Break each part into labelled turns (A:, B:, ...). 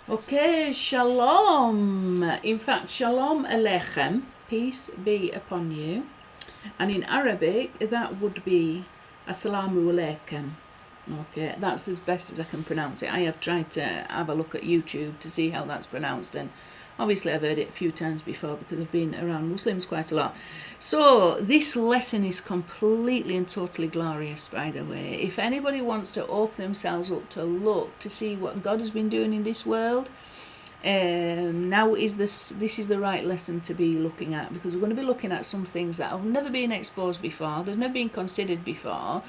A: Okay, shalom. In fact, shalom aleichem, peace be upon you. And in Arabic, that would be assalamu alaikum. Okay, that's as best as I can pronounce it. I have tried to have a look at YouTube to see how that's pronounced, and obviously I've heard it a few times before because I've been around Muslims quite a lot. So this lesson is completely and totally glorious, by the way. If anybody wants to open themselves up to look to see what God has been doing in this world, now is this is the right lesson to be looking at, because we're going to be looking at some things that have never been exposed before, they've never been considered before,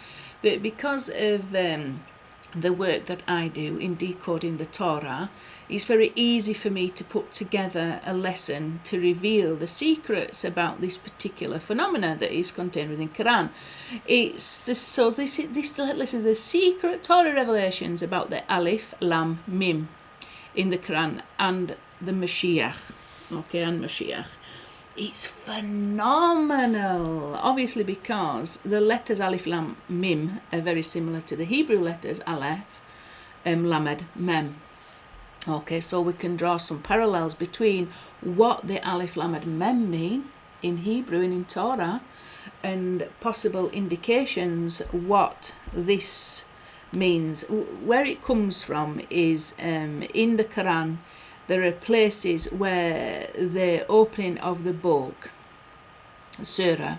A: but because of the work that I do in decoding the Torah, it's very easy for me to put together a lesson to reveal the secrets about this particular phenomena that is contained within Quran. This lesson is the secret Torah revelations about the Alef-Lam-Mim in the Quran and the Moshiach. Okay, and Moshiach. It's phenomenal, obviously, because the letters Alif-Lam-Mim are very similar to the Hebrew letters Alef Lamed Mem. Okay, so we can draw some parallels between what the Alef Lamed Mem mean in Hebrew and in Torah, and possible indications what this means. Where it comes from is in the Quran. There are places where the opening of the book, Surah,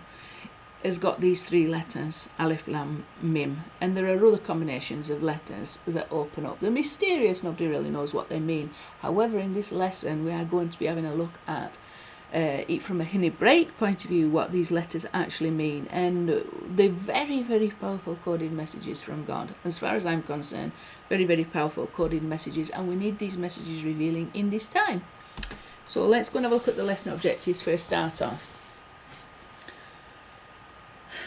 A: has got these three letters, Alif-Lam-Mim, and there are other combinations of letters that open up. They're mysterious, nobody really knows what they mean. However, in this lesson, we are going to be having a look at it from a Hebraic point of view, what these letters actually mean, and they're very, very powerful coded messages from God. As far as I'm concerned, very, very powerful coded messages, and we need these messages revealing in this time. So let's go and have a look at the lesson objectives for a start off.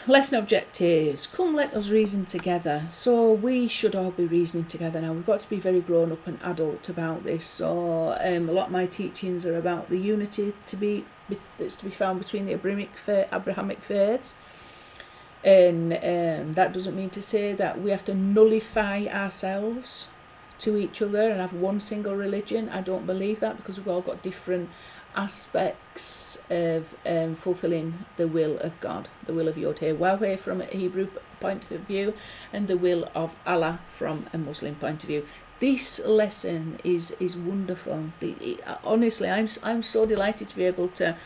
A: Lesson objectives: come, let us reason together. So we should all be reasoning together now. We've got to be very grown up and adult about this. So a lot of my teachings are about the unity that's to be found between the Abrahamic faiths, and that doesn't mean to say that we have to nullify ourselves to each other and have one single religion. I don't believe that, because we've all got different aspects of fulfilling the will of God, the will of YHWH from a Hebrew point of view, and the will of Allah from a Muslim point of view. This lesson is wonderful. Honestly, I'm so delighted to be able to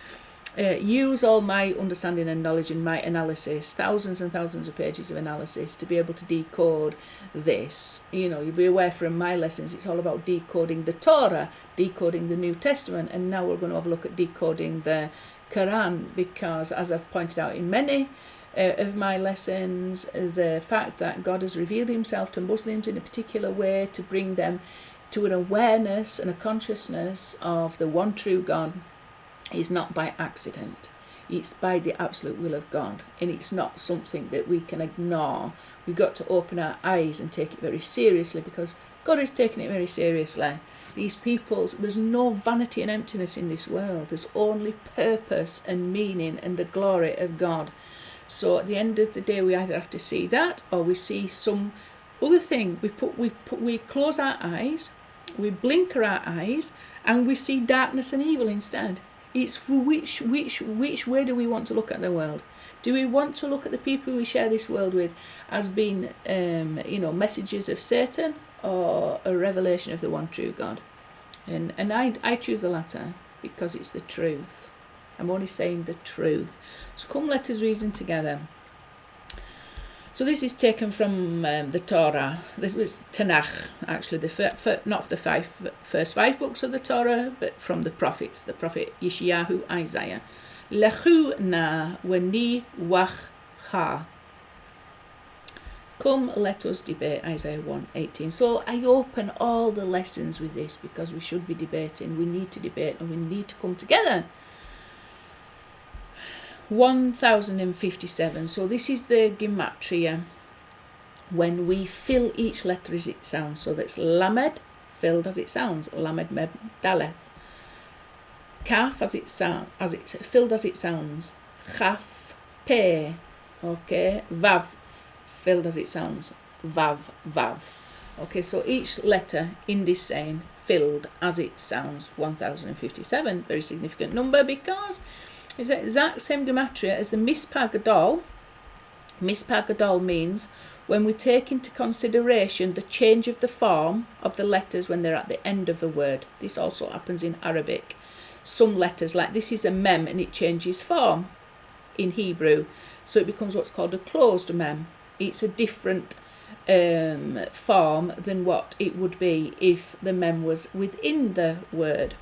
A: use all my understanding and knowledge and my analysis, thousands and thousands of pages of analysis, to be able to decode this. You'll be aware from my lessons, it's all about decoding the Torah, decoding the New Testament, and now we're going to have a look at decoding the Quran, because, as I've pointed out in many of my lessons, the fact that God has revealed himself to Muslims in a particular way to bring them to an awareness and a consciousness of the one true God is not by accident. It's by the absolute will of God, and it's not something that we can ignore. We've got to open our eyes and take it very seriously, because God is taking it very seriously. These peoples, there's no vanity and emptiness in this world. There's only purpose and meaning and the glory of God. So at the end of the day, we either have to see that, or we see some other thing. We close our eyes, we blinker our eyes, and we see darkness and evil instead. It's which way do we want to look at the world? Do we want to look at the people we share this world with as being, messages of Satan, or a revelation of the one true God? And I choose the latter, because it's the truth. I'm only saying the truth. So come, let us reason together. So this is taken from the Torah. This was Tanakh, actually, not the first five books of the Torah, but from the prophets, the prophet Yeshayahu, Isaiah. Lechu na wani wach ha. Come, let us debate, Isaiah 1:18. So I open all the lessons with this, because we should be debating. We need to debate, and we need to come together. 1057. So this is the gematria when we fill each letter as it sounds. So that's Lamed, filled as it sounds, Lamed Mem Daleth. Kaf filled as it sounds, Chaf Pe. Okay, Vav, filled as it sounds, Vav. Okay, so each letter in this saying filled, as it sounds. 1057, very significant number, because it's the exact same gematria as the Mispah Gadol. Mispah Gadol means when we take into consideration the change of the form of the letters when they're at the end of a word. This also happens in Arabic. Some letters, like this is a mem, and it changes form in Hebrew, so it becomes what's called a closed mem. It's a different form than what it would be if the mem was within the word.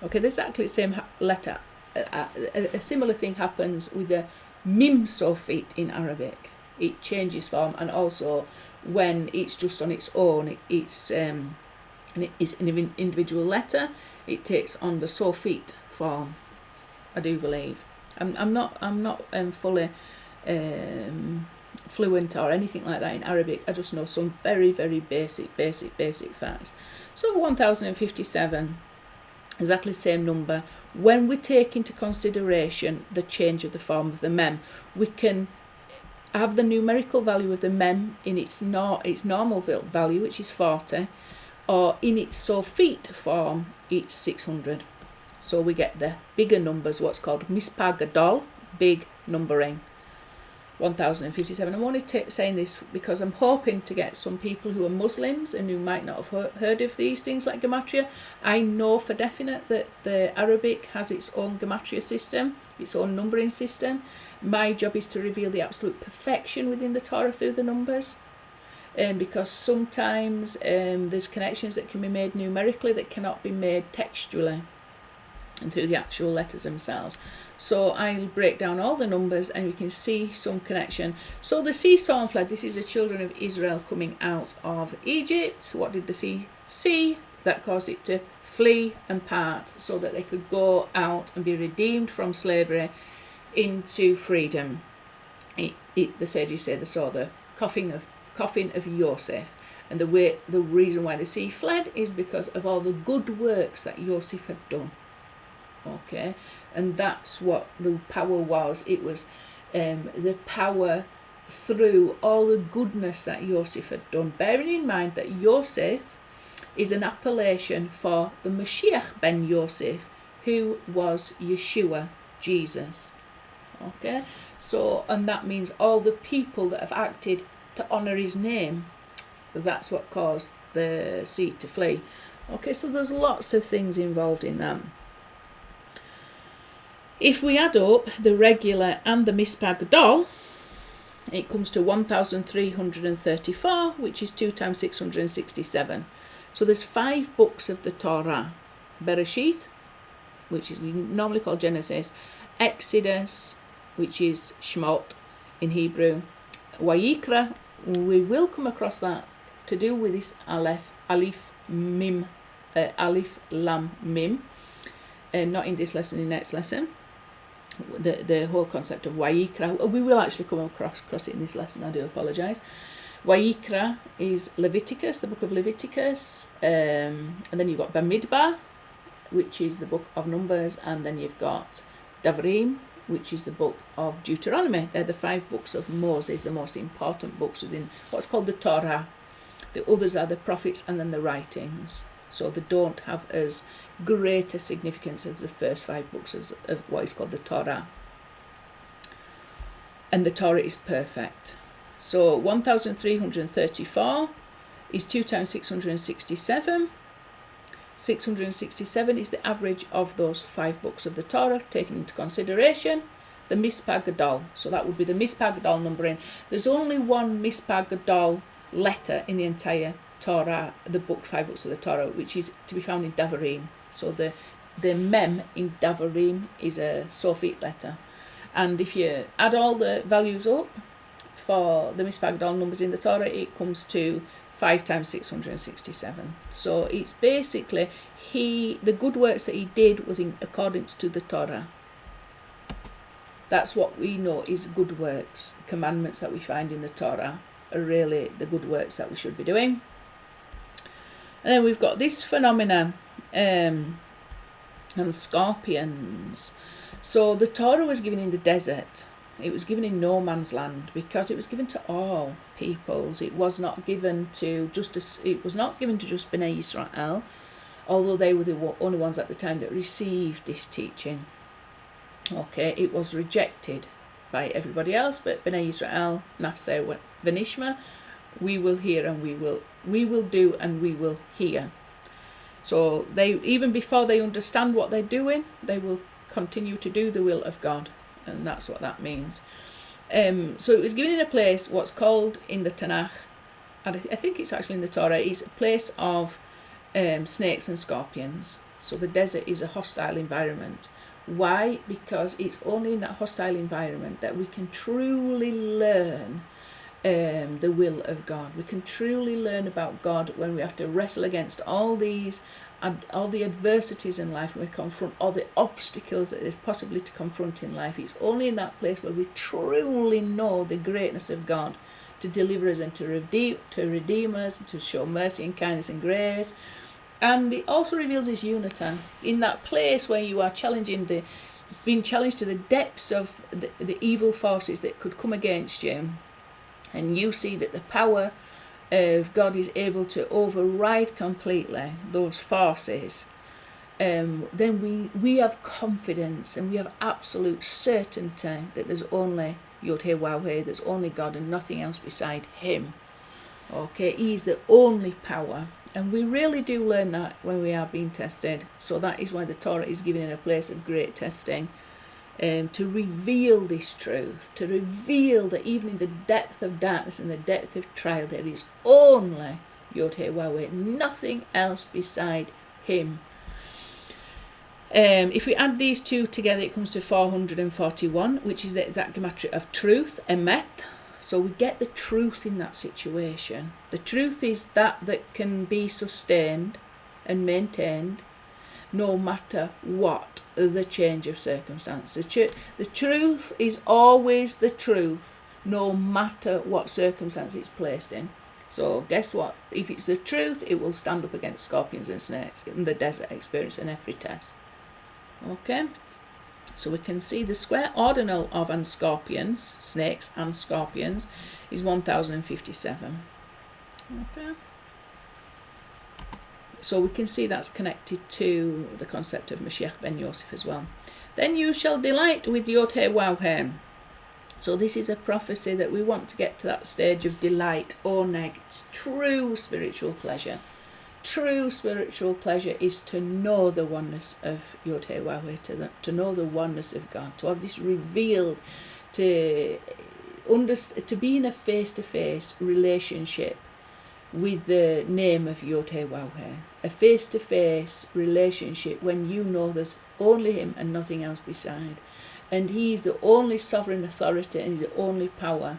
A: Okay, there's exactly the same letter. A similar thing happens with the mim sofit in Arabic. It changes form, and also when it's just on its own, it's an individual letter, it takes on the sofit form, I do believe. I'm not fully fluent or anything like that in Arabic. I just know some very, very basic facts. So 1057, exactly the same number. When we take into consideration the change of the form of the mem, we can have the numerical value of the mem in its normal value, which is 40, or in its sofit form, it's 600. So we get the bigger numbers, what's called Mispah Gadol, big numbering. 1057. I'm only saying this because I'm hoping to get some people who are Muslims and who might not have heard of these things like gematria. I know for definite that the Arabic has its own gematria system, its own numbering system. My job is to reveal the absolute perfection within the Torah through the numbers, because sometimes there's connections that can be made numerically that cannot be made textually and through the actual letters themselves. So I'll break down all the numbers and you can see some connection. So the sea saw and fled. This is the children of Israel coming out of Egypt. What did the sea see? That caused it to flee and part so that they could go out and be redeemed from slavery into freedom. The sages say they saw the coffin of Yosef, and the reason why the sea fled is because of all the good works that Yosef had done. Okay, and that's what the power was. It was the power through all the goodness that Yosef had done, bearing in mind that Yosef is an appellation for the Moshiach Ben Yosef, who was Yeshua, Jesus. Okay, so, and that means all the people that have acted to honour his name, that's what caused the sea to flee. Okay, so there's lots of things involved in that. If we add up the regular and the Mispah Gadol, it comes to 1334, which is 2 times 667. So there's 5 books of the Torah. Bereshith, which is normally called Genesis, Exodus, which is Shemot in Hebrew, Vayikra, we will come across that to do with this Alef-Lam-Mim, Alif-Lam-Mim, not in this lesson, in next lesson. The whole concept of Vayikra, we will actually come across it in this lesson, I do apologise. Vayikra is Leviticus, the book of Leviticus, and then you've got Bamidbar, which is the book of Numbers, and then you've got Davrim, which is the book of Deuteronomy. They're the 5 books of Moses, the most important books within what's called the Torah. The others are the prophets and then the writings. So they don't have as greater significance as the first 5 books of what is called the Torah. And the Torah is perfect. So 1334 is 2 times 667. 667 is the average of those 5 books of the Torah, taking into consideration the Mispah Gadol. So that would be the Mispah Gadol numbering. There's only one Mispah Gadol letter in the entire Torah, the 5 books of the Torah, which is to be found in Davarim. So the Mem in Davarim is a Sophite letter. And if you add all the values up for the Mispah Gadol numbers in the Torah, it comes to 5 times 667. So it's basically the good works that he did was in accordance to the Torah. That's what we know is good works. The commandments that we find in the Torah are really the good works that we should be doing. And then we've got this phenomena and scorpions. So the Torah was given in the desert. It was given in no man's land because it was given to all peoples. It was not given to just Bnei Israel although they were the only ones at the time that received this teaching. Okay, it was rejected by everybody else, but Bnei Israel, Nasser, Venishma, we will hear and we will do and we will hear. So they, even before they understand what they're doing, they will continue to do the will of God, and that's what that means. So it was given in a place, what's called in the Tanakh, and I think it's actually in the Torah, is a place of snakes and scorpions. So the desert is a hostile environment. Why? Because it's only in that hostile environment that we can truly learn the will of God. We can truly learn about God when we have to wrestle against all the adversities in life, when we confront all the obstacles that there's possibly to confront in life. It's only in that place where we truly know the greatness of God to deliver us and to redeem us, and to show mercy and kindness and grace. And it also reveals his unity. In that place where you are being challenged to the depths of the evil forces that could come against you, and you see that the power of God is able to override completely those forces, then we have confidence and we have absolute certainty that there's only YHWH, there's only God and nothing else beside him. Okay, he's the only power. And we really do learn that when we are being tested. So that is why the Torah is given in a place of great testing, to reveal this truth, to reveal that even in the depth of darkness and the depth of trial, there is only YHWH, nothing else beside him. If we add these two together, it comes to 441, which is the exact gematria of truth, emet. So we get the truth in that situation. The truth is that can be sustained and maintained no matter what the change of circumstance. The truth is always the truth, no matter what circumstance it's placed in. So guess what? If it's the truth, it will stand up against scorpions and snakes in the desert experience in every test. Okay? So we can see the square ordinal of snakes and scorpions, is 1057. Okay. So we can see that's connected to the concept of Moshiach Ben Yosef as well. Then you shall delight with YHWH. So this is a prophecy that we want to get to that stage of delight, oneg, true spiritual pleasure. True spiritual pleasure is to know the oneness of YHWH, to know the oneness of God, to have this revealed, to be in a face-to-face relationship with the name of YHWH, a face-to-face relationship when you know there's only him and nothing else beside, and he's the only sovereign authority and he's the only power,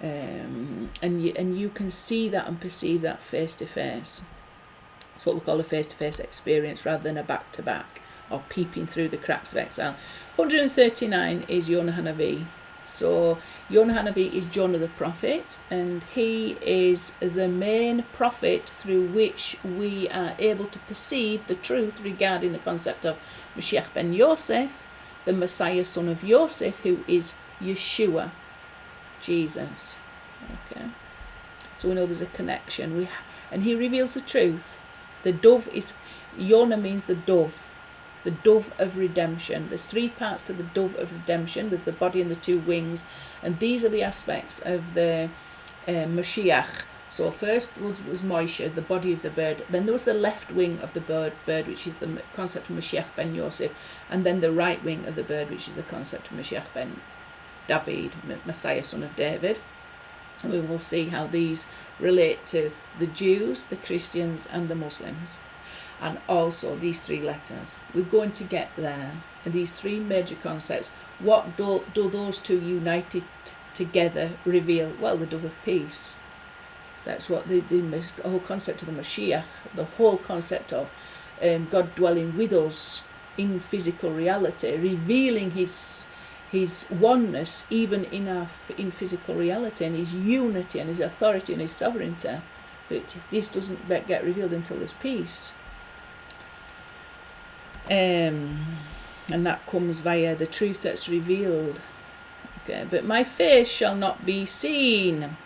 A: and you can see that and perceive that face-to-face. It's what we call a face-to-face experience rather than a back-to-back or peeping through the cracks of exile. 139 is Yonah Hanavi. So Yonah Hanavi is Jonah the prophet, and he is the main prophet through which we are able to perceive the truth regarding the concept of Moshiach Ben Yosef, the Messiah son of Yosef, who is Yeshua, Jesus. Okay, so we know there's a connection. And he reveals the truth. The dove Yonah means the dove of redemption. There's three parts to the dove of redemption. There's the body and the two wings, and these are the aspects of the Moshiach. So first was Moshe, the body of the bird. Then there was the left wing of the bird, which is the concept of Moshiach Ben Yosef, and then the right wing of the bird, which is the concept of Moshiach Ben David, Messiah son of David. And we will see how these relate to the Jews, the Christians and the Muslims, and also these three letters. We're going to get there, and these three major concepts, what do those two united together reveal? Well, the dove of peace. That's what the whole concept of the Mashiach, the whole concept of God dwelling with us in physical reality, revealing his oneness even in physical reality, and his unity and his authority and his sovereignty. But this doesn't get revealed until there's peace. And that comes via the truth that's revealed. Okay, but my face shall not be seen.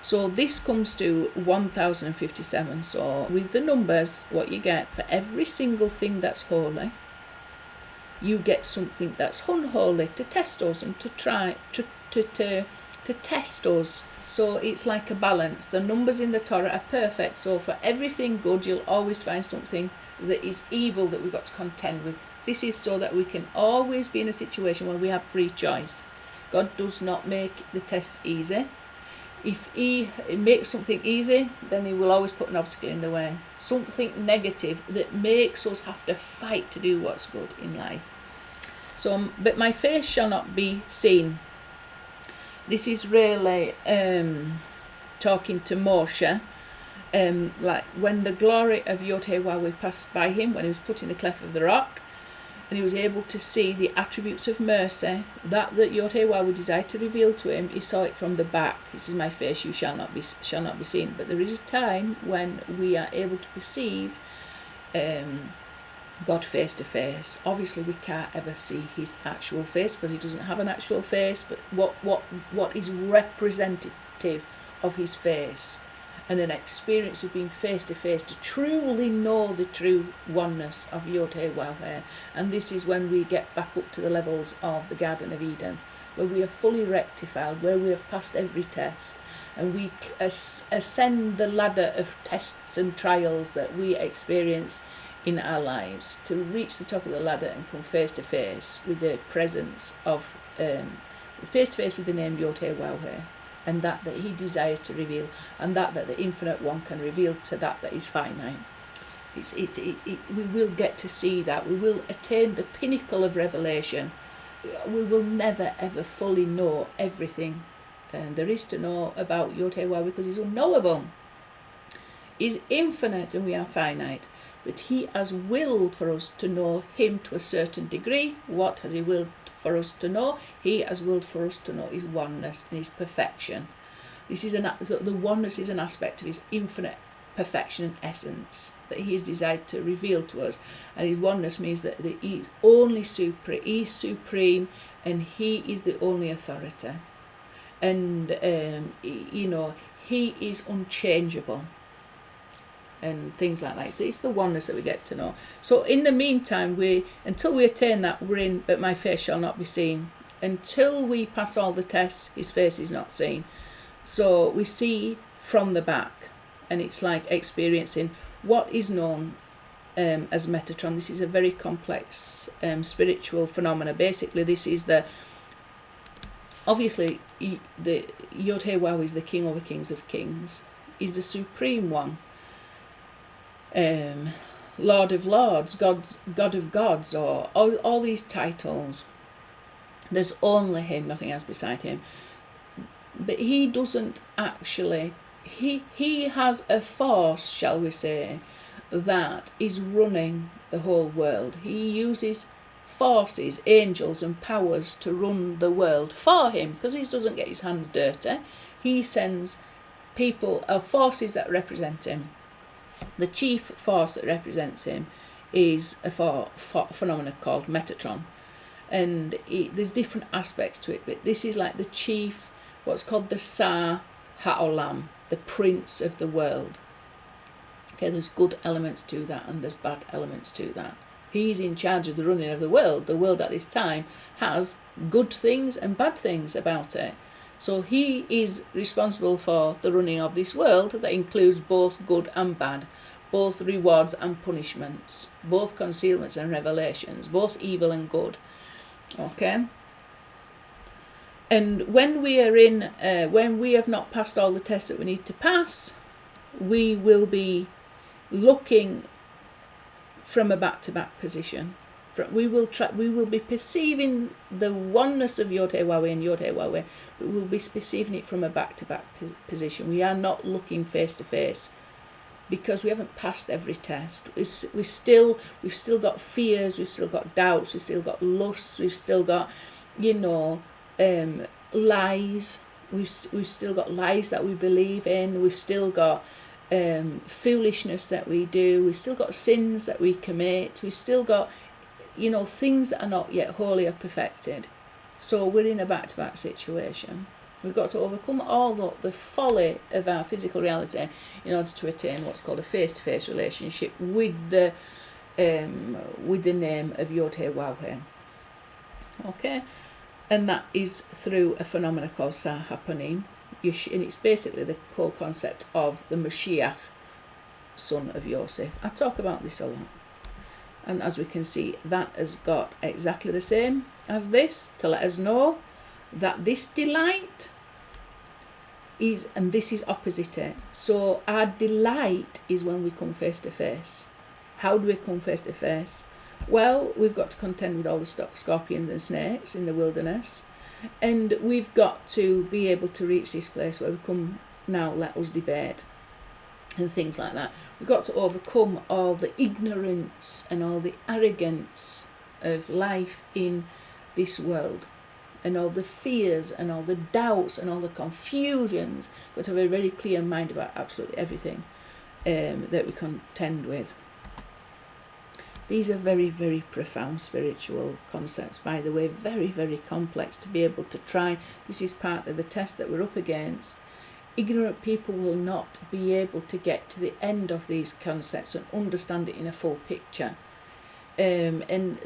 A: So this comes to 1057. So with the numbers, what you get for every single thing that's holy, you get something that's unholy to test us and to try to test us. So it's like a balance. The numbers in the Torah are perfect. So for everything good, you'll always find something that is evil that we've got to contend with. This is so that we can always be in a situation where we have free choice. God does not make the tests easy. If he makes something easy, then he will always put an obstacle in the way. Something negative that makes us have to fight to do what's good in life. So, but my face shall not be seen. This is really talking to Moshe. Like when the glory of YHWH passed by him, when he was put in the cleft of the rock, and he was able to see the attributes of mercy that YHWH desired to reveal to him. He saw it from the back. He says, "My face you shall not be seen." But there is a time when we are able to perceive God face to face. Obviously, we can't ever see his actual face because he doesn't have an actual face. But what is representative of his face, and an experience of being face to face to truly know the true oneness of YHWH. And this is when we get back up to the levels of the Garden of Eden, where we are fully rectified, where we have passed every test, and we ascend the ladder of tests and trials that we experience in our lives to reach the top of the ladder and come face to face with the presence of, face to face with the name YHWH. And that he desires to reveal, and that the infinite one can reveal to that is finite. We will get to see that. We will attain the pinnacle of revelation. We will never ever fully know everything there is to know about YHWH because he's unknowable. He's infinite and we are finite. But he has willed for us to know him to a certain degree. What has he willed for us to know? He has willed for us to know his oneness and his perfection. The oneness is an aspect of his infinite perfection and essence that he has desired to reveal to us, and his oneness means that he is only supreme. He's supreme, and he is the only authority, and he is unchangeable. And things like that. So it's the oneness that we get to know. So in the meantime, until we attain that, we're in, but my face shall not be seen. Until we pass all the tests, his face is not seen. So we see from the back, and it's like experiencing what is known as Metatron. This is a very complex spiritual phenomena. Basically, this is obviously the YHWH is the King over kings of kings. He's the supreme one. Lord of Lords, God of Gods, or all these titles. There's only him, nothing else beside him. But he doesn't actually, he has a force, shall we say, that is running the whole world. He uses forces, angels and powers to run the world for him, because he doesn't get his hands dirty. He sends people, forces that represent him. The chief force that represents him is a phenomenon called Metatron, and there's different aspects to it, but this is like the chief, what's called the Sar HaOlam, the prince of the world. Okay, there's good elements to that and there's bad elements to that. He's in charge of the running of the world. The world at this time has good things and bad things about it. So he is responsible for the running of this world that includes both good and bad, both rewards and punishments, both concealments and revelations, both evil and good. Okay? And when we are when we have not passed all the tests that we need to pass, we will be looking from a back-to-back position. We will be perceiving the oneness of YHWH and YHWH, but we'll be perceiving it from a back-to-back position. We are not looking face-to-face because we haven't passed every test. We've still got fears, we've still got doubts, we've still got lusts, we've still got, lies. We've still got lies that we believe in. We've still got foolishness that we do. We've still got sins that we commit. We've still got things that are not yet wholly or perfected. So we're in a back-to-back situation. We've got to overcome all the folly of our physical reality in order to attain what's called a face-to-face relationship with the name of YHWH. Okay, and that is through a phenomenon called happening, and it's basically the whole concept of the Moshiach, son of Yosef. I talk about this a lot, and as we can see, that has got exactly the same as this to let us know that this delight is, and this is opposite it. So our delight is when we come face to face. How do we come face to face? Well, we've got to contend with all the scorpions and snakes in the wilderness, and we've got to be able to reach this place where we come, now let us debate, and things like that. We've got to overcome all the ignorance and all the arrogance of life in this world, and all the fears and all the doubts and all the confusions. We've got to have a very clear mind about absolutely everything that we contend with. These are very, very profound spiritual concepts, by the way, very, very complex to be able to try. This is part of the test that we're up against. Ignorant people will not be able to get to the end of these concepts and understand it in a full picture. And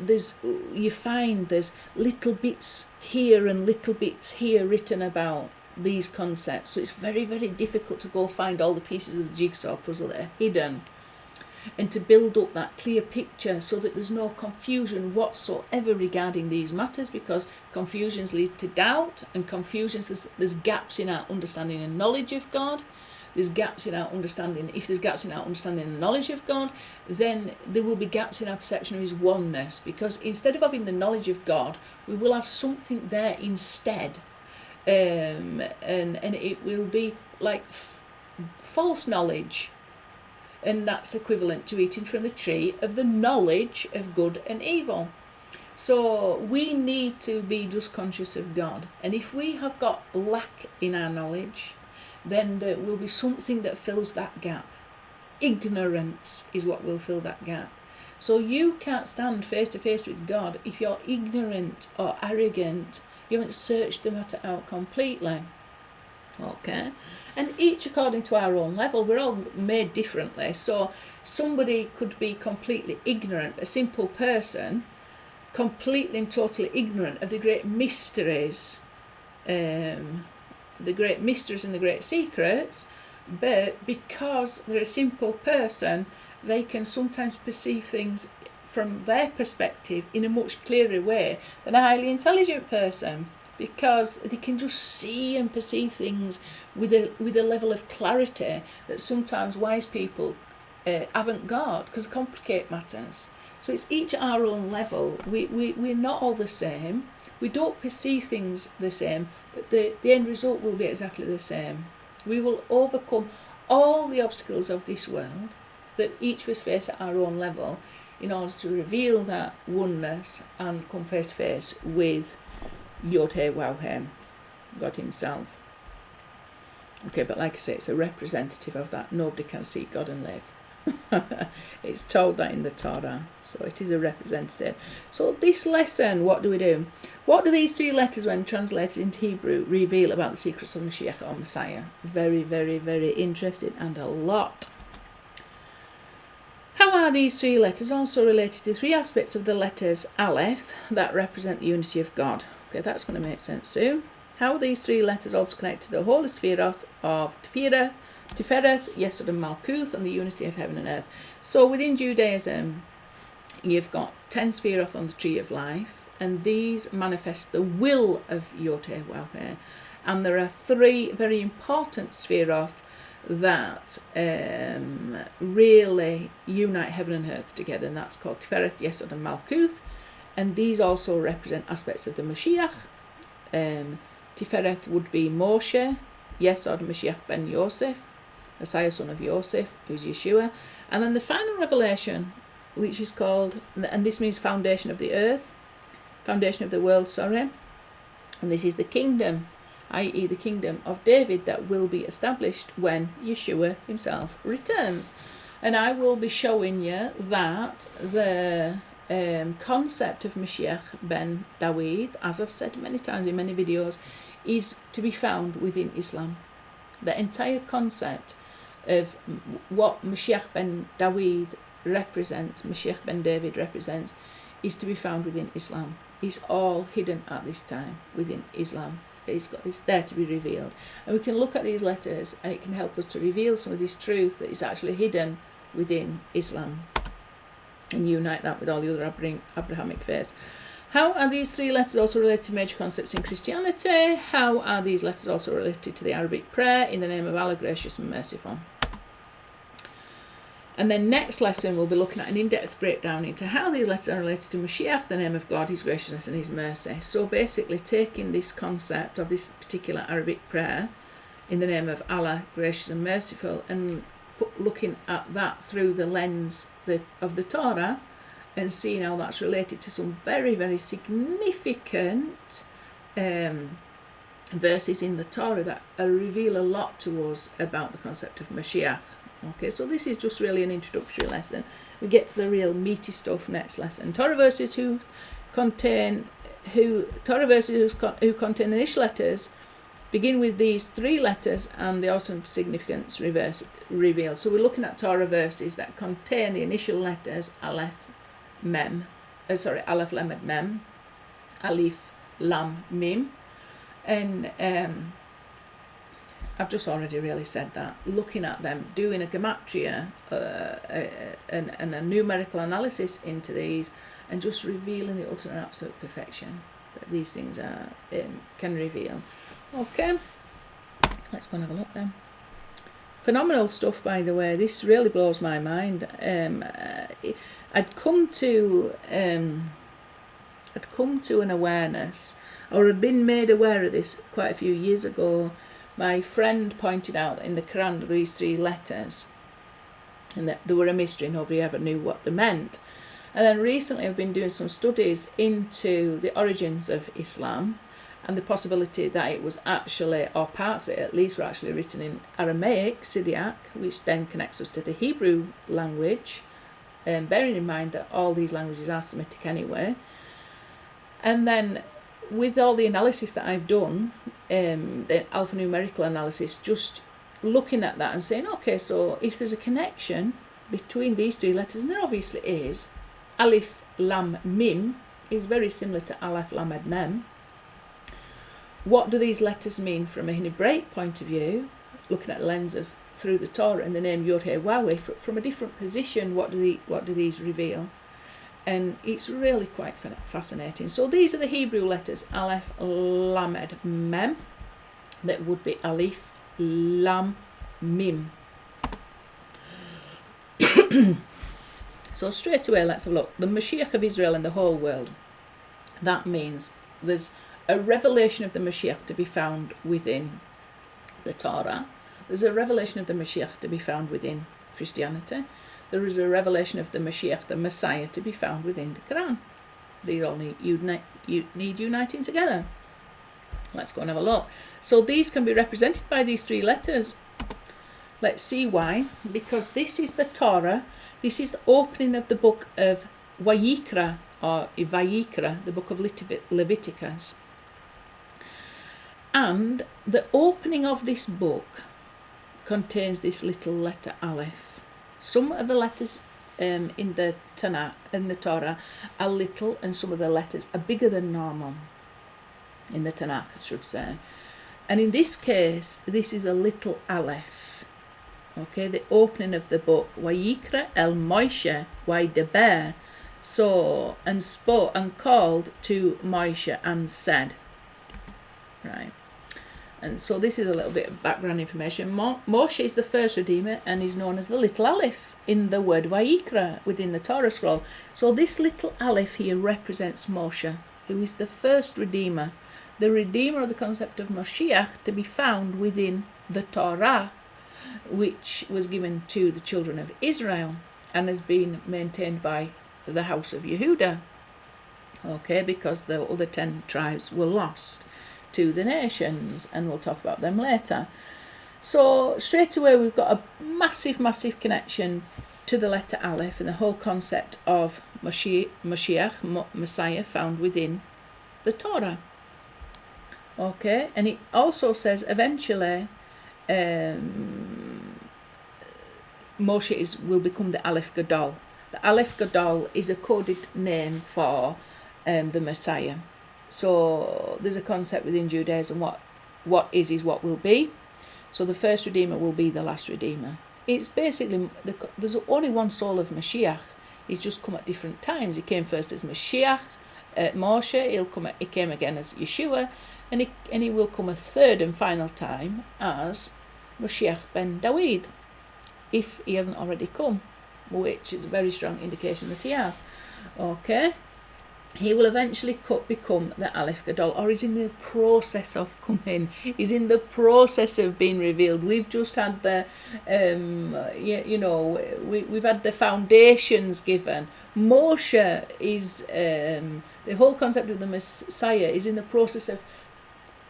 A: you find there's little bits here and little bits here written about these concepts. So it's very, very difficult to go find all the pieces of the jigsaw puzzle that are hidden, and to build up that clear picture so that there's no confusion whatsoever regarding these matters, because confusions lead to doubt, and confusions, there's gaps in our understanding and knowledge of God. There's gaps in our understanding. If there's gaps in our understanding and knowledge of God, then there will be gaps in our perception of his oneness, because instead of having the knowledge of God, we will have something there instead, and it will be like false knowledge. And that's equivalent to eating from the tree of the knowledge of good and evil. So we need to be just conscious of God. And if we have got lack in our knowledge, then there will be something that fills that gap. Ignorance is what will fill that gap. So you can't stand face to face with God if you're ignorant or arrogant. You haven't searched the matter out completely. Okay, and each according to our own level. We're all made differently. So somebody could be completely ignorant, a simple person, completely and totally ignorant of the great mysteries, and the great secrets, but because they're a simple person, they can sometimes perceive things from their perspective in a much clearer way than a highly intelligent person, because they can just see and perceive things with a level of clarity that sometimes wise people haven't got, because they complicate matters. So it's each at our own level. We're not all the same. We don't perceive things the same, but the end result will be exactly the same. We will overcome all the obstacles of this world that each of us face at our own level in order to reveal that oneness and come face to face with YHWH, God himself. Okay, but like I say, it's a representative of that. Nobody can see God and live. It's told that in the Torah, so it is a representative. So this lesson, what do? What do these three letters, when translated into Hebrew, reveal about the secrets of Moshiach or Messiah? Very, very, very interesting, and a lot. How are these three letters also related to three aspects of the letters Aleph that represent the unity of God? Okay, that's going to make sense too. How are these three letters also connected to the Holy Sephiroth of Tifereth, Yesod and Malchuth, and the unity of heaven and earth? So within Judaism, you've got 10 Sephiroth on the tree of life, and these manifest the will of YHWH. And there are three very important Sephiroth that really unite heaven and earth together, and that's called Tifereth, Yesod and Malchuth. And these also represent aspects of the Moshiach. Tifereth would be Moshe, Yesod, Moshiach Ben Yosef, Messiah, son of Yosef, who's Yeshua. And then the final revelation, which is called, and this means foundation of the earth, foundation of the world, sorry. And this is the kingdom, i.e. the kingdom of David, that will be established when Yeshua himself returns. And I will be showing you that the concept of Moshiach Ben David, as I've said many times in many videos, is to be found within Islam. The entire concept of what Moshiach Ben David represents, Moshiach Ben David represents, is to be found within Islam. It's all hidden at this time within Islam. It's there to be revealed. And we can look at these letters and it can help us to reveal some of this truth that is actually hidden within Islam and unite that with all the other Abrahamic faiths. How are these three letters also related to major concepts in Christianity? How are these letters also related to the Arabic prayer in the name of Allah, Gracious and Merciful? And then next lesson we'll be looking at an in-depth breakdown into how these letters are related to Moshiach, the name of God, His graciousness and His mercy. So basically taking this concept of this particular Arabic prayer in the name of Allah, Gracious and Merciful, and looking at that through the lens of the Torah and seeing how that's related to some very, very significant verses in the Torah that reveal a lot to us about the concept of Mashiach. Okay, so this is just really an introductory lesson. We get to the real meaty stuff next lesson. Torah verses who contain initial letters begin with these three letters and the awesome significance revealed. So we're looking at Torah verses that contain the initial letters Alef Lamed Mem, Alif-Lam-Mim, and I've just already really said that. Looking at them, doing a gematria and a numerical analysis into these, and just revealing the utter and absolute perfection that these things can reveal. Okay, let's go and have a look then. Phenomenal stuff, by the way. This really blows my mind. I'd come to an awareness, or had been made aware of this quite a few years ago. My friend pointed out that in the Quran there were these three letters and that they were a mystery, nobody ever knew what they meant. And then recently I've been doing some studies into the origins of Islam and the possibility that it was actually, or parts of it at least, were actually written in Aramaic, Syriac, which then connects us to the Hebrew language, bearing in mind that all these languages are Semitic anyway. And then with all the analysis that I've done, the alphanumerical analysis, just looking at that and saying, okay, so if there's a connection between these three letters, and there obviously is, Alif-Lam-Mim is very similar to Alef Lamed Mem. What do these letters mean from a Hebraic point of view, looking at the lens of through the Torah and the name YHWH, from a different position, what do these reveal? And it's really quite fascinating. So these are the Hebrew letters, Alef Lamed Mem, that would be Alif-Lam-Mim. So straight away, let's have a look. The Moshiach of Israel and the whole world. That means there's a revelation of the Moshiach to be found within the Torah. There's a revelation of the Moshiach to be found within Christianity. There is a revelation of the Mashiach, the Messiah, to be found within the Quran. These all need uniting together. Let's go and have a look. So these can be represented by these three letters. Let's see why. Because this is the Torah. This is the opening of the book of Vayikra, or Vayikra, the book of Leviticus. And the opening of this book contains this little letter Aleph. Some of the letters in the Tanakh, in the Torah, are little, and some of the letters are bigger than normal. In the Tanakh, I should say. And in this case, this is a little Aleph. Okay, the opening of the book. Vayikra el Moshe Vaydeber, saw and spoke and called to Moshe and said. Right. And so this is a little bit of background information. Moshe is the first Redeemer and is known as the little Aleph in the word Vayikra within the Torah scroll. So this little Aleph here represents Moshe, who is the first Redeemer, the Redeemer of the concept of Moshiach to be found within the Torah, which was given to the children of Israel and has been maintained by the house of Yehuda. Okay, because the other 10 tribes were lost to the nations, and we'll talk about them later. So straight away we've got a massive connection to the letter Aleph and the whole concept of Moshiach, Messiah, found within the Torah. Okay, and it also says eventually Moshe will become the Alef Gadol. The Alef Gadol is a coded name for the Messiah. So there's a concept within Judaism, what is what will be. So the first Redeemer will be the last Redeemer. It's basically, there's only one soul of Mashiach. He's just come at different times. He came first as Mashiach, Moshe. He came again as Yeshua, and he will come a third and final time as Moshiach Ben David, if he hasn't already come, which is a very strong indication that he has. Okay, he will eventually become the Alef Gadol, or he's in the process of coming. He's in the process of being revealed. We've just had the, we've had the foundations given. Moshe is, the whole concept of the Messiah is in the process of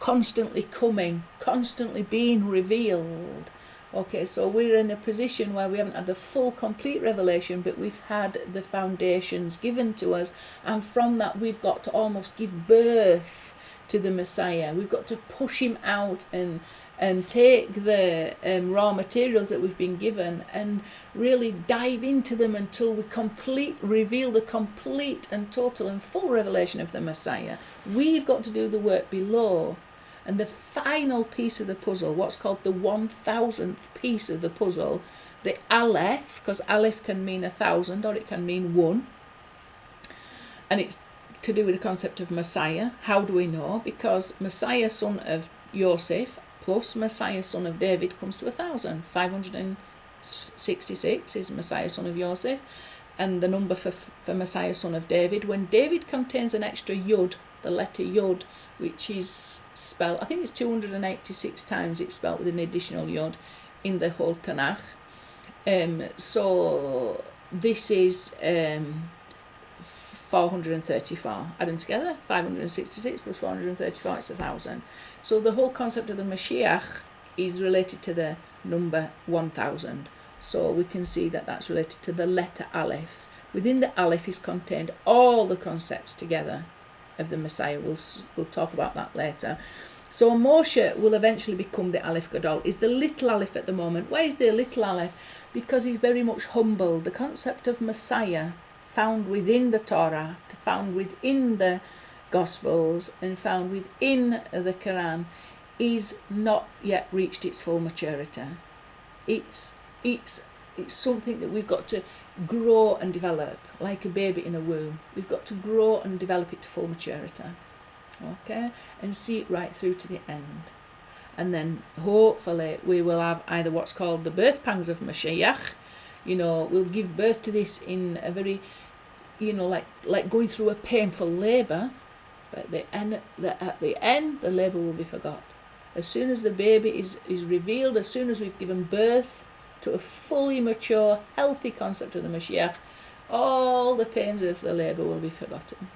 A: constantly coming, constantly being revealed. Okay, so we're in a position where we haven't had the full, complete revelation, but we've had the foundations given to us, and from that we've got to almost give birth to the Messiah. We've got to push him out and take the raw materials that we've been given and really dive into them until we reveal the complete and total and full revelation of the Messiah. We've got to do the work below. And the final piece of the puzzle, what's called the 1000th piece of the puzzle, the Aleph, because Aleph can mean 1,000 or it can mean one. And it's to do with the concept of Messiah. How do we know? Because Messiah, son of Yosef, plus Messiah, son of David, comes to 1,000. 566 is Messiah, son of Yosef. And the number for Messiah, son of David, when David contains an extra yud, the letter yod, which is spelled, I think it's 286 times it's spelled with an additional yod in the whole Tanakh. So this is 434. Add them together, 566 plus 434, it's 1,000. So the whole concept of the Mashiach is related to the number 1,000. So we can see that that's related to the letter Aleph. Within the Aleph is contained all the concepts together of the Messiah. We'll talk about that later. So Moshe will eventually become the Alef Gadol. He's the little Aleph at the moment. Why is the little Aleph? Because he's very much humble. The concept of Messiah found within the Torah, found within the Gospels, and found within the Quran is not yet reached its full maturity. It's something that we've got to grow and develop, like a baby in a womb. We've got to grow and develop it to full maturity, okay, and see it right through to the end. And then hopefully we will have either what's called the birth pangs of Mashiach. We'll give birth to this in a very, like going through a painful labour, but at the end the labour will be forgot. As soon as the baby is revealed, as soon as we've given birth to a fully mature, healthy concept of the Moshiach, all the pains of the labour will be forgotten,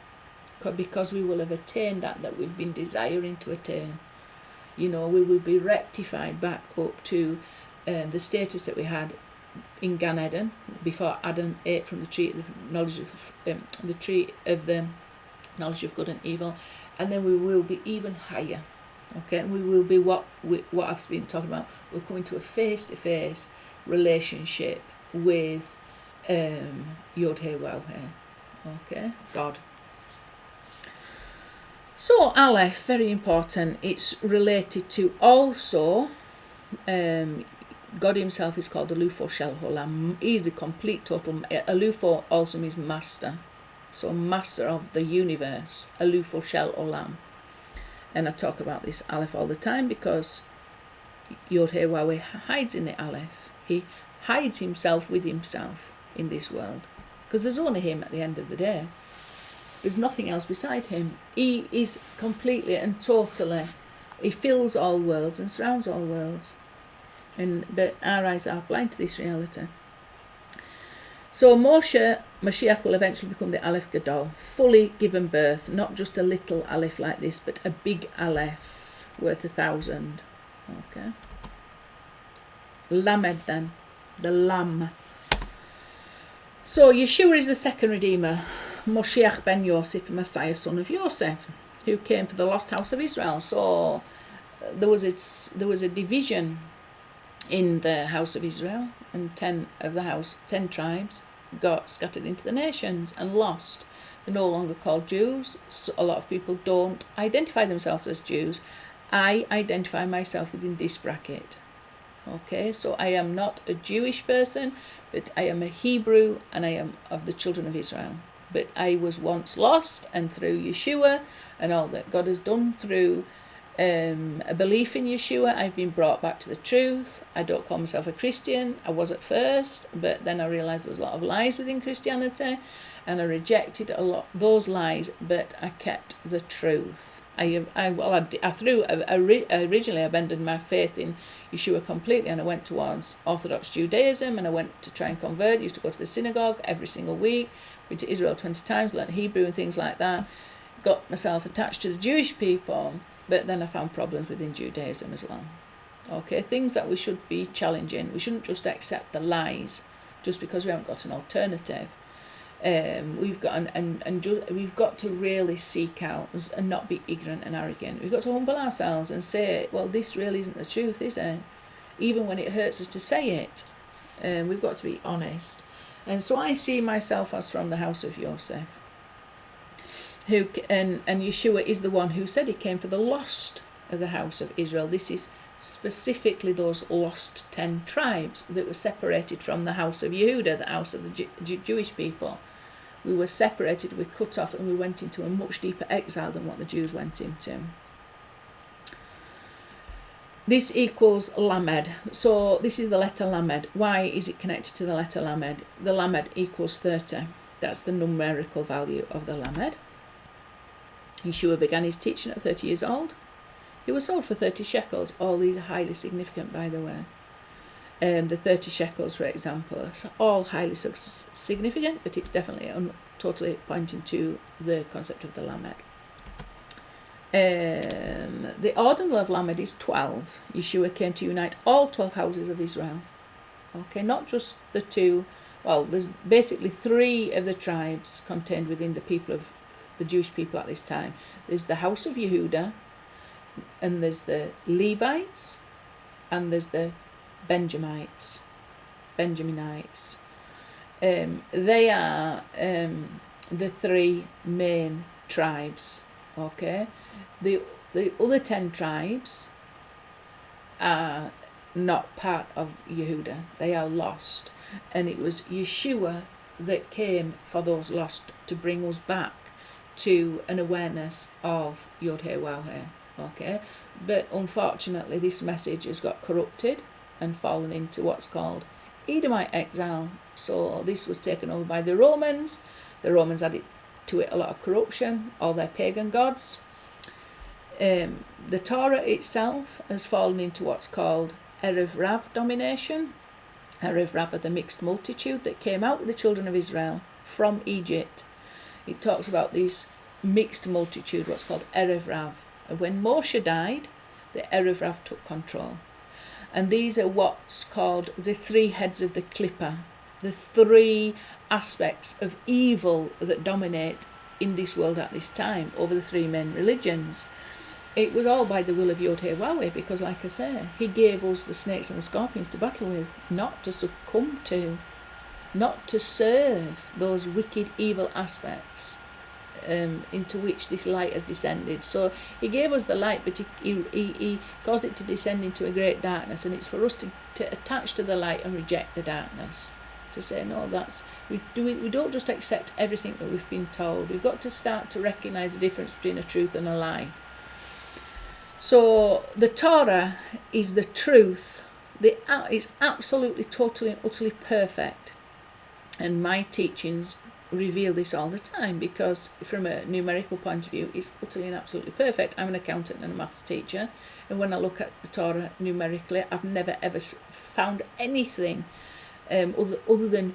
A: because we will have attained that we've been desiring to attain. We will be rectified back up to the status that we had in Gan Eden before Adam ate from the tree of the knowledge of the knowledge of good and evil, and then we will be even higher. Okay, and we will be what I've been talking about. We're coming to a face-to-face relationship with YHWH. Okay, God. So Aleph, very important. It's related to also God himself is called Alufo Shel Olam. He's a complete total. Alufo also means master. So master of the universe. Alufo Shel Olam. And I talk about this Aleph all the time because YHWH hides in the Aleph. He hides himself with himself in this world. Because there's only him at the end of the day. There's nothing else beside him. He is completely and totally, he fills all worlds and surrounds all worlds. But our eyes are blind to this reality. So Moshiach will eventually become the Aleph Gadol, fully given birth, not just a little Aleph like this, but a big Aleph worth 1,000. Okay. Lamed then, the Lam. So Yeshua is the second Redeemer, Moshiach Ben Yosef, Messiah, son of Yosef. who came for the lost house of Israel. So there was a division in the house of Israel, and 10 tribes got scattered into the nations and lost. They're no longer called Jews. So a lot of people don't identify themselves as Jews. I identify myself within this bracket. Okay, so I am not a Jewish person, but I am a Hebrew, and I am of the children of Israel. But I was once lost, and through Yeshua and all that God has done through a belief in Yeshua, I've been brought back to the truth. I don't call myself a Christian. I was at first, but then I realised there was a lot of lies within Christianity, and I rejected a lot those lies, but I kept the truth. I originally abandoned my faith in Yeshua completely, and I went towards Orthodox Judaism, and I went to try and convert. I used to go to the synagogue every single week, went to Israel 20 times, learned Hebrew and things like that, got myself attached to the Jewish people, but then I found problems within Judaism as well. Okay, things that we should be challenging. We shouldn't just accept the lies just because we haven't got an alternative. We've got to really seek out and not be ignorant and arrogant. We've got to humble ourselves and say, well, this really isn't the truth, is it? Even when it hurts us to say it. We've got to be honest. And so I see myself as from the house of Yosef. And Yeshua is the one who said he came for the lost of the house of Israel. This is specifically those lost 10 tribes that were separated from the house of Yehuda, the house of the Jewish people. We were separated, we cut off, and we went into a much deeper exile than what the Jews went into. This equals Lamed. So this is the letter Lamed. Why is it connected to the letter Lamed? The Lamed equals 30. That's the numerical value of the Lamed. Yeshua began his teaching at 30 years old. He was sold for 30 shekels. All these are highly significant, by the way. The 30 shekels, for example, are all highly significant, but it's definitely totally pointing to the concept of the Lamed. The ordinal of Lamed is 12. Yeshua came to unite all 12 houses of Israel. Okay, not just the two. Well, there's basically 3 of the tribes contained within the Jewish people at this time. There's the house of Yehuda, and there's the Levites, and there's the Benjaminites. They are the 3 main tribes. Okay, the other 10 tribes are not part of Yehuda. They are lost, and it was Yeshua that came for those lost to bring us back to an awareness of YHWH. Okay, but unfortunately this message has got corrupted and fallen into what's called Edomite exile. So this was taken over by the Romans. The Romans added to it a lot of corruption, all their pagan gods. The Torah itself has fallen into what's called Erev Rav domination. Erev Rav are the mixed multitude that came out with the children of Israel from Egypt. It talks about this mixed multitude, what's called Erev Rav. And when Moshe died, the Erev Rav took control. And these are what's called the 3 heads of the clipper, the 3 aspects of evil that dominate in this world at this time over the 3 main religions. It was all by the will of YHWH, because like I say, he gave us the snakes and the scorpions to battle with, not to succumb to, not to serve those wicked evil aspects into which this light has descended. So he gave us the light, but he caused it to descend into a great darkness, and it's for us to attach to the light and reject the darkness, to say no, we don't just accept everything that we've been told. We've got to start to recognise the difference between a truth and a lie. So the Torah is the truth. It's absolutely, totally and utterly perfect, and my teachings reveal this all the time, because from a numerical point of view it's utterly and absolutely perfect. I'm an accountant and a maths teacher, and when I look at the Torah numerically, I've never ever found anything other than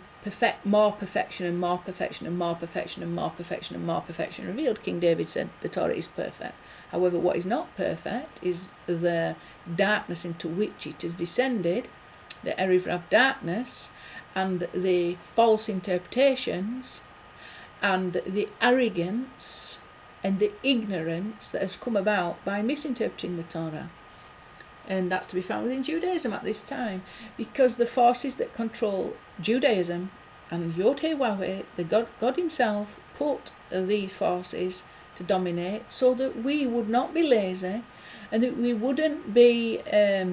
A: more perfection and more perfection and more perfection and more perfection and more perfection revealed. King David said the Torah is perfect. However, what is not perfect is the darkness into which it has descended, the Erev Rav darkness, and the false interpretations, and the arrogance and the ignorance that has come about by misinterpreting the Torah. And that's to be found within Judaism at this time, because the forces that control Judaism and YHWH, the God himself, put these forces to dominate so that we would not be lazy, and that we wouldn't be, that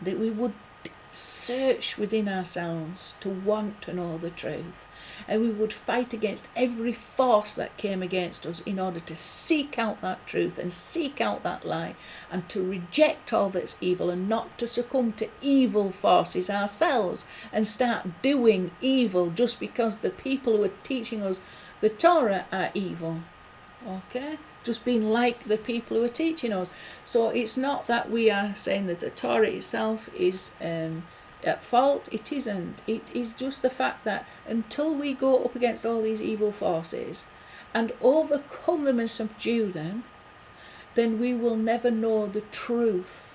A: we would search within ourselves to want to know the truth, and we would fight against every force that came against us in order to seek out that truth and seek out that light, and to reject all that's evil, and not to succumb to evil forces ourselves and start doing evil just because the people who are teaching us the Torah are evil. Okay, just being like the people who are teaching us. So it's not that we are saying that the Torah itself is at fault. It isn't. It is just the fact that until we go up against all these evil forces and overcome them and subdue them, then we will never know the truth.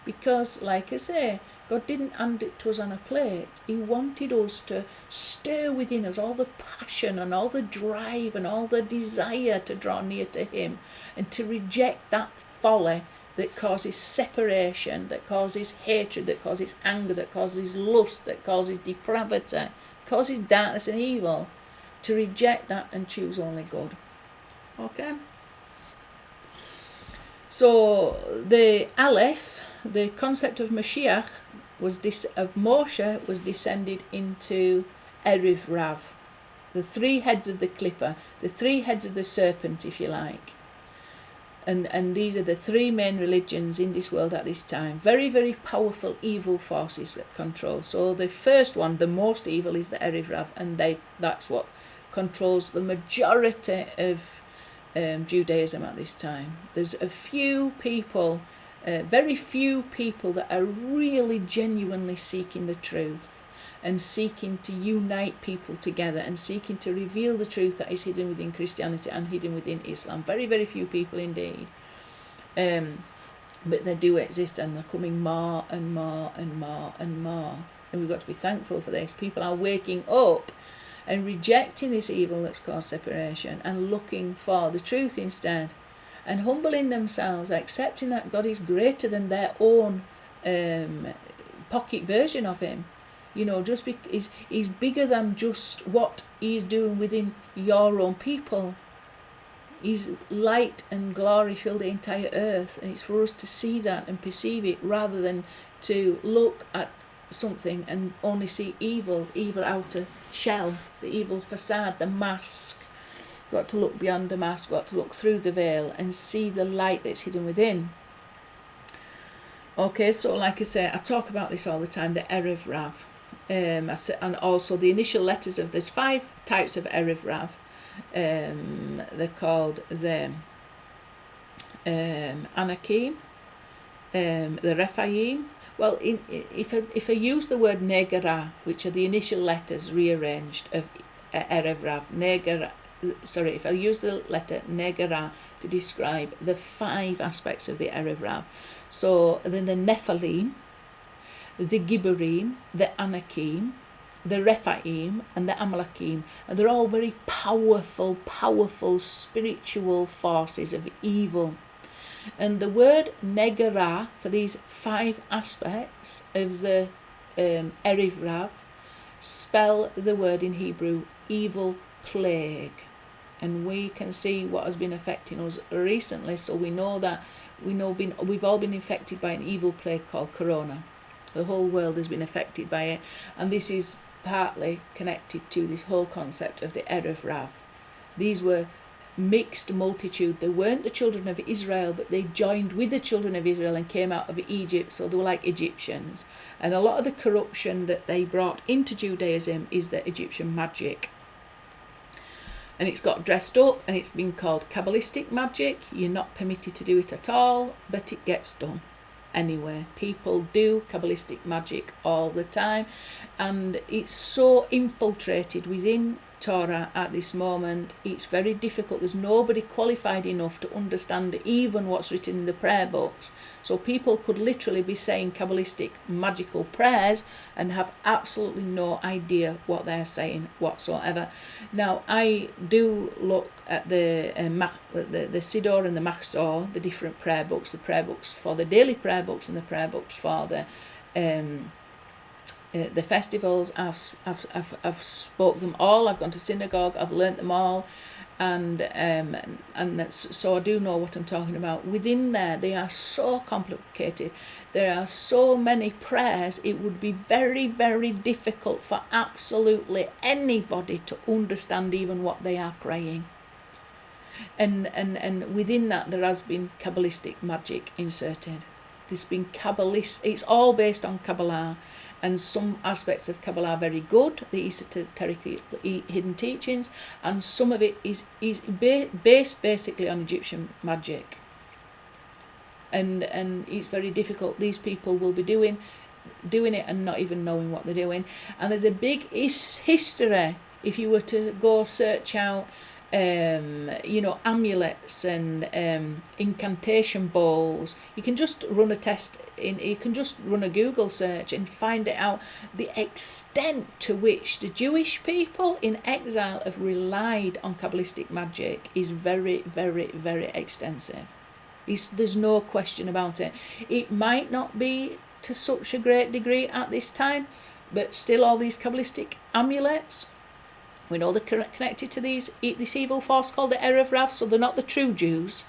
A: Because, like I say, God didn't hand it to us on a plate. He wanted us to stir within us all the passion and all the drive and all the desire to draw near to him, and to reject that folly that causes separation, that causes hatred, that causes anger, that causes lust, that causes depravity, causes darkness and evil. To reject that and choose only good. Okay? So the Aleph, the concept of Moshiach, of Moshe, was descended into Erev Rav, the three heads of the clipper, the three heads of the serpent, if you like. And these are the three main religions in this world at this time. Very, very powerful evil forces that control. So the first one, the most evil, is the Erev Rav, and that's what controls the majority of Judaism at this time. There's a few people, very few people that are really genuinely seeking the truth and seeking to unite people together and seeking to reveal the truth that is hidden within Christianity and hidden within Islam. Very, very few people indeed. But they do exist, and they're coming more and more and more and more. And we've got to be thankful for this. People are waking up and rejecting this evil that's caused separation and looking for the truth instead, and humbling themselves, accepting that God is greater than their own pocket version of him. You know, just he's bigger than just what he's doing within your own people. His light and glory fill the entire earth, and it's for us to see that and perceive it, rather than to look at something and only see evil outer shell, the evil facade, the mask. We've got to look beyond the mask, we've got to look through the veil and see the light that's hidden within. Okay, so like I say, I talk about this all the time, the Erev Rav. And also the initial letters of, there's 5 types of Erev Rav. They're called the Anakim, the Rephaim. Well, if I use the word Negara, which are the initial letters rearranged of Erev Rav, if I use the letter Negara to describe the 5 aspects of the Erev Rav. So then the Nephilim, the Gibborim, the Anakim, the Rephaim, and the Amalekim. And they're all very powerful spiritual forces of evil. And the word Negara for these 5 aspects of the Erev Rav spell the word in Hebrew evil plague. And we can see what has been affecting us recently, so we know that we've all been infected by an evil plague called Corona. The whole world has been affected by it, and this is partly connected to this whole concept of the Erev Rav. These were mixed multitude. They weren't the children of Israel, but they joined with the children of Israel and came out of Egypt, so they were like Egyptians. And a lot of the corruption that they brought into Judaism is the Egyptian magic. And it's got dressed up, and it's been called Kabbalistic magic. You're not permitted to do it at all, but it gets done anyway. People do Kabbalistic magic all the time, and it's so infiltrated within Torah at this moment. It's very difficult. There's nobody qualified enough to understand even what's written in the prayer books. So people could literally be saying Kabbalistic magical prayers and have absolutely no idea what they're saying whatsoever. Now, I do look at the Siddur and the Machzor, the different prayer books, the prayer books for the daily prayer books and the prayer books for the festivals. I've spoke them all. I've gone to synagogue. I've learnt them all, and that's, so I do know what I'm talking about. Within there, they are so complicated. There are so many prayers. It would be very, very difficult for absolutely anybody to understand even what they are praying. And within that, there has been Kabbalistic magic inserted. There's been it's all based on Kabbalah, and some aspects of Kabbalah are very good, the esoterically hidden teachings, and some of it is based basically on Egyptian magic. And it's very difficult. These people will be doing it and not even knowing what they're doing. And there's a big history. If you were to go search out amulets and incantation bowls, you can just run a test you can just run a Google search and find it out. The extent to which the Jewish people in exile have relied on Kabbalistic magic is very, very, very extensive. There's no question about it. It might not be to such a great degree at this time, but still all these Kabbalistic amulets, we know they're connected to this evil force called the Erev Rav, so they're not the true Jews.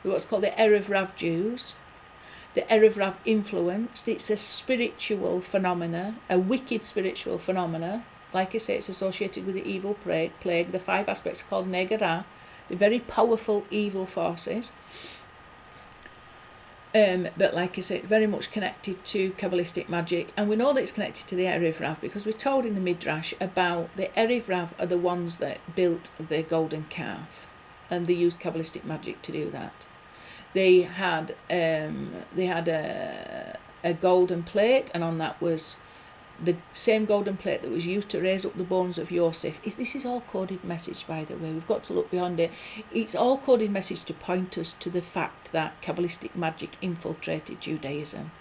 A: They're what's called the Erev Rav Jews. The Erev Rav influenced. It's a spiritual phenomena, a wicked spiritual phenomena. Like I say, it's associated with the evil plague. The 5 aspects are called Negara. They're very powerful evil forces. But like I say, it's very much connected to Kabbalistic magic, and we know that it's connected to the Erev Rav because we're told in the Midrash about the Erev Rav are the ones that built the golden calf, and they used Kabbalistic magic to do that. They had a golden plate, and on that was the same golden plate that was used to raise up the bones of Yosef. This is all coded message, by the way. We've got to look beyond it. It's all coded message to point us to the fact that Kabbalistic magic infiltrated Judaism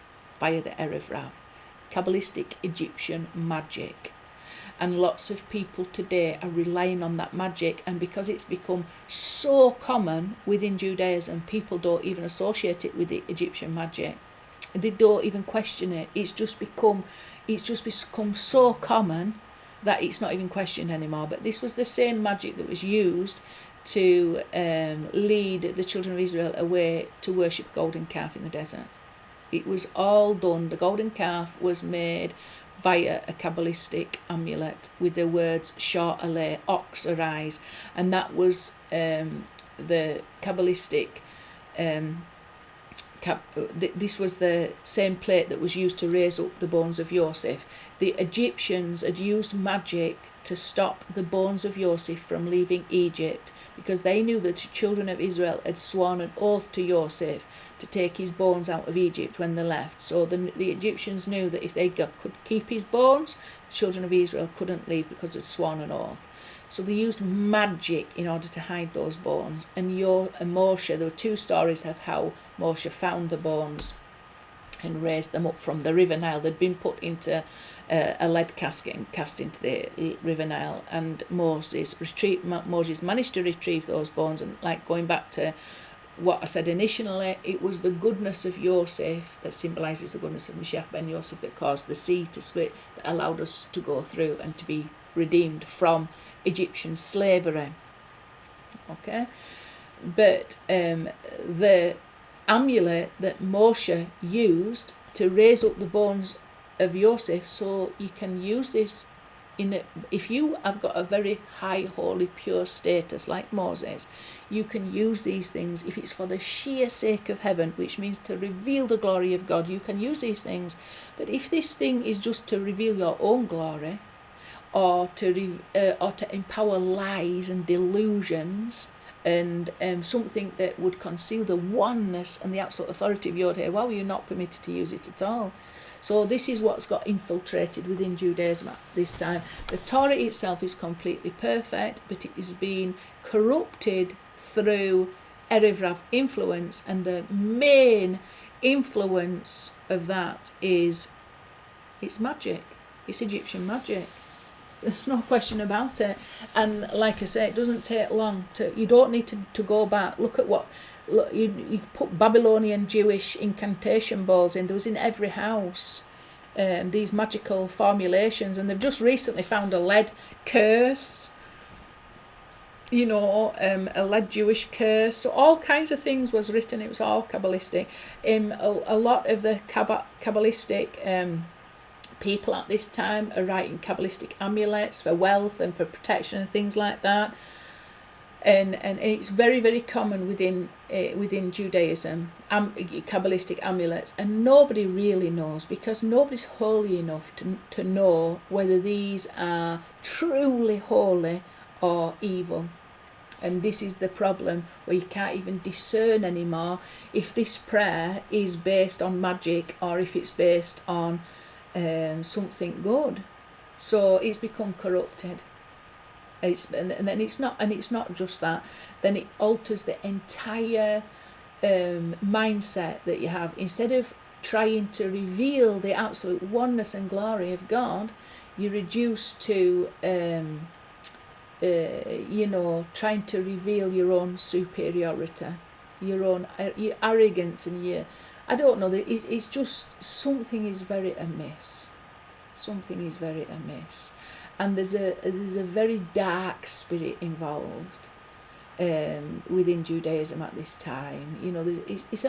A: via the Erev Rav. Kabbalistic Egyptian magic. And lots of people today are relying on that magic, and because it's become so common within Judaism, people don't even associate it with the Egyptian magic. They don't even question it. It's just become so common that it's not even questioned anymore. But this was the same magic that was used to lead the children of Israel away to worship a golden calf in the desert. It was all done. The golden calf was made via a Kabbalistic amulet with the words Shah Aleh, ox arise, and that was the Kabbalistic. This was the same plate that was used to raise up the bones of Yosef. The Egyptians had used magic to stop the bones of Yosef from leaving Egypt because they knew that the children of Israel had sworn an oath to Yosef to take his bones out of Egypt when they left. So the Egyptians knew that if they could keep his bones, the children of Israel couldn't leave because they'd sworn an oath. So they used magic in order to hide those bones. And Moshe, there were 2 stories of how Moshe found the bones and raised them up from the River Nile. They'd been put into a lead casket and cast into the River Nile. And Moses managed to retrieve those bones. And like going back to what I said initially, it was the goodness of Yosef that symbolises the goodness of Moshiach Ben Yosef that caused the sea to split, that allowed us to go through and to be redeemed from Egyptian slavery. Okay, but the amulet that Moshe used to raise up the bones of Yosef, so you can use this if you have got a very high, holy, pure status like Moses, you can use these things if it's for the sheer sake of heaven, which means to reveal the glory of God. You can use these things, but if this thing is just to reveal your own glory, or to empower lies and delusions, and something that would conceal the oneness and the absolute authority of YHWH, well, you're not permitted to use it at all. So this is what's got infiltrated within Judaism at this time. The Torah itself is completely perfect, but it is being corrupted through Erev Rav influence, and the main influence of that is it's magic. It's Egyptian magic. There's no question about it. And like I say, it doesn't take long you don't need to go back. Look, you put Babylonian Jewish incantation bowls in. There was in every house these magical formulations, and they've just recently found a lead curse, a lead Jewish curse. So all kinds of things was written. It was all Kabbalistic. A lot of the Kabbalistic people at this time are writing Kabbalistic amulets for wealth and for protection and things like that. And it's very, very common within Judaism, Kabbalistic amulets, and nobody really knows, because nobody's holy enough to know whether these are truly holy or evil. And this is the problem, where you can't even discern anymore if this prayer is based on magic or if it's based on something good. So it's become corrupted. And then it's not just that. Then it alters the entire mindset that you have. Instead of trying to reveal the absolute oneness and glory of God, you reduce to trying to reveal your own superiority, your arrogance, and I don't know. It's just something is very amiss. Something is very amiss. And there's a very dark spirit involved within Judaism at this time. It's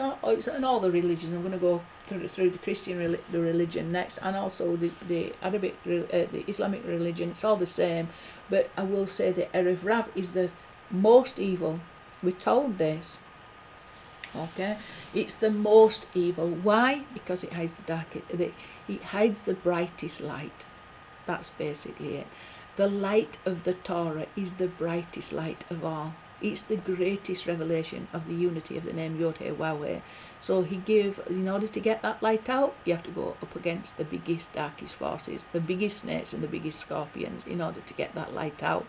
A: in all the religions. I'm going to go through the Christian religion next, and also the Arabic, the Islamic religion. It's all the same, but I will say that Erev Rav is the most evil. We're told this. Okay, it's the most evil. Why? Because it hides it hides the brightest light. That's basically it. The light of the Torah is the brightest light of all. It's the greatest revelation of the unity of the name YHWH. So in order to get that light out, you have to go up against the biggest, darkest forces, the biggest snakes and the biggest scorpions, in order to get that light out,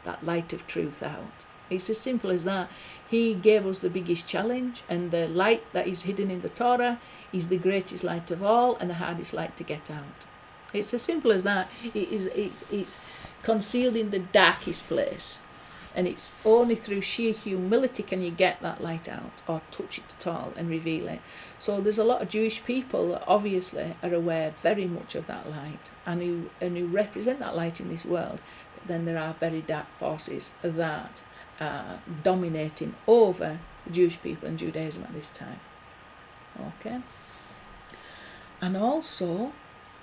A: that light of truth out. It's as simple as that. He gave us the biggest challenge, and the light that is hidden in the Torah is the greatest light of all and the hardest light to get out. It's as simple as that. It's concealed in the darkest place, and it's only through sheer humility can you get that light out or touch it at all and reveal it. So there's a lot of Jewish people that obviously are aware very much of that light and who represent that light in this world. But then there are very dark forces that are dominating over the Jewish people and Judaism at this time. Okay, and also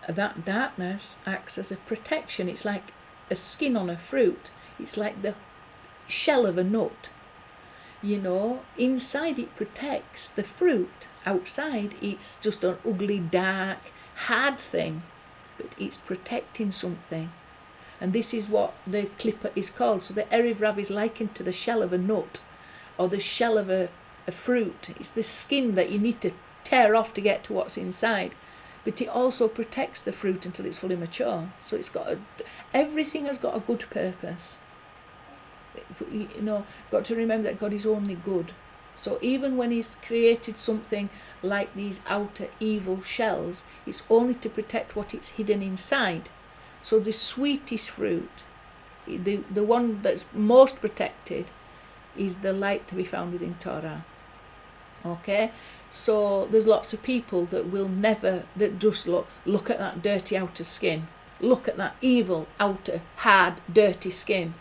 A: that darkness acts as a protection. It's like a skin on a fruit. It's like the shell of a nut. Inside it protects the fruit. Outside it's just an ugly, dark, hard thing, but it's protecting something. And this is what the clipper is called. So the Erev Rav is likened to the shell of a nut or the shell of a fruit. It's the skin that you need to tear off to get to what's inside. But it also protects the fruit until it's fully mature. So everything has got a good purpose. Got to remember that God is only good. So even when he's created something like these outer evil shells, it's only to protect what it's hidden inside. So the sweetest fruit, the one that's most protected, is the light to be found within Torah. Okay, so there's lots of people that just look at that dirty outer skin, look at that evil outer hard dirty skin,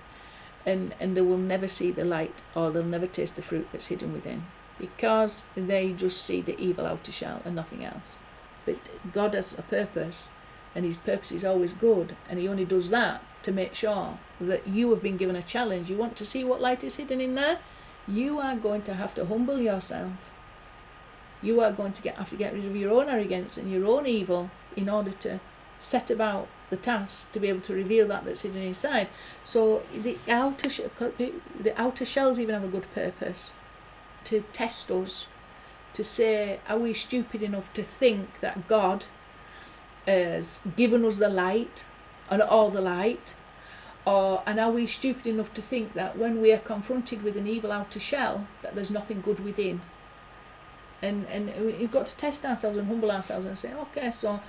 A: and they will never see the light, or they'll never taste the fruit that's hidden within, because they just see the evil outer shell and nothing else. But God has a purpose, and his purpose is always good, and he only does that to make sure that you have been given a challenge. You want to see what light is hidden in there? You are going to have to humble yourself. You are going to have to get rid of your own arrogance and your own evil in order to set about the task to be able to reveal that's hidden inside. So the outer shells even have a good purpose, to test us, to say, are we stupid enough to think that God has given us the light and all the light? And are we stupid enough to think that when we are confronted with an evil outer shell, that there's nothing good within? And we've got to test ourselves and humble ourselves and say, okay, so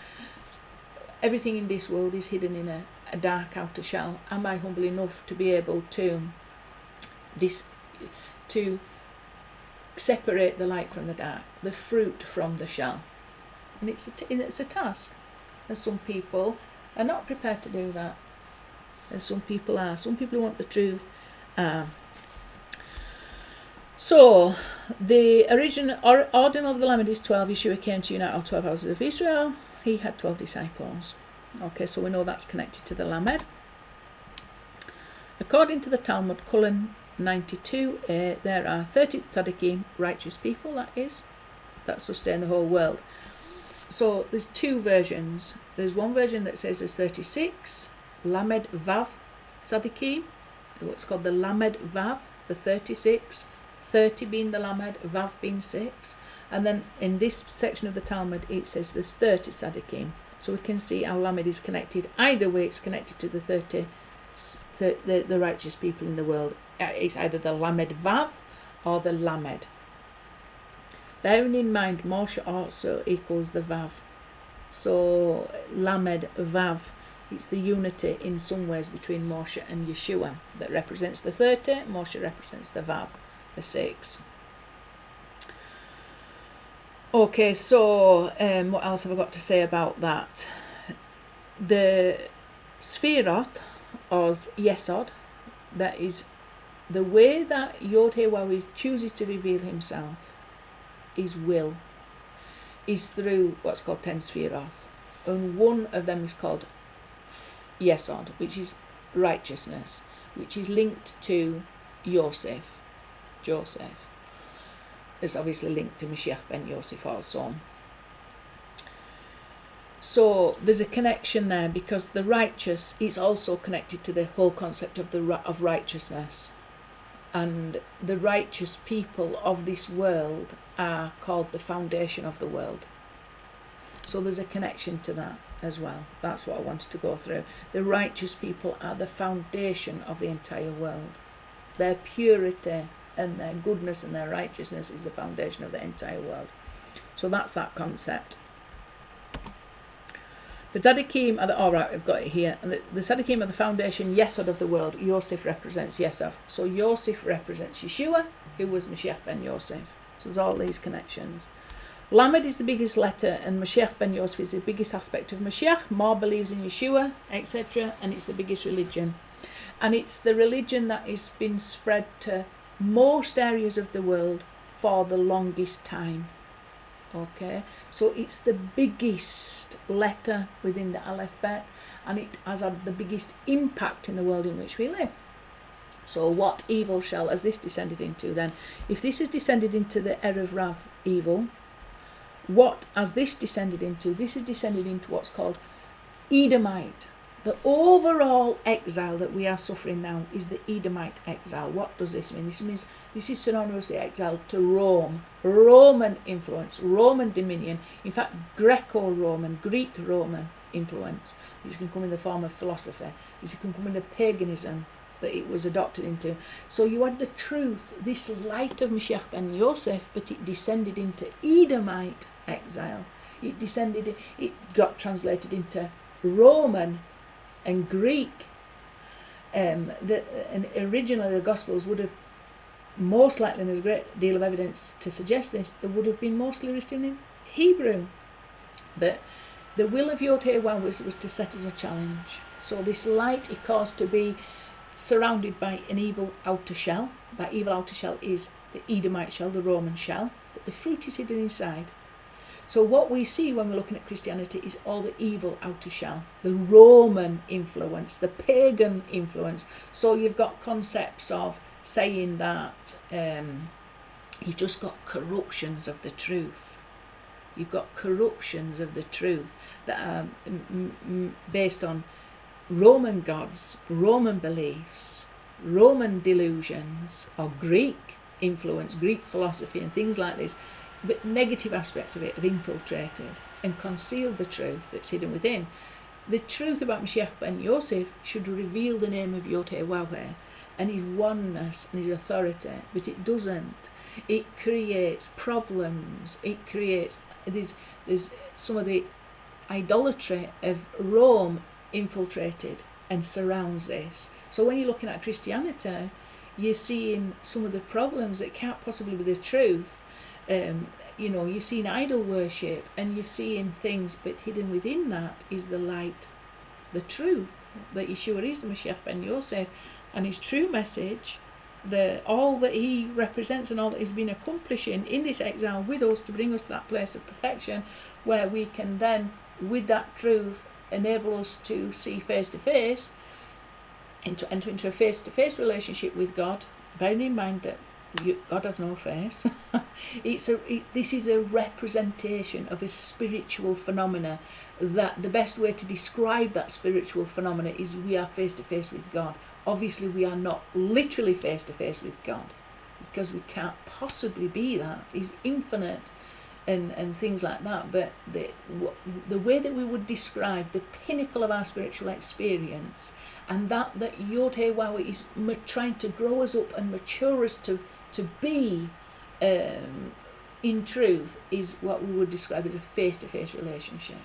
A: everything in this world is hidden in a dark outer shell. Am I humble enough to be able to separate the light from the dark, the fruit from the shell? And it's a task. And some people are not prepared to do that. And some people are. Some people who want the truth are. So, the ordinal of the Lamed is 12. Yeshua came to unite all 12 houses of Israel. He had 12 disciples. Okay, so we know that's connected to the Lamed. According to the Talmud, Cullen 92, there are 30 tzaddikim, righteous people, that sustain the whole world. So there's two versions. There's one version that says there's 36, Lamed Vav tzaddikim, what's called the Lamed Vav, the 36, 30 being the Lamed, Vav being 6. And then in this section of the Talmud, it says there's 30 tzaddikim. So we can see how Lamed is connected. Either way, it's connected to the 30, the righteous people in the world. It's either the Lamed Vav or the Lamed. Bearing in mind, Moshe also equals the Vav. So Lamed Vav, it's the unity in some ways between Moshe and Yeshua that represents the 30. Moshe represents the Vav, the 6. Okay, so what else have I got to say about that? The Sephiroth of Yesod, that is the way that YHWH chooses to reveal himself, his will, is through what's called 10 Sephiroth. And one of them is called Yesod, which is righteousness, which is linked to Joseph. It's obviously linked to Moshiach Ben Yosef also. So there's a connection there because the righteous is also connected to the whole concept of righteousness. And the righteous people of this world are called the foundation of the world. So there's a connection to that as well. That's what I wanted to go through. The righteous people are the foundation of the entire world. Their purity and their goodness and their righteousness is the foundation of the entire world. So that's that concept. The tzaddikim are I've got it here. And the tzaddikim are the foundation, Yesod of the world. Yosef represents Yesod. So Yosef represents Yeshua, who was Moshiach Ben Yosef. So there's all these connections. Lamed is the biggest letter, and Moshiach Ben Yosef is the biggest aspect of Moshiach. More believes in Yeshua, etc. And it's the biggest religion. And it's the religion that has been spread to most areas of the world for the longest time. Okay, so it's the biggest letter within the alphabet, and it has had the biggest impact in the world in which we live. So what evil shell has this descended into then? If this has descended into the Erev Rav evil, what has this descended into? This has descended into what's called Edomite. The overall exile that we are suffering now is the Edomite exile. What does this mean? This means this is synonymous to exile to Rome, Roman influence, Roman dominion. In fact, Greco-Roman, Greek-Roman influence. This can come in the form of philosophy. This can come in the paganism that it was adopted into. So you had the truth, this light of Moshiach Ben Yosef, but it descended into Edomite exile. It got translated into Roman and Greek. And originally the Gospels would have, most likely, and there's a great deal of evidence to suggest this, they would have been mostly written in Hebrew. But the will of YHWH was to set as a challenge. So this light it caused to be surrounded by an evil outer shell. That evil outer shell is the Edomite shell, the Roman shell, but the fruit is hidden inside. So what we see when we're looking at Christianity is all the evil outer shell, the Roman influence, the pagan influence. So you've got concepts of saying that you've just got corruptions of the truth. You've got corruptions of the truth that are based on Roman gods, Roman beliefs, Roman delusions, or Greek influence, Greek philosophy and things like this. but negative aspects of it have infiltrated and concealed the truth that's hidden within. The truth about Moshiach Ben Yosef should reveal the name of YHWH and his oneness and his authority, but it doesn't. It creates problems. It creates, there's some of the idolatry of Rome infiltrated and surrounds this. So when you're looking at Christianity, you're seeing some of the problems that can't possibly be the truth. You're seeing idol worship and you're seeing things, but hidden within that is the light, the truth that Yeshua is the Moshiach Ben Yosef, and his true message, all that he represents and all that he's been accomplishing in this exile with us to bring us to that place of perfection, where we can then, with that truth, enable us to see face to face and to enter into a face to face relationship with God, bearing in mind that God has no face. This is a representation of a spiritual phenomena, that the best way to describe that spiritual phenomena is we are face to face with God. Obviously we are not literally face to face with God, because we can't possibly be that. He's infinite and things like that, but the way that we would describe the pinnacle of our spiritual experience, and that YHWH is trying to grow us up and mature us to be in truth, is what we would describe as a face-to-face relationship.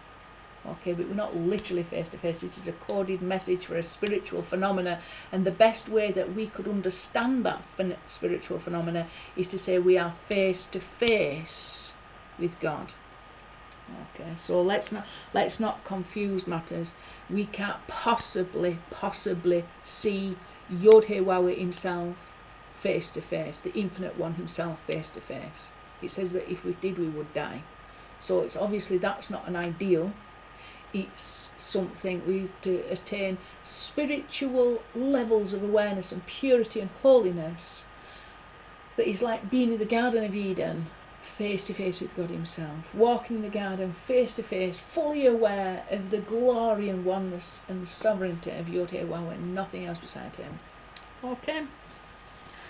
A: Okay, but we're not literally face-to-face. This is a coded message for a spiritual phenomena, and the best way that we could understand that spiritual phenomena is to say we are face-to-face with God. Okay, so let's not confuse matters. We can't possibly see YHWH himself face to face, the infinite one himself face to face. It says that if we did, we would die. So it's obviously that's not an ideal. It's something we to attain spiritual levels of awareness and purity and holiness that is like being in the Garden of Eden, face to face with God himself, walking in the garden face to face, fully aware of the glory and oneness and sovereignty of YHWH and nothing else beside him. Okay,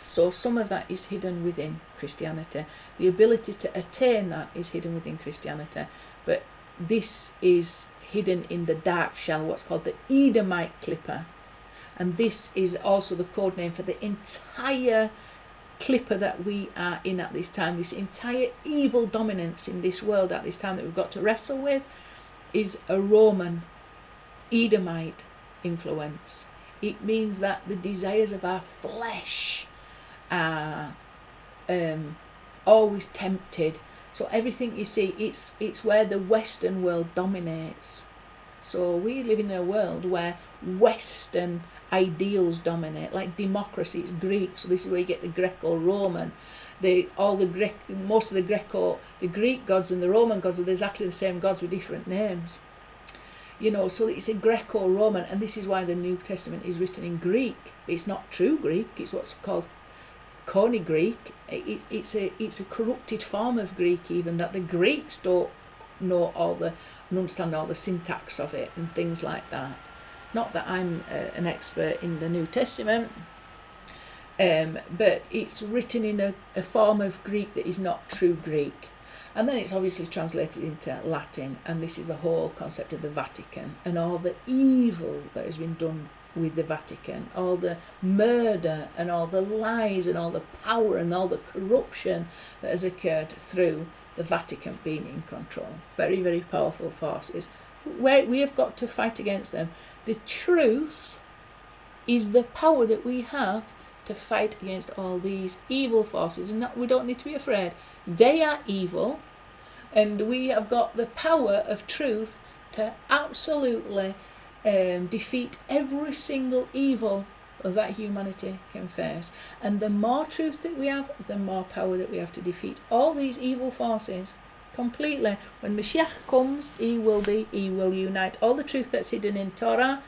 A: so some of that is hidden within Christianity. The ability to attain that is hidden within Christianity, but this is hidden in the dark shell, what's called the Edomite clipper, and this is also the code name for the entire clipper that we are in at this time. This entire evil dominance in this world at this time that we've got to wrestle with is a Roman Edomite influence. It means that the desires of our flesh are always tempted. So everything you see, it's where the Western world dominates. So we live in a world where Western ideals dominate, like democracy. It's Greek, so this is where you get the Greco-Roman. Most of the Greek gods and the Roman gods are exactly the same gods with different names. So it's a Greco-Roman, and this is why the New Testament is written in Greek. It's not true Greek. It's what's called Koine Greek. It's a corrupted form of Greek, even that the Greeks don't know and understand all the syntax of it and things like that. Not that I'm an expert in the New Testament, but it's written in a form of Greek that is not true Greek. And then it's obviously translated into Latin, and this is the whole concept of the Vatican and all the evil that has been done with the Vatican, all the murder and all the lies and all the power and all the corruption that has occurred through the Vatican being in control. Very, very powerful forces. We have got to fight against them. The truth is the power that we have to fight against all these evil forces, and we don't need to be afraid. They are evil, and we have got the power of truth to absolutely defeat every single evil that humanity can face. And the more truth that we have, the more power that we have to defeat all these evil forces completely. When Moshiach comes, he will unite all the truth that's hidden in Torah,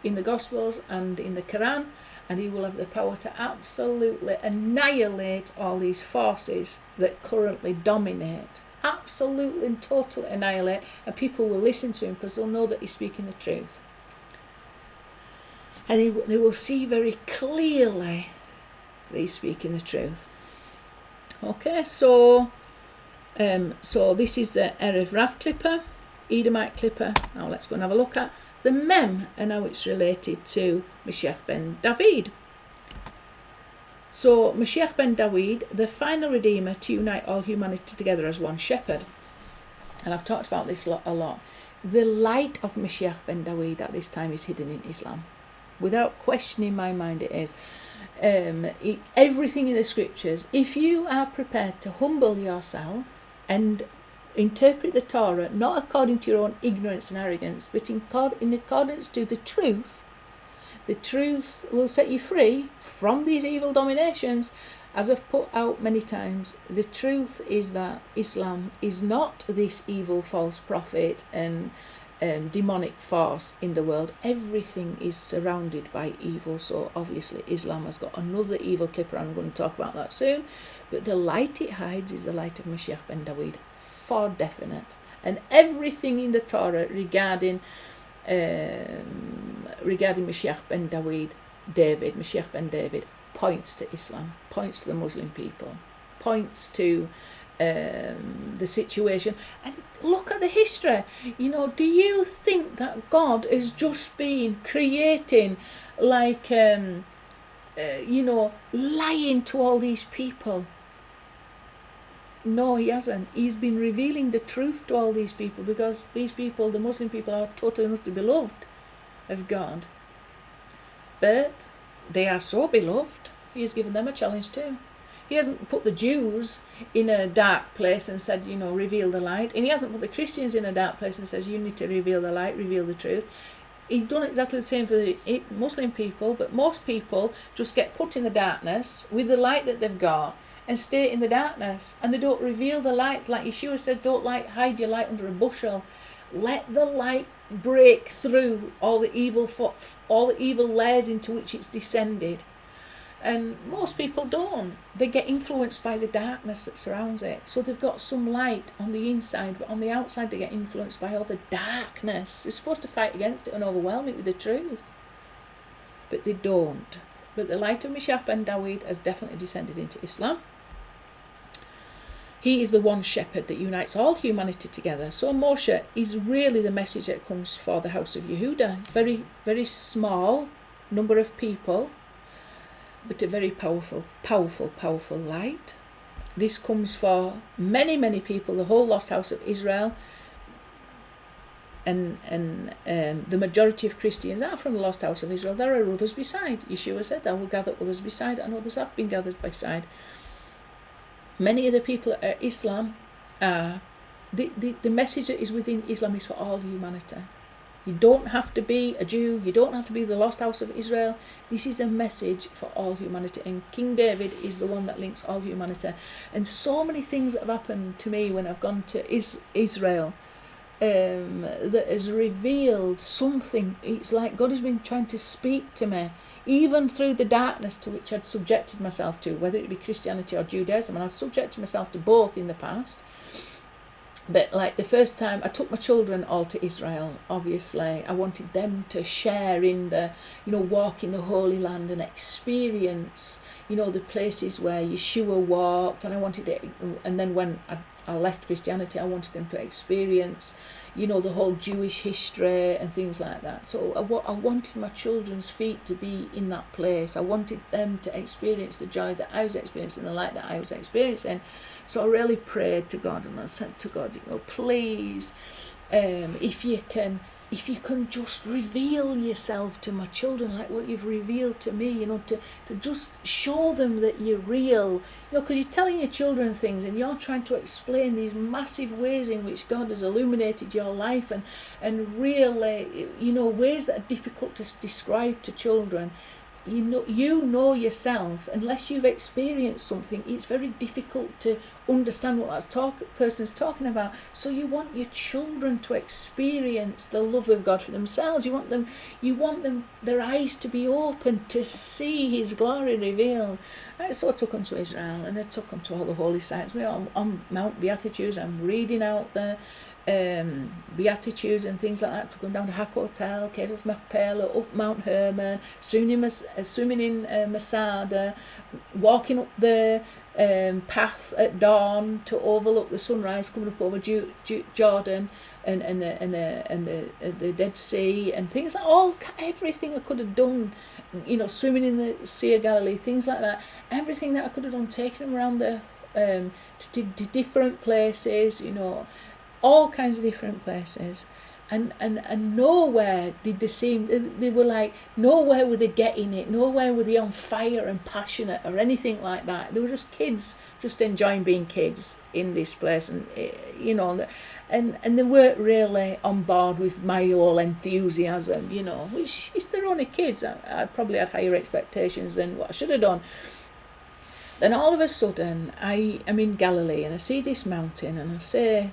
A: in the Gospels and in the Quran, and he will have the power to absolutely annihilate all these forces that currently dominate. Absolutely and totally annihilate, and people will listen to him because they'll know that he's speaking the truth. And they will see very clearly that he's speaking the truth. Okay, so So this is the Erev Rav clipper, Edomite clipper. Now let's go and have a look at the Mem and how it's related to Moshiach Ben David. So Moshiach Ben David, the final Redeemer to unite all humanity together as one shepherd. And I've talked about this a lot. The light of Moshiach Ben David at this time is hidden in Islam. Without question in my mind it is. Everything in the scriptures, if you are prepared to humble yourself and interpret the Torah not according to your own ignorance and arrogance, but in accordance to the truth will set you free from these evil dominations. As I've put out many times, the truth is that Islam is not this evil false prophet and demonic force in the world. Everything is surrounded by evil, so obviously Islam has got another evil clipper. I'm going to talk about that soon, but the light it hides is the light of Moshiach Ben David, for definite. And everything in the Torah regarding Moshiach Ben Moshiach Ben David, points to Islam, points to the Muslim people, points to the situation. And look at the history. Do you think that God has just been creating like lying to all these people? No, he hasn't. He's been revealing the truth to all these people, because these people, the Muslim people, are totally not beloved of God. But they are so beloved, he has given them a challenge too. He hasn't put the Jews in a dark place and said, reveal the light. And he hasn't put the Christians in a dark place and says, you need to reveal the light, reveal the truth. He's done exactly the same for the Muslim people, but most people just get put in the darkness with the light that they've got and stay in the darkness, and they don't reveal the light. Like Yeshua said, don't hide your light under a bushel. Let the light break through all the evil layers into which it's descended. And most people don't. They get influenced by the darkness that surrounds it. So they've got some light on the inside, but on the outside they get influenced by all the darkness. They're supposed to fight against it and overwhelm it with the truth, but they don't. But the light of Moshiach Ben David has definitely descended into Islam. He is the one shepherd that unites all humanity together. So Moshe is really the message that comes for the house of Yehuda. It's very, very small number of people, but a very powerful, powerful, powerful light. This comes for many, many people, the whole lost house of Israel. And the majority of Christians are from the lost house of Israel. There are others beside. Yeshua said, I will gather others beside, and others have been gathered beside. Many of the people at Islam are, the message that is within Islam is for all humanity. You don't have to be a Jew, you don't have to be the lost house of Israel. This is a message for all humanity, and King David is the one that links all humanity. And so many things that have happened to me when I've gone to Israel that has revealed something. It's like God has been trying to speak to me, even through the darkness to which I'd subjected myself to, whether it be Christianity or Judaism. And I've subjected myself to both in the past. But like the first time I took my children all to Israel, obviously I wanted them to share in the, walk in the Holy Land and experience, the places where Yeshua walked. And I wanted it, and then when I left Christianity, I wanted them to experience, the whole Jewish history and things like that. So I wanted my children's feet to be in that place. I wanted them to experience the joy that I was experiencing, the light that I was experiencing. So I really prayed to God, and I said to God, please, if you can just reveal yourself to my children like what you've revealed to me, to just show them that you're real, because you're telling your children things and you're trying to explain these massive ways in which God has illuminated your life, and really, ways that are difficult to describe to children. You know yourself, unless you've experienced something, it's very difficult to understand what that person's talking about. So you want your children to experience the love of God for themselves. You want them, their eyes to be open to see His glory revealed. So I took them to Israel, and I took them to all the holy sites. We're on Mount Beatitudes. I'm reading out there. Beatitudes and things like that, took them down to Hak Hotel, Cave of Machpelah, up Mount Hermon, swimming in Masada, walking up the path at dawn to overlook the sunrise coming up over Jordan and the Dead Sea and things like everything I could have done, swimming in the Sea of Galilee, things like that, everything that I could have done, taking them around the to different places, all kinds of different places, and nowhere did they seem, they were like, nowhere were they getting it, nowhere were they on fire and passionate or anything like that. They were just kids, just enjoying being kids in this place, and and they weren't really on board with my whole enthusiasm, which is, they're only kids. I probably had higher expectations than what I should have done. Then all of a sudden I'm in Galilee and I see this mountain, and I say,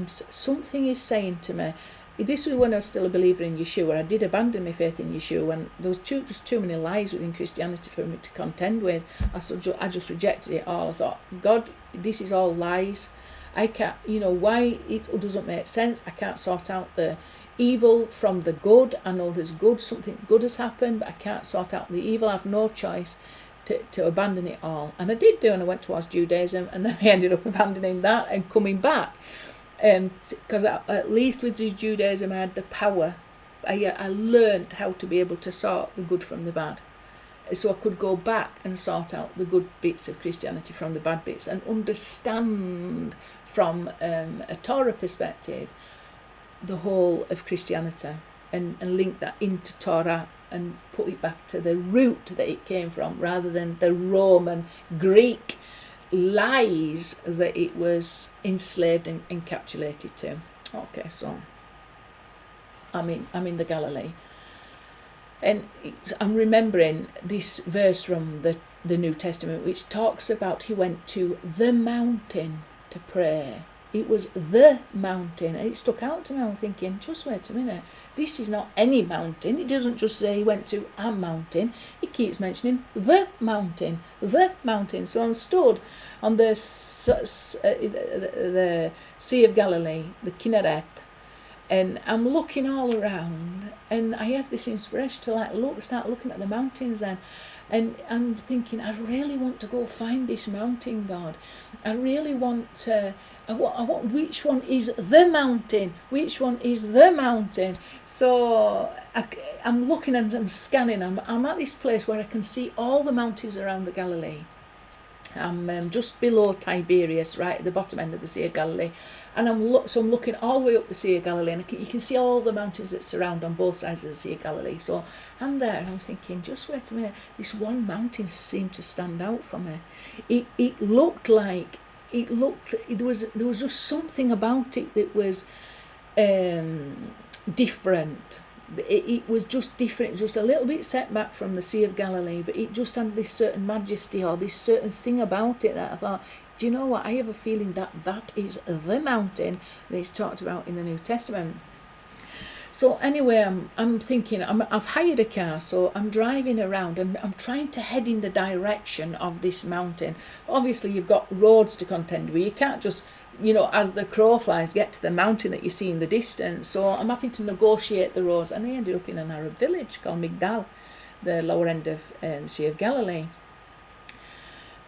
A: something is saying to me. This was when I was still a believer in Yeshua. I did abandon my faith in Yeshua, and there was just too many lies within Christianity for me to contend with. I just rejected it all. I thought, God, this is all lies. I can't, why it doesn't make sense. I can't sort out the evil from the good. I know there's good, something good has happened, but I can't sort out the evil. I have no choice to abandon it all. And I did do, and I went towards Judaism, and then I ended up abandoning that and coming back. Because at least with the Judaism I had the power. I learned how to be able to sort the good from the bad. So I could go back and sort out the good bits of Christianity from the bad bits, and understand from a Torah perspective the whole of Christianity, and link that into Torah and put it back to the root that it came from, rather than the Roman, Greek lies that it was enslaved and encapsulated to. Okay, so I'm in the Galilee, and I'm remembering this verse from the New Testament, which talks about he went to the mountain to pray. It was the mountain, and it stuck out to me. I'm thinking, just wait a minute, this is not any mountain. It doesn't just say he went to a mountain. It keeps mentioning the mountain, the mountain. So I'm stood on the Sea of Galilee, the Kinneret, and I'm looking all around, and I have this inspiration to start looking at the mountains then. And I'm thinking, I really want to go find this mountain, God. I really want to. I want. Which one is the mountain? Which one is the mountain? So I'm looking and I'm scanning. I'm at this place where I can see all the mountains around the Galilee. I'm just below Tiberias, right at the bottom end of the Sea of Galilee, and I'm looking all the way up the Sea of Galilee, and you can see all the mountains that surround on both sides of the Sea of Galilee. So I'm there, and I'm thinking, just wait a minute, this one mountain seemed to stand out for me. It looked like there was just something about it that was different. It was just different. It was just a little bit set back from the Sea of Galilee, but it just had this certain majesty or this certain thing about it that I thought, do you know what? I have a feeling that is the mountain that is talked about in the New Testament. So anyway, I'm thinking, I've hired a car, so I'm driving around and I'm trying to head in the direction of this mountain. Obviously, you've got roads to contend with. You can't just, as the crow flies, get to the mountain that you see in the distance. So I'm having to negotiate the roads, and I ended up in an Arab village called Migdal, the lower end of the Sea of Galilee.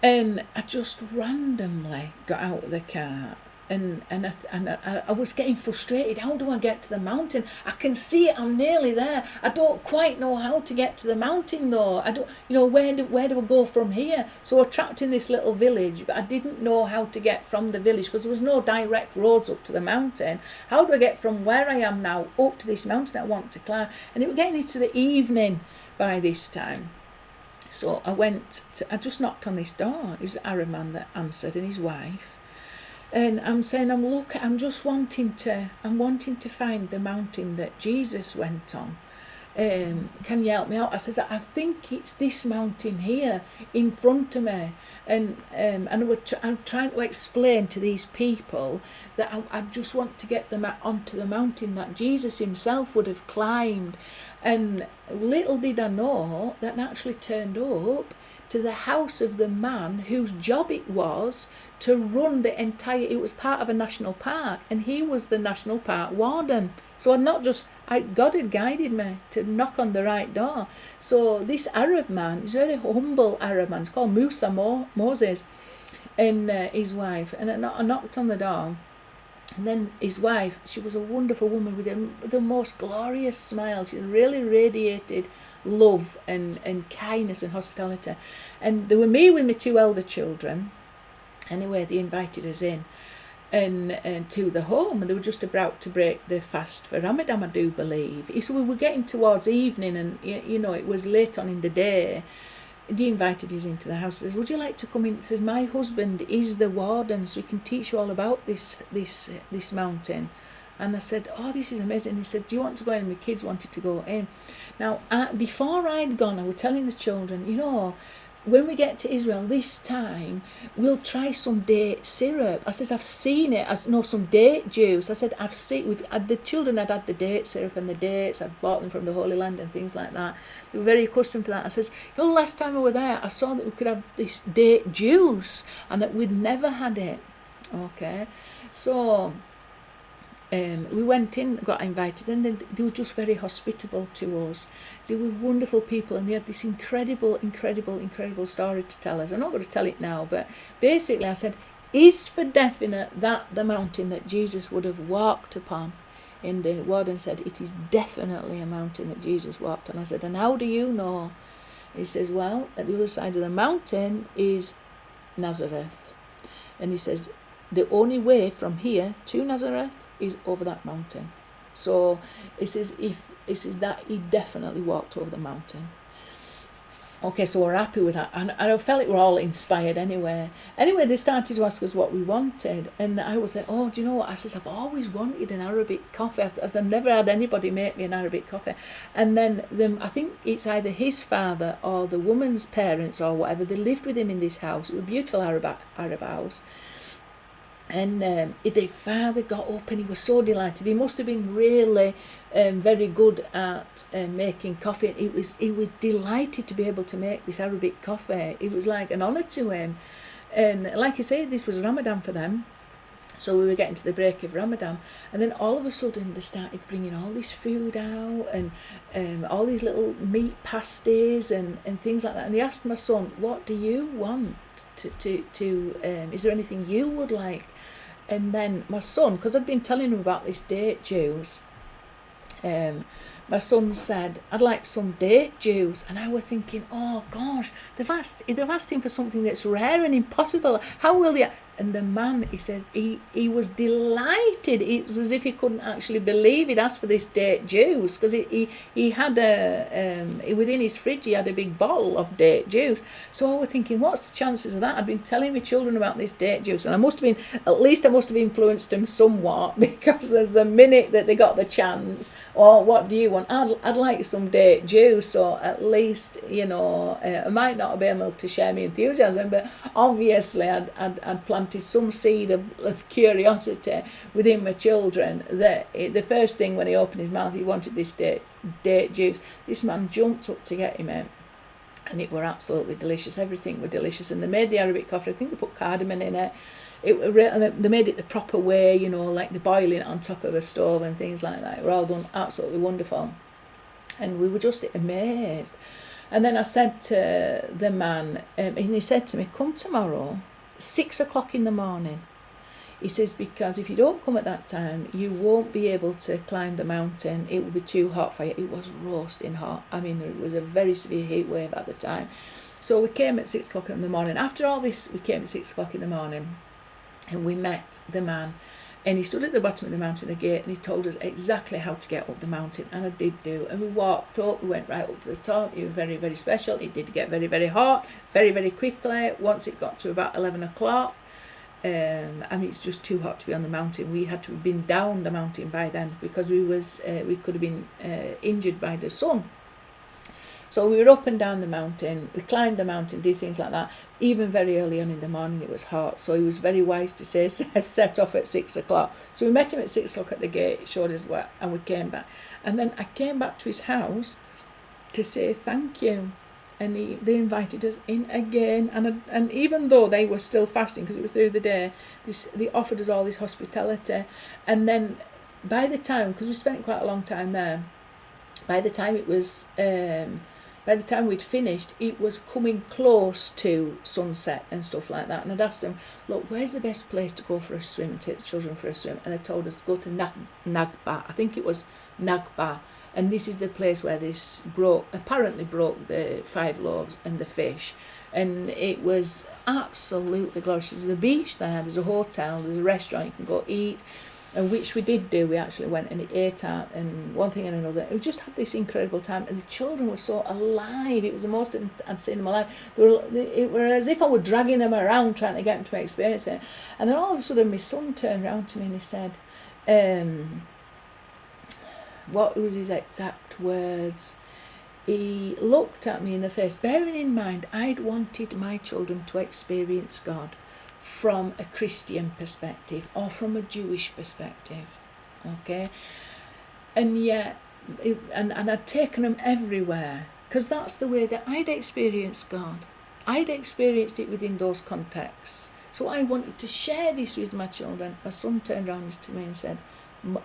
A: And I just randomly got out of the car, and I was getting frustrated. How do I get to the mountain? I can see it. I'm nearly there. I don't quite know how to get to the mountain though. I don't, where do I go from here? So I was trapped in this little village, but I didn't know how to get from the village because there was no direct roads up to the mountain. How do I get from where I am now up to this mountain that I want to climb? And it was getting into the evening by this time. So I just knocked on this door. It was an Arab man that answered, and his wife. And I'm saying, I'm wanting to find the mountain that Jesus went on. Can you help me out? I said, I think it's this mountain here in front of me. And I'm trying to explain to these people that I just want to get them onto the mountain that Jesus himself would have climbed. And little did I know that actually turned up to the house of the man whose job it was to run the entire, it was part of a national park, and he was the national park warden. So God had guided me to knock on the right door. So this Arab man, he's a very humble Arab man, it's called Moses, and his wife, and I knocked on the door. And then his wife, she was a wonderful woman with the most glorious smile. She really radiated love and kindness and hospitality. And there were me with my 2 elder children. Anyway, they invited us in and to the home, and they were just about to break the fast for Ramadan, I do believe. So we were getting towards evening, and it was late on in the day. They invited us into the house. Says, would you like to come in? He says, my husband is the warden, so he can teach you all about this mountain. And I said, oh, this is amazing. He said, do you want to go in? And my kids wanted to go in. Now, before I'd gone, I was telling the children, when we get to Israel this time, we'll try some date syrup. I said, I've seen it. Some date juice. I said, I've seen the children had the date syrup and the dates. I'd bought them from the Holy Land and things like that. They were very accustomed to that. I said, last time we were there, I saw that we could have this date juice and that we'd never had it. Okay, so we went in, got invited, and they were just very hospitable to us. They were wonderful people, and they had this incredible story to tell us. I'm not going to tell it now, but basically I said, is for definite that the mountain that Jesus would have walked upon? And the warden said, it is definitely a mountain that Jesus walked on. I said, and how do you know? He says, well, at the other side of the mountain is Nazareth. And he says, the only way from here to Nazareth is over that mountain. So it says that he definitely walked over the mountain. Okay, so we're happy with that, and I felt like we're all inspired anyway. Anyway, they started to ask us what we wanted, and I was like, oh, do you know what? I says, I've always wanted an Arabic coffee. I've never had anybody make me an Arabic coffee. And then I think it's either his father or the woman's parents or whatever, they lived with him in this house. It was a beautiful Arab house. And the father got up and he was so delighted. He must have been really very good at making coffee. He was delighted to be able to make this Arabic coffee. It was like an honour to him. And like I say, this was Ramadan for them. So we were getting to the break of Ramadan, and then all of a sudden they started bringing all this food out and all these little meat pasties and things like that. And they asked my son, what do you want? Is there anything you would like? And then my son, because I'd been telling him about this date juice, my son said, I'd like some date juice. And I was thinking, oh gosh, they've asked him for something that's rare and impossible. How will they? And the man, he said, he was delighted. It was as if he couldn't actually believe he'd asked for this date juice, because he had within his fridge he had a big bottle of date juice. So I was thinking, what's the chances of that? I'd been telling my children about this date juice, and I must have influenced them somewhat, because there's the minute that they got the chance, or what do you want? I'd like some date juice, so at least, I might not have been able to share my enthusiasm, but obviously I'd planted some seed of curiosity within my children, that the first thing when he opened his mouth, he wanted this date juice. This man jumped up to get him in, and it were absolutely delicious. Everything were delicious, and they made the Arabic coffee. I think they put cardamom in it. They made it the proper way, like the boiling it on top of a stove and things like that. It were all done absolutely wonderful, and we were just amazed. And then I said to the man, and he said to me, come tomorrow 6 o'clock in the morning. He says, because if you don't come at that time, you won't be able to climb the mountain. It will be too hot for you. It was roasting hot. I mean, it was a very severe heat wave at the time. So we came at 6 o'clock in the morning. After all this, we came at 6 o'clock in the morning, and we met the man. And he stood at the bottom of the mountain, the gate, and he told us exactly how to get up the mountain. And I did do. And we walked up, we went right up to the top. It was very, very special. It did get very, very hot, very, very quickly. Once it got to about 11 o'clock, it's just too hot to be on the mountain. We had to have been down the mountain by then, because we could have been injured by the sun. So we were up and down the mountain, we climbed the mountain, did things like that. Even very early on in the morning it was hot, so he was very wise to say set off at 6 o'clock. So we met him at 6 o'clock at the gate, showed us where, and we came back. And then I came back to his house to say thank you. and they invited us in again, and even though they were still fasting because it was through the day, they offered us all this hospitality. And then by the time, because we spent quite a long time there, by the time we'd finished, it was coming close to sunset and stuff like that. And I'd asked them, look, where's the best place to go for a swim and take the children for a swim? And they told us to go to Nagba. I think it was Nagba. And this is the place where this apparently broke the 5 loaves and the fish. And it was absolutely glorious. There's a beach there, there's a hotel, there's a restaurant, you can go eat. And which we did do. We actually went and ate at, and one thing and another. We just had this incredible time, and the children were so alive. It was the most I'd seen in my life. It were as if I were dragging them around, trying to get them to experience it. And then all of a sudden, my son turned around to me and he said, what was his exact words? He looked at me in the face, bearing in mind I'd wanted my children to experience God from a Christian perspective or from a Jewish perspective, okay? And yet, and I'd taken them everywhere, because that's the way that I'd experienced God. I'd experienced it within those contexts. So I wanted to share this with my children. My son turned around to me and said,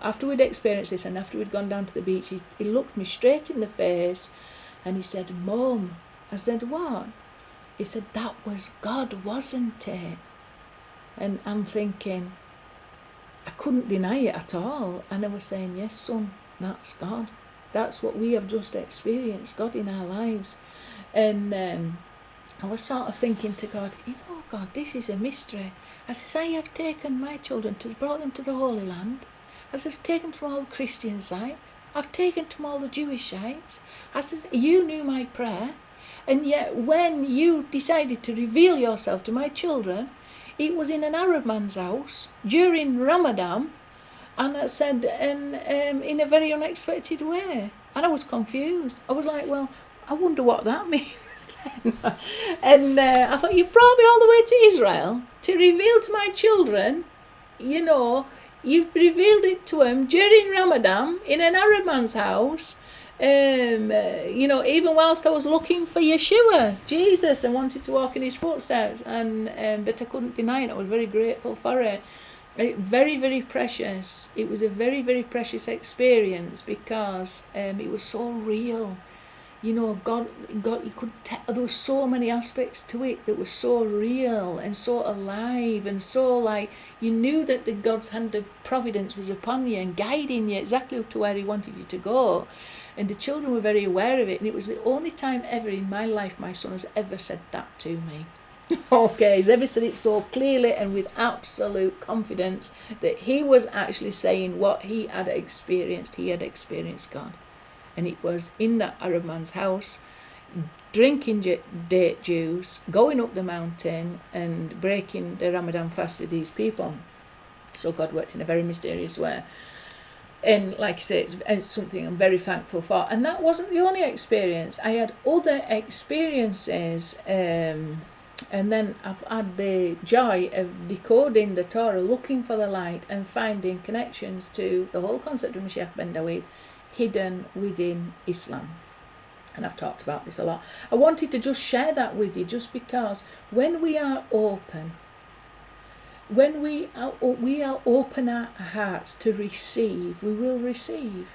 A: after we'd experienced this and after we'd gone down to the beach, he looked me straight in the face and he said, Mum. I said, what? He said, that was God, wasn't it? And I'm thinking, I couldn't deny it at all. And I was saying, yes, son, that's God. That's what we have just experienced, God in our lives. And I was sort of thinking to God, God, this is a mystery. I says, I have taken my children, brought them to the Holy Land. I said, I've taken them to all the Christian sites. I've taken them to all the Jewish sites. I said, you knew my prayer. And yet when you decided to reveal yourself to my children, it was in an Arab man's house during Ramadan, and I said, in a very unexpected way. And I was confused. I was like, well, I wonder what that means then. And I thought, you've brought me all the way to Israel to reveal to my children, you've revealed it to them during Ramadan in an Arab man's house. Even whilst I was looking for Yeshua, Jesus, and wanted to walk in his footsteps, but I couldn't deny it. I was very grateful for it. Very, very precious. It was a very, very precious experience because it was so real. God, you could tell there were so many aspects to it that were so real and so alive and so like you knew that the God's hand of providence was upon you and guiding you exactly to where he wanted you to go. And the children were very aware of it, and it was the only time ever in my life my son has ever said that to me. Okay, he's ever said it so clearly and with absolute confidence that he was actually saying what he had experienced. He had experienced God. And it was in that Arab man's house, drinking date juice, going up the mountain and breaking the Ramadan fast with these people. So God worked in a very mysterious way. And like I say, it's something I'm very thankful for. And that wasn't the only experience. I had other experiences, and then I've had the joy of decoding the Torah, looking for the light and finding connections to the whole concept of Moshiach Ben Yosef hidden within Islam. And I've talked about this a lot. I wanted to just share that with you just because when we are open, when we are open our hearts to receive, we will receive.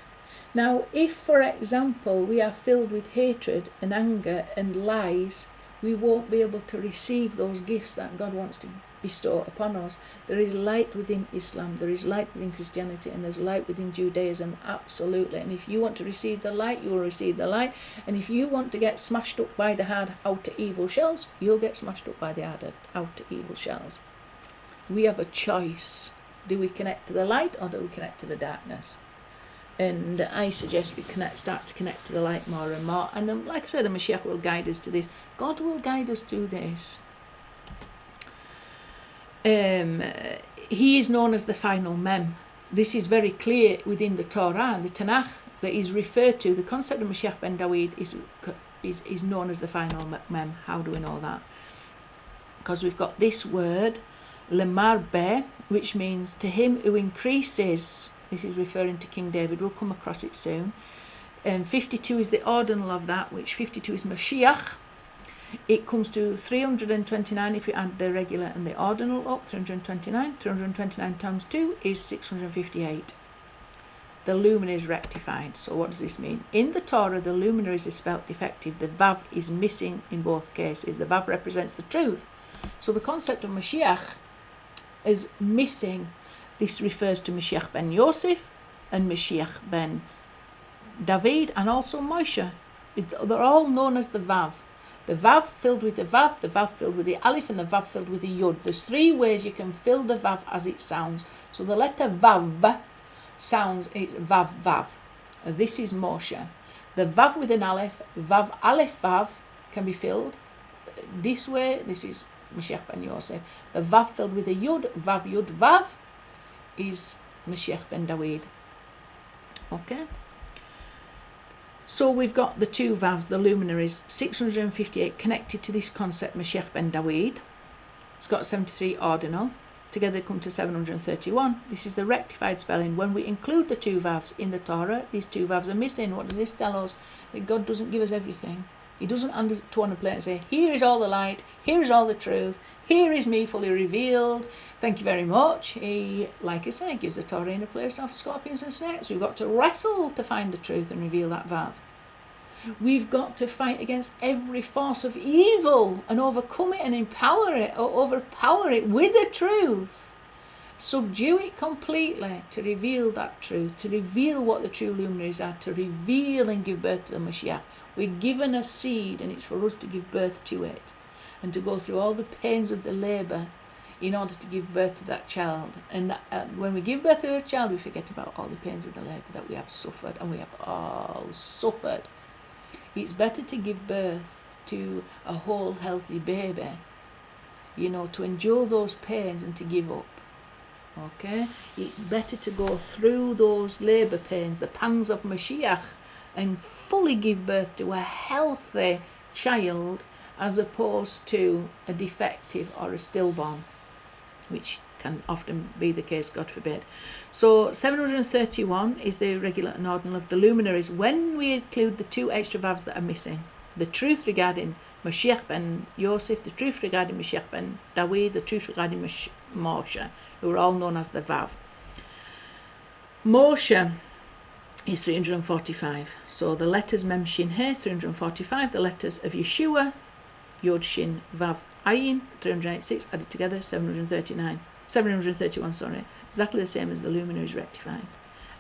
A: Now, if, for example, we are filled with hatred and anger and lies, we won't be able to receive those gifts that God wants to bestow upon us. There is light within Islam, there is light within Christianity, and there's light within Judaism, absolutely. And if you want to receive the light, you will receive the light. And if you want to get smashed up by the hard outer evil shells, you'll get smashed up by the hard outer evil shells. We have a choice. Do we connect to the light or do we connect to the darkness? And I suggest we start to connect to the light more and more. And then, like I said, the Moshiach will guide us to this. God will guide us to this. He is known as the final Mem. This is very clear within the Torah and the Tanakh that is referred to. The concept of Moshiach Ben Yosef is known as the final Mem. How do we know that? Because we've got this word, Lemarbe, which means to him who increases. This is referring to King David. We'll come across it soon. 52 is the ordinal of that, which 52 is Moshiach. It comes to 329 if you add the regular and the ordinal up, 329. 329 times 2 is 658. The luminary is rectified. So what does this mean? In the Torah, the luminary is spelt defective. The Vav is missing in both cases. The Vav represents the truth. So the concept of Moshiach is missing. This refers to Moshiach Ben Yosef and Moshiach Ben David and also Moshe. They're all known as the Vav. The Vav filled with the Vav filled with the Alif, and the Vav filled with the Yod. There's 3 ways you can fill the Vav as it sounds. So the letter Vav sounds, it's Vav Vav. This is Moshe. The Vav with an Aleph, Vav Aleph Vav, can be filled this way. This is Moshiach Ben Yosef. The Vav filled with a Yod, Vav Yod Vav, is Moshiach Ben David. Okay? So we've got the 2 Vavs, the luminaries, 658 connected to this concept, Moshiach Ben David. It's got 73 ordinal. Together they come to 731. This is the rectified spelling. When we include the 2 Vavs in the Torah, these 2 Vavs are missing. What does this tell us? That God doesn't give us everything. He doesn't want to play and say, here is all the light, here is all the truth, here is me fully revealed. Thank you very much. He, like I say, gives the Torah in a place of scorpions and snakes. We've got to wrestle to find the truth and reveal that Vav. We've got to fight against every force of evil and overcome it and empower it or overpower it with the truth. Subdue it completely to reveal that truth, to reveal what the true luminaries are, to reveal and give birth to the Moshiach. We're given a seed and it's for us to give birth to it and to go through all the pains of the labour in order to give birth to that child. And when we give birth to a child, we forget about all the pains of the labour that we have suffered, and we have all suffered. It's better to give birth to a whole healthy baby, to endure those pains and to give up. Okay? It's better to go through those labour pains, the pangs of Moshiach, and fully give birth to a healthy child as opposed to a defective or a stillborn, which can often be the case, God forbid. So 731 is the regular and ordinal of the luminaries. When we include the 2 extra Vavs that are missing, the truth regarding Moshiach Ben Yosef, the truth regarding Moshiach Ben David, the truth regarding Moshe, who are all known as the Vav. Moshe is 345. So the letters Mem Shin He, 345. The letters of Yeshua, Yod Shin Vav Ayin, 386, added together, 731, exactly the same as the luminaries rectified.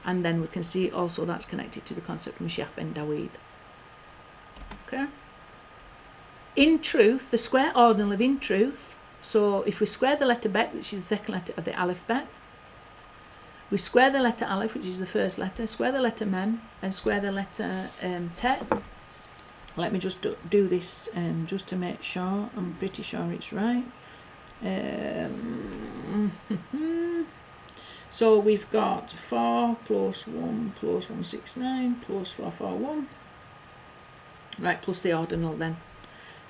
A: And then we can see also that's connected to the concept of Moshiach Ben David. Okay? In truth, the square ordinal of in truth, so if we square the letter Bet, which is the second letter of the Aleph Bet, we square the letter Aleph, which is the first letter, square the letter Mem, and square the letter Tet. Let me just do this just to make sure. I'm pretty sure it's right. So we've got 4 plus 1 plus 169 plus 441. Right, plus the ordinal then.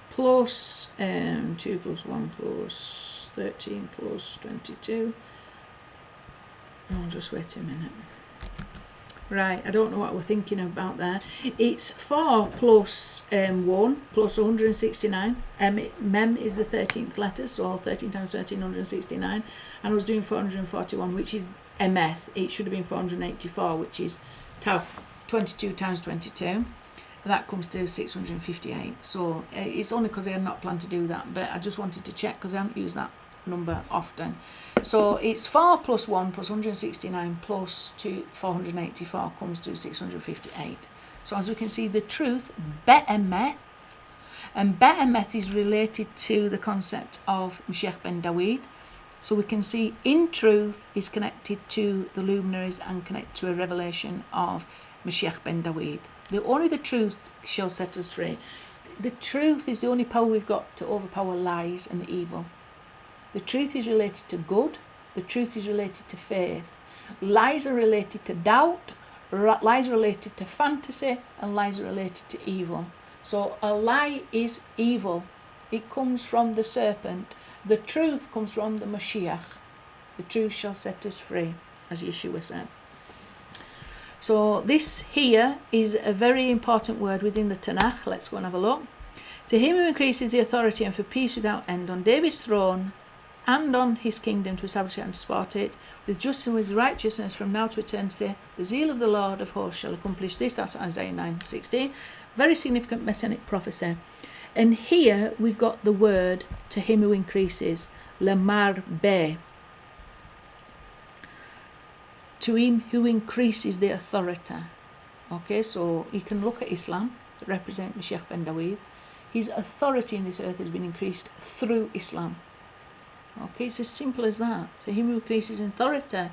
A: Plus 2 plus 1 plus 13 plus 22. Oh, just wait a minute. Right, I don't know what we're thinking about there. It's 4 plus 1 plus 169. Mem is the 13th letter, so 13 times 13, 169. And I was doing 441, which is Emeth. It should have been 484, which is 22 times 22. And that comes to 658. So it's only because I had not planned to do that, but I just wanted to check because I haven't used that number often. So it's 4 plus 1 plus 169 plus 484 comes to 658. So as we can see, the truth, Be'emeth, and Be'emeth is related to the concept of Moshiach Ben David. So we can see in truth is connected to the luminaries and connected to a revelation of Moshiach Ben David. Only the truth shall set us free. The truth is the only power we've got to overpower lies and evil. The truth is related to good. The truth is related to faith. Lies are related to doubt. Lies are related to fantasy. And lies are related to evil. So a lie is evil. It comes from the serpent. The truth comes from the Moshiach. The truth shall set us free, as Yeshua said. So this here is a very important word within the Tanakh. Let's go and have a look. It To him who increases the authority and for peace without end on David's throne and on his kingdom to establish it and to support it, with justice and with righteousness from now to eternity, the zeal of the Lord of hosts shall accomplish this. That's Isaiah 9:16. Very significant messianic prophecy. And here we've got the word to him who increases, lemar be. To him who increases the authority. Okay, so you can look at Islam, that represent Moshiach Ben Yosef. His authority in this earth has been increased through Islam. Okay, it's as simple as that. To him who increases in authority.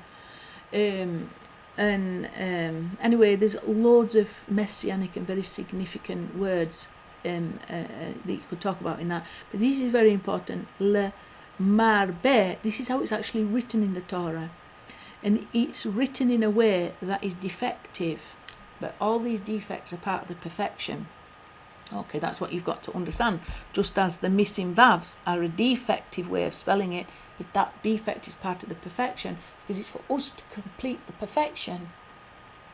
A: Anyway, there's loads of messianic and very significant words that you could talk about in that. But this is very important. Le marbe. This is how it's actually written in the Torah. And it's written in a way that is defective. But all these defects are part of the perfection. Okay, that's what you've got to understand. Just as the missing vavs are a defective way of spelling it, but that defect is part of the perfection because it's for us to complete the perfection.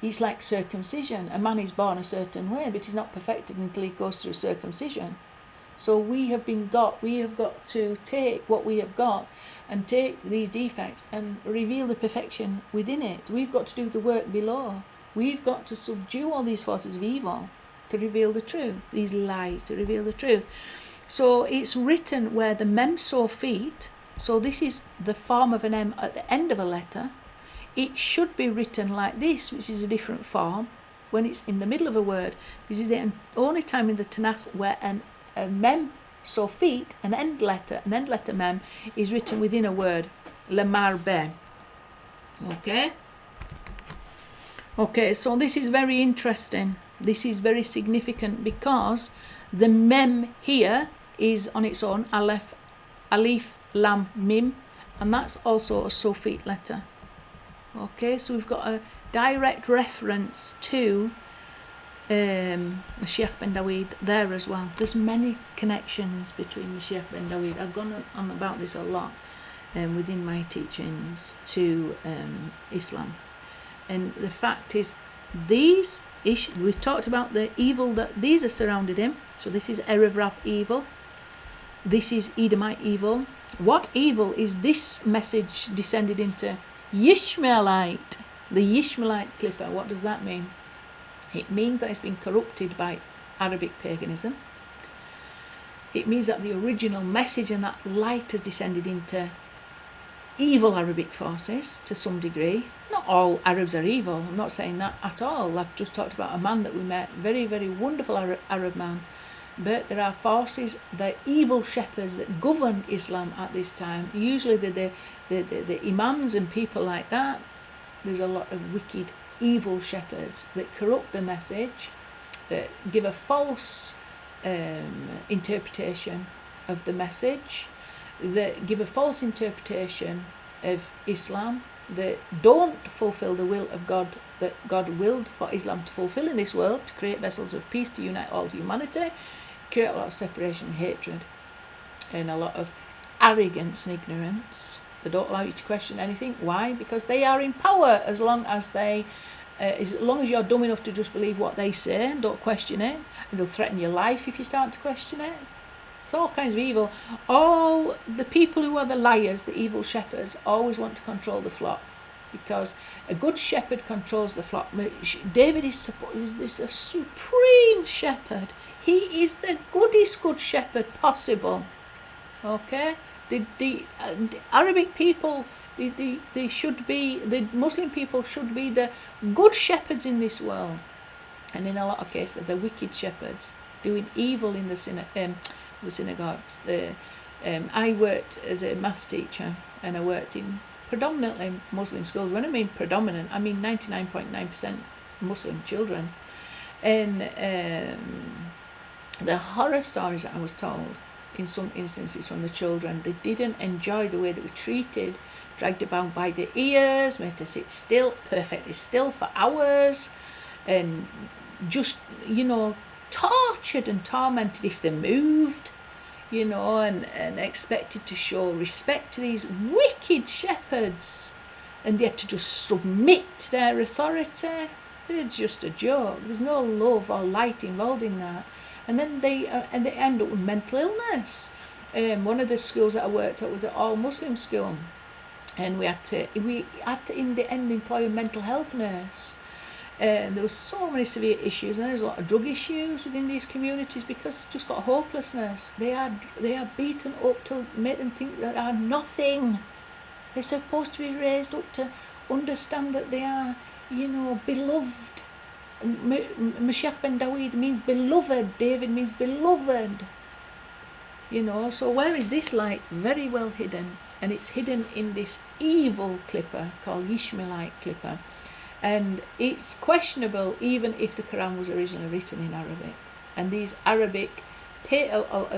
A: It's like circumcision. A man is born a certain way, but he's not perfected until he goes through circumcision. So we have got to take what we have got and take these defects and reveal the perfection within it. We've got to do the work below. We've got to subdue all these forces of evil to reveal the truth, these lies to reveal the truth. So it's written where the mem so feet, so this is the form of an M at the end of a letter. It should be written like this, which is a different form, when it's in the middle of a word. This is the only time in the Tanakh where a mem so feet, an end letter mem, is written within a word, lemar be. Okay, so this is very interesting. This is very significant because the mem here is on its own, Alef-Lam-Mim, and that's also a Sophite letter. Okay, so we've got a direct reference to Moshiach Ben Yosef there as well. There's many connections between Moshiach Ben Yosef. I've gone on about this a lot within my teachings to Islam. And the fact is, we've talked about the evil that these are surrounded him. So this is Erev Rav evil. This is Edomite evil. What evil is this message descended into? Ishmaelite, the Ishmaelite clipper. What does that mean? It means that it's been corrupted by Arabic paganism. It means that the original message and that light has descended into evil Arabic forces to some degree. Not all Arabs are evil. I'm not saying that at all. I've just talked about a man that we met, very, very wonderful Arab man. But there are forces, the evil shepherds that govern Islam at this time. Usually the imams and people like that. There's a lot of wicked, evil shepherds that corrupt the message, that give a false interpretation of the message, that give a false interpretation of Islam, that don't fulfill the will of God, that God willed for Islam to fulfill in this world, to create vessels of peace, to unite all humanity, create a lot of separation and hatred, and a lot of arrogance and ignorance. They don't allow you to question anything. Why? Because they are in power. As long as you're dumb enough to just believe what they say and don't question it, and they'll threaten your life if you start to question it. It's all kinds of evil. All the people who are the liars, the evil shepherds, always want to control the flock, because a good shepherd controls the flock. David is a supreme shepherd. He is the goodest good shepherd possible. Okay, the Arabic people, they should be, the Muslim people should be the good shepherds in this world, and in a lot of cases they're the wicked shepherds doing evil in the synagogues. I worked as a maths teacher, and I worked in predominantly Muslim schools. When I mean predominant, I mean 99.9% Muslim children. And the horror stories that I was told in some instances from the children, they didn't enjoy the way they were treated, dragged about by the ears, made to sit still, perfectly still for hours, and just, tortured and tormented if they moved, and expected to show respect to these wicked shepherds, and they had to just submit to their authority. It's just a joke. There's no love or light involved in that. and then they end up with mental illness. One of the schools that I worked at was an all Muslim school, and we had to in the end employ a mental health nurse. There were so many severe issues, and there's a lot of drug issues within these communities because it's just got hopelessness. They are beaten up to make them think that they are nothing. They're supposed to be raised up to understand that they are, beloved. Moshiach Ben Dawid means beloved. David means beloved. So where is this light? Very well hidden, and it's hidden in this evil clipper called Ishmaelite clipper. And it's questionable even if the Quran was originally written in Arabic. And these Arabic,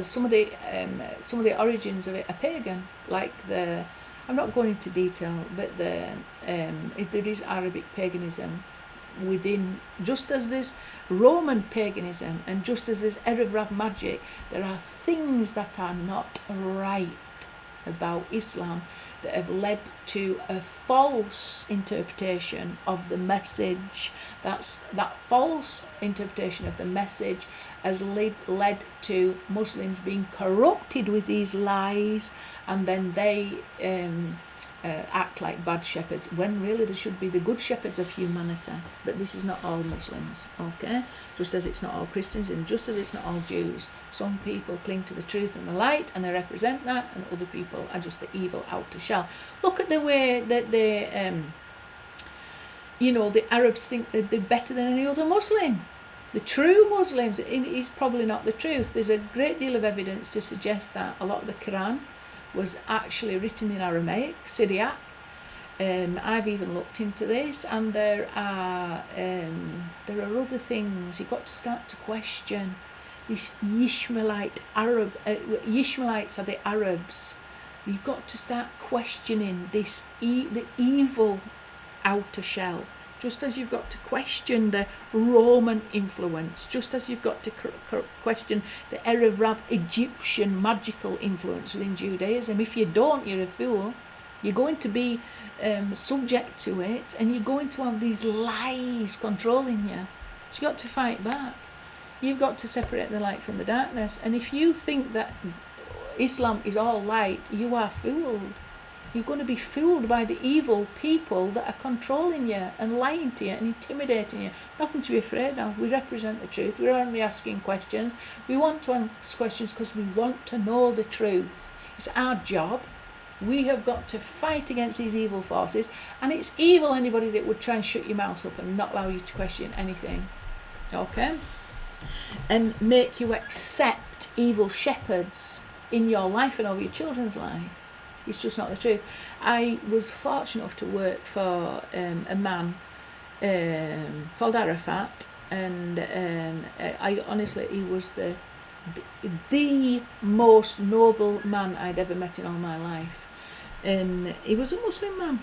A: some of the origins of it are pagan. Like I'm not going into detail, but there is Arabic paganism within, just as there's Roman paganism and just as there's Erev Rav magic, there are things that are not right about Islam that have led to a false interpretation of the message. That false interpretation of the message has led to Muslims being corrupted with these lies, and then they act like bad shepherds when really they should be the good shepherds of humanity. But this is not all Muslims, okay? Just as it's not all Christians and just as it's not all Jews. Some people cling to the truth and the light and they represent that, and other people are just the evil outer shell. Look at the way that the Arabs think that they're better than any other Muslim. The true Muslims, it is probably not the truth. There's a great deal of evidence to suggest that a lot of the Quran was actually written in Aramaic, Syriac. I've even looked into this, and there are other things. You've got to start to question this Ishmaelite Arab. Ishmaelites are the Arabs. You've got to start questioning this the evil outer shell. Just as you've got to question the Roman influence, just as you've got to question the Erev Rav Egyptian magical influence within Judaism. If you don't, you're a fool. You're going to be subject to it, and you're going to have these lies controlling you. So you've got to fight back. You've got to separate the light from the darkness. And if you think that Islam is all light, you are fooled. You're going to be fooled by the evil people that are controlling you and lying to you and intimidating you. Nothing to be afraid of. We represent the truth. We're only asking questions. We want to ask questions because we want to know the truth. It's our job. We have got to fight against these evil forces, and it's evil anybody that would try and shut your mouth up and not allow you to question anything. Okay? And make you accept evil shepherds in your life and over your children's life. It's just not the truth. I was fortunate enough to work for a man called Arafat, and I honestly, he was the most noble man I'd ever met in all my life. And he was a Muslim man,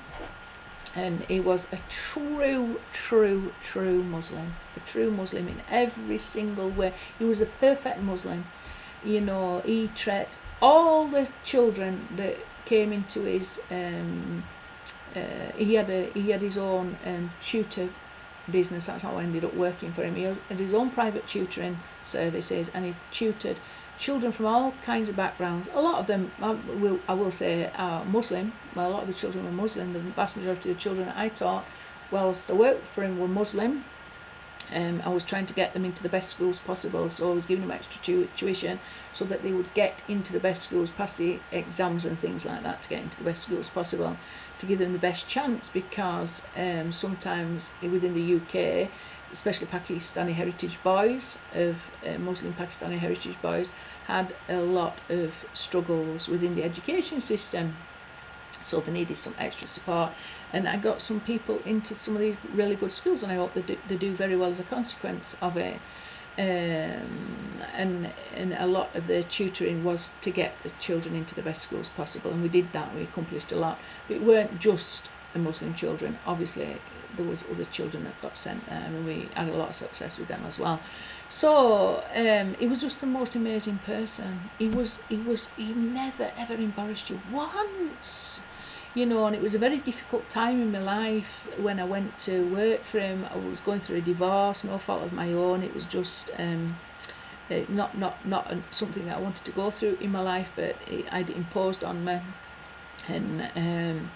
A: and he was a true Muslim, a true Muslim in every single way. He was a perfect Muslim. He treated all the children that came into his he had his own tutor business. That's how I ended up working for him. He had his own private tutoring services, and he tutored children from all kinds of backgrounds. A lot of them, I will say, are Muslim. Well, a lot of the children were Muslim. The vast majority of the children that I taught whilst I worked for him were Muslim. I was trying to get them into the best schools possible, so I was giving them extra tuition so that they would get into the best schools, pass the exams and things like that to get into the best schools possible, to give them the best chance, because sometimes within the UK, especially Pakistani heritage boys, Muslim Pakistani heritage boys, had a lot of struggles within the education system. So they needed some extra support, and I got some people into some of these really good schools, and I hope they do very well as a consequence of it. And a lot of the tutoring was to get the children into the best schools possible, and we did that. We accomplished a lot, but it weren't just the Muslim children. Obviously, there was other children that got sent there, and we had a lot of success with them as well. So he was just the most amazing person. He never ever embarrassed you once. And it was a very difficult time in my life when I went to work for him. I was going through a divorce, no fault of my own. It was just not something that I wanted to go through in my life, but I'd imposed on me, and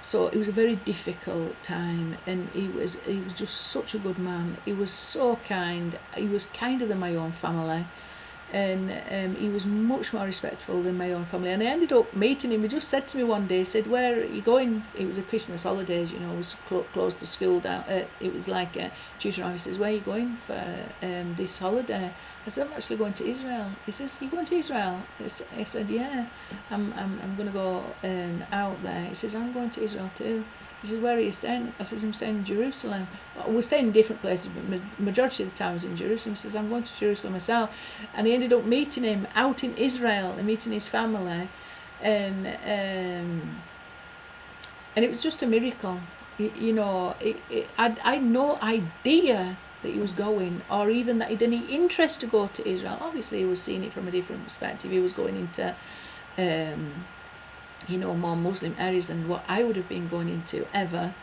A: so it was a very difficult time. And he was just such a good man. He was so kind. He was kinder than my own family, and he was much more respectful than my own family. And I ended up meeting him. He just said to me one day, he said, "Where are you going?" It was a Christmas holidays, you know, it was close to school down. It was like tutoring. He says, "Where are you going for this holiday?" I said, "I'm actually going to Israel." He says, "You going to Israel?" I said, "Yeah, I'm going to go out there." He says, "I'm going to Israel too." He says, "Where are you staying?" I says, "I'm staying in Jerusalem." Well, we're staying in different places, but majority of the time I was in Jerusalem. He says, "I'm going to Jerusalem myself." And he ended up meeting him out in Israel and meeting his family. And it was just a miracle. You know, I had no idea that he was going, or even that he had any interest to go to Israel. Obviously, he was seeing it from a different perspective. He was going into more Muslim areas than what I would have been going into ever.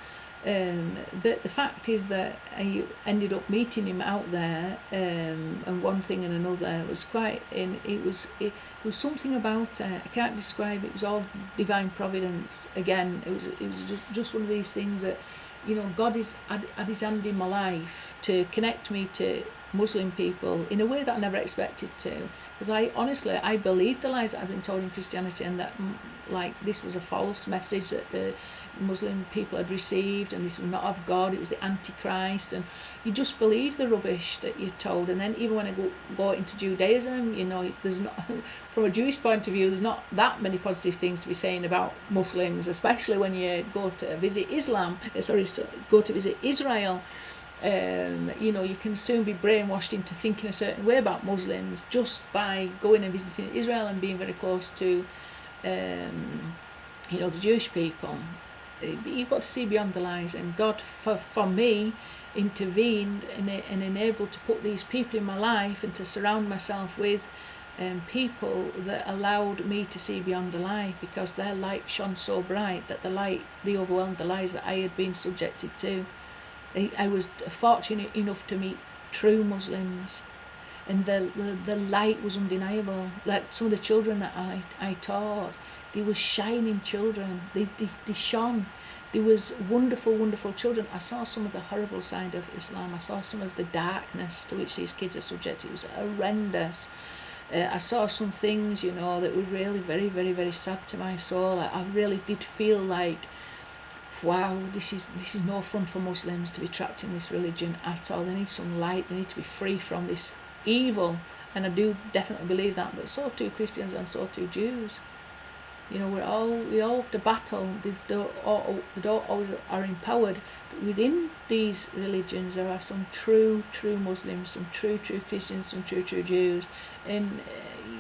A: But the fact is that I ended up meeting him out there, and one thing and another was it was something about it. I can't describe it. It was all divine providence. Again, it was just one of these things that, you know, God had his hand in my life to connect me to Muslim people in a way that I never expected to, because I believed the lies that I'd been told in Christianity, and that like this was a false message that the Muslim people had received, and this was not of God, it was the Antichrist, and you just believe the rubbish that you're told. And then even when I go into Judaism, you know, there's not, from a Jewish point of view, there's not that many positive things to be saying about Muslims, especially when you go to visit go to visit Israel. You know, you can soon be brainwashed into thinking a certain way about Muslims just by going and visiting Israel and being very close to the Jewish people. You've got to see beyond the lies, and God for me intervened and enabled to put these people in my life and to surround myself with people that allowed me to see beyond the lie, because their light shone so bright that they overwhelmed the lies that I had been subjected to. I was fortunate enough to meet true Muslims, and the light was undeniable. Like some of the children that I taught, they were shining children. They shone. There was wonderful, wonderful children. I saw some of the horrible side of Islam. I saw some of the darkness to which these kids are subjected. It was horrendous. I saw some things, you know, that were really very, very, very sad to my soul. I really did feel like, wow, this is no fun for Muslims to be trapped in this religion at all. They need some light. They need to be free from this evil. And I do definitely believe that. But so too Christians, and so too Jews. You know, we all have to battle. They don't always are empowered. But within these religions, there are some true Muslims, some true Christians, some true Jews, and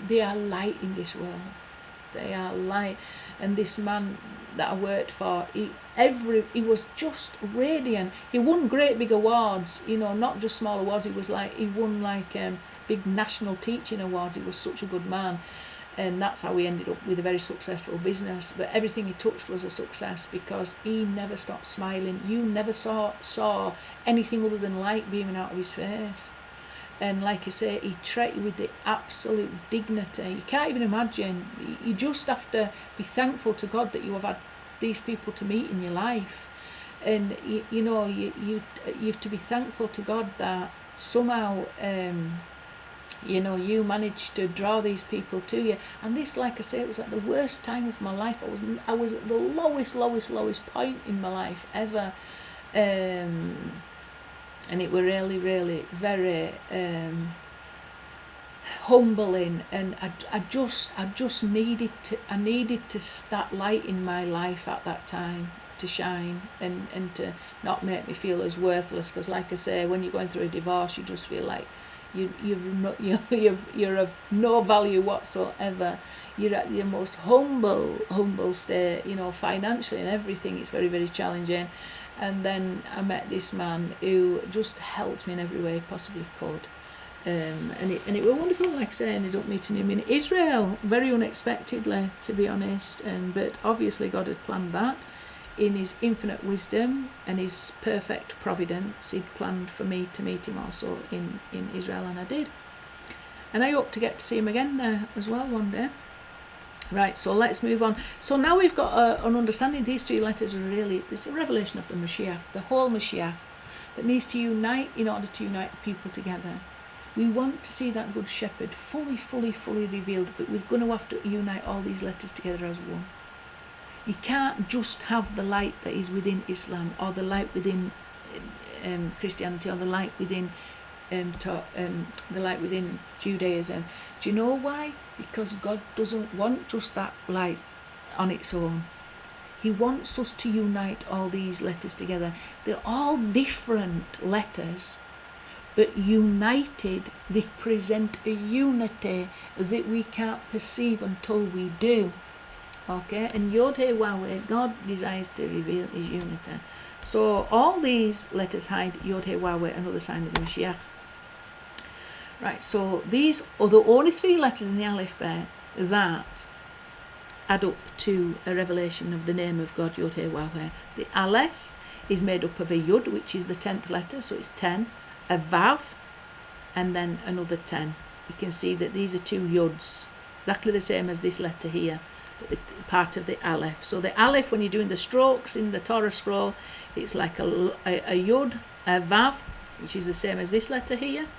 A: they are light in this world. They are light. And this man that I worked for, he was just radiant. He won great big awards, you know, not just small awards. He won big national teaching awards. He was such a good man. And that's how he ended up with a very successful business. But everything he touched was a success, because he never stopped smiling. You never saw anything other than light beaming out of his face. And like you say, he treated you with the absolute dignity. You can't even imagine. You just have to be thankful to God that you have had these people to meet in your life. And you have to be thankful to God that somehow you managed to draw these people to you. And this, like I say, it was at the worst time of my life. I was at the lowest point in my life ever. And it were really, really very humbling. And I just needed that light in my life at that time to shine and to not make me feel as worthless. Because like I say, when you're going through a divorce, you just feel like you're of no value whatsoever. You're at your most humble state, you know, financially and everything. It's very, very challenging. And then I met this man who just helped me in every way he possibly could. And it was wonderful. Like I say, I ended up meeting him in Israel very unexpectedly, to be honest. But obviously God had planned that in his infinite wisdom and his perfect providence. He'd planned for me to meet him also in Israel, and I did. And I hope to get to see him again there as well one day. Right, so let's move on. So now we've got an understanding these three letters are really, this is a revelation of the Moshiach, the whole Moshiach, that needs to unite in order to unite the people together. We want to see that good shepherd fully revealed, but we're going to have to unite all these letters together as one. You can't just have the light that is within Islam, or the light within Christianity, or the light within Judaism. Do you know why? Because God doesn't want just that light on its own. He wants us to unite all these letters together. They're all different letters, but united they present a unity that we can't perceive until we do. Okay, and YHWH, God desires to reveal his unity. So all these letters hide YHWH, another sign of the Moshiach. Right, so these are the only three letters in the alphabet that add up to a revelation of the name of God, YHWH. The Aleph is made up of a Yud, which is the 10th letter, so it's 10, a Vav, and then another 10. You can see that these are two Yuds, exactly the same as this letter here, but the part of the Aleph. So the Aleph, when you're doing the strokes in the Torah scroll, it's like a Yud, a Vav, which is the same as this letter here,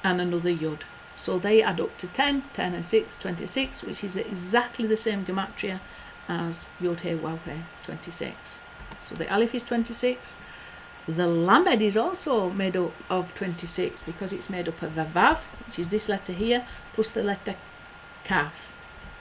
A: and another Yud. So they add up to 10, 10 and 6, 26, which is exactly the same gematria as YHWH, 26. So the Aleph is 26. The Lamed is also made up of 26 because it's made up of a Vav, which is this letter here, plus the letter Kaf,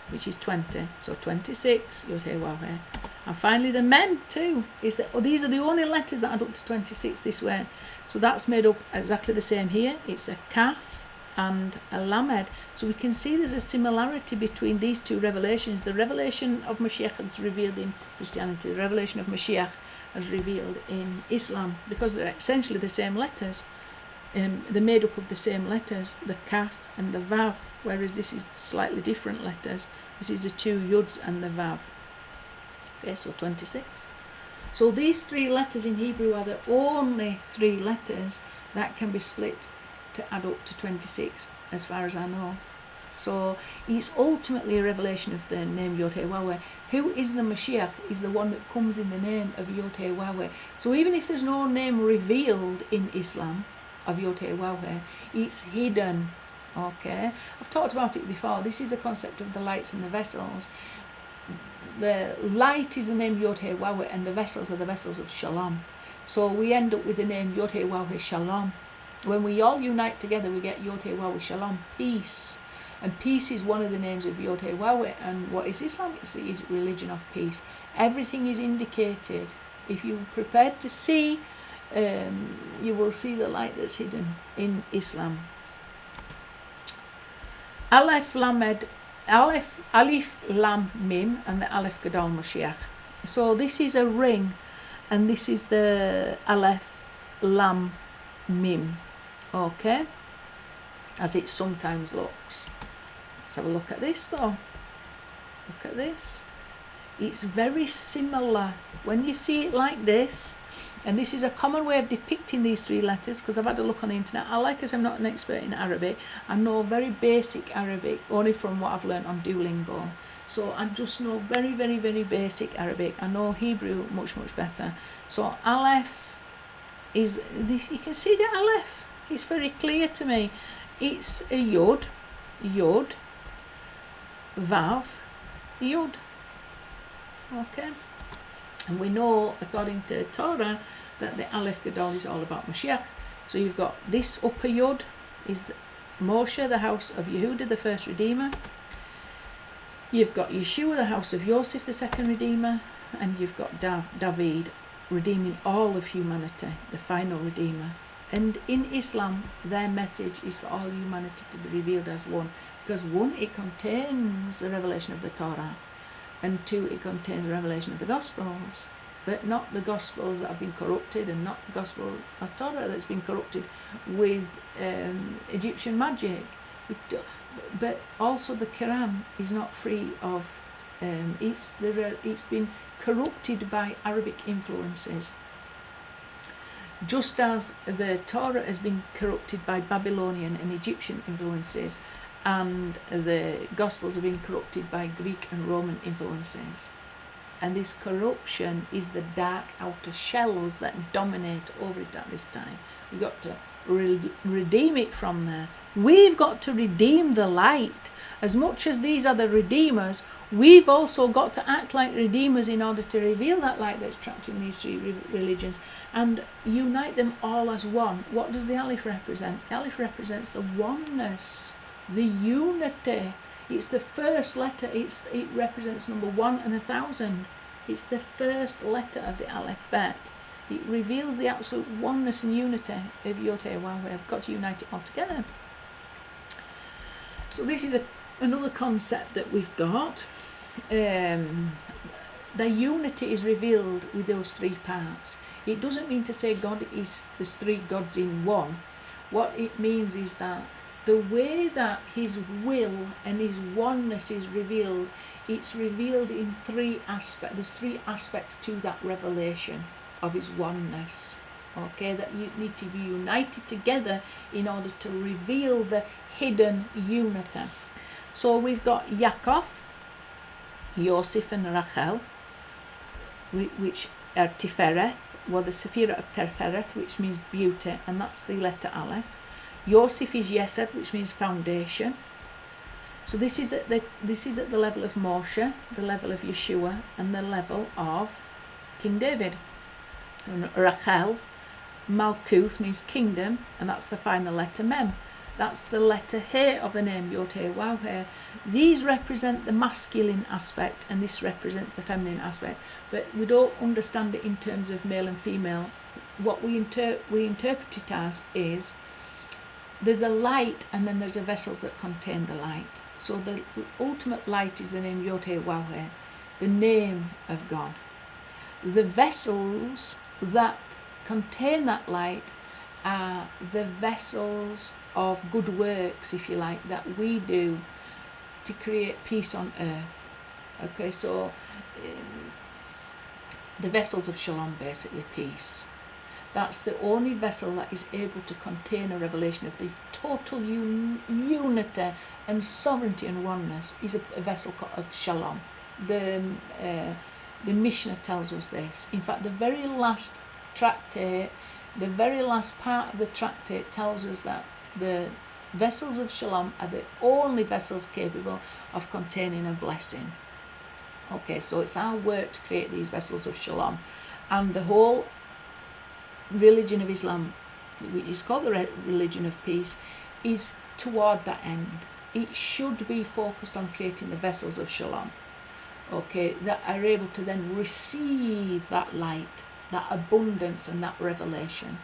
A: which is 20. So 26, YHWH. And finally the Mem too. These are the only letters that add up to 26 this way. So that's made up exactly the same here. It's a Kaf and a Lamed. So we can see there's a similarity between these two revelations. The revelation of Moshiach is revealed in Christianity. The revelation of Moshiach is revealed in Islam, because they're essentially the same letters. They're made up of the same letters, the Kaf and the Vav, whereas this is slightly different letters. This is the two Yuds and the Vav. Okay, so 26. So these three letters in Hebrew are the only three letters that can be split to add up to 26, as far as I know. So it's ultimately a revelation of the name YHWH. Who is the Moshiach is the one that comes in the name of YHWH. So even if there's no name revealed in Islam of YHWH, it's hidden. Okay, I've talked about it before. This is the concept of the lights and the vessels. The light is the name YHWH, and the vessels are the vessels of Shalom. So we end up with the name YHWH Shalom. When we all unite together, we get YHWH Shalom, peace. And peace is one of the names of YHWH. And what is Islam? It's the religion of peace. Everything is indicated. If you're prepared to see, you will see the light that's hidden in Islam. Alef-Lam-Mim and the Alef Gadol Moshiach. So this is a ring, and this is the Alef-Lam-Mim. Okay, as it sometimes looks. Let's have a look at this though. Look at this. It's very similar when you see it like this. And this is a common way of depicting these three letters, because I've had a look on the internet. As I'm not an expert in Arabic, I know very basic Arabic, only from what I've learned on Duolingo. So I just know very basic Arabic. I know Hebrew much better. So Aleph is this. You can see the Aleph. It's very clear to me. It's a Yod, Vav, Yod. Okay. And we know, according to Torah, that the Aleph Gadol is all about Moshiach. So you've got this upper Yod is Moshe, the house of Yehuda, the first Redeemer. You've got Yeshua, the house of Yosef, the second Redeemer. And you've got David, redeeming all of humanity, the final Redeemer. And in Islam, their message is for all humanity to be revealed as one. Because one, it contains the revelation of the Torah. And two, it contains the revelation of the Gospels, but not the Gospels that have been corrupted, and not the Gospel of Torah that's been corrupted with Egyptian magic. But also the Quran is not free of, it's been corrupted by Arabic influences. just as the Torah has been corrupted by Babylonian and Egyptian influences, and the Gospels have been corrupted by Greek and Roman influences. And this corruption is the dark outer shells that dominate over it at this time. We've got to redeem it from there. We've got to redeem the light. As much as these are the redeemers, we've also got to act like redeemers in order to reveal that light that's trapped in these three religions and unite them all as one. What does the Aleph represent? The Aleph represents the oneness, the unity. It's the first letter. It represents number 1 and 1,000. It's the first letter of the alphabet. It reveals the absolute oneness and unity of YHWH. We've got to unite it all together. So this is another concept that we've got. The unity is revealed with those three parts. It doesn't mean to say there's three gods in one. What it means is that the way that his will and his oneness is revealed, it's revealed in three aspects. There's three aspects to that revelation of his oneness. Okay, that you need to be united together in order to reveal the hidden unity. So we've got Yaakov, Yosef and Rachel, which are Tifereth, the Sephiroth of Tifereth, which means beauty, and that's the letter Aleph. Yosef is Yesod, which means foundation. So this is at the level of Moshe, the level of Yeshua, and the level of King David. And Rachel, Malchuth means kingdom, and that's the final letter Mem. That's the letter He of the name YHWH. These represent the masculine aspect, and this represents the feminine aspect. But we don't understand it in terms of male and female. What we interpret it as is there's a light, and then there's a vessel that contain the light. So the ultimate light is the name YHWH, the name of God. The vessels that contain that light are the vessels of good works, if you like, that we do to create peace on earth. Okay, so the vessels of shalom, basically peace. That's the only vessel that is able to contain a revelation of the total unity and sovereignty and oneness is a vessel of shalom. The Mishnah tells us this. In fact, the very last tractate, the very last part of the tractate tells us that the vessels of shalom are the only vessels capable of containing a blessing. Okay, so it's our work to create these vessels of shalom. And the whole religion of Islam, which is called the religion of peace, is toward that end. It should be focused on creating the vessels of shalom, okay, that are able to then receive that light, that abundance and that revelation.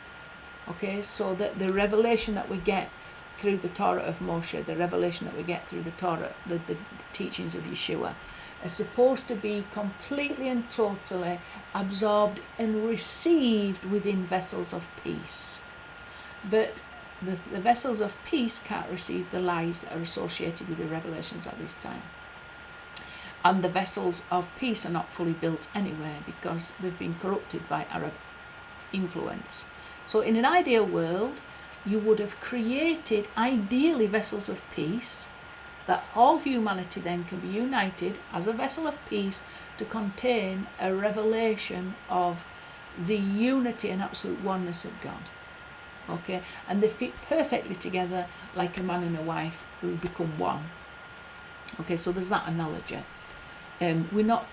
A: Okay, so that the revelation that we get through the Torah of Moshe, the revelation that we get through the Torah, the teachings of Yeshua, are supposed to be completely and totally absorbed and received within vessels of peace. But the vessels of peace can't receive the lies that are associated with the revelations at this time. And the vessels of peace are not fully built anyway because they've been corrupted by Arab influence. So in an ideal world, you would have created ideally vessels of peace, that all humanity then can be united as a vessel of peace to contain a revelation of the unity and absolute oneness of God. Okay, and they fit perfectly together like a man and a wife who become one. Okay, so there's that analogy. We're not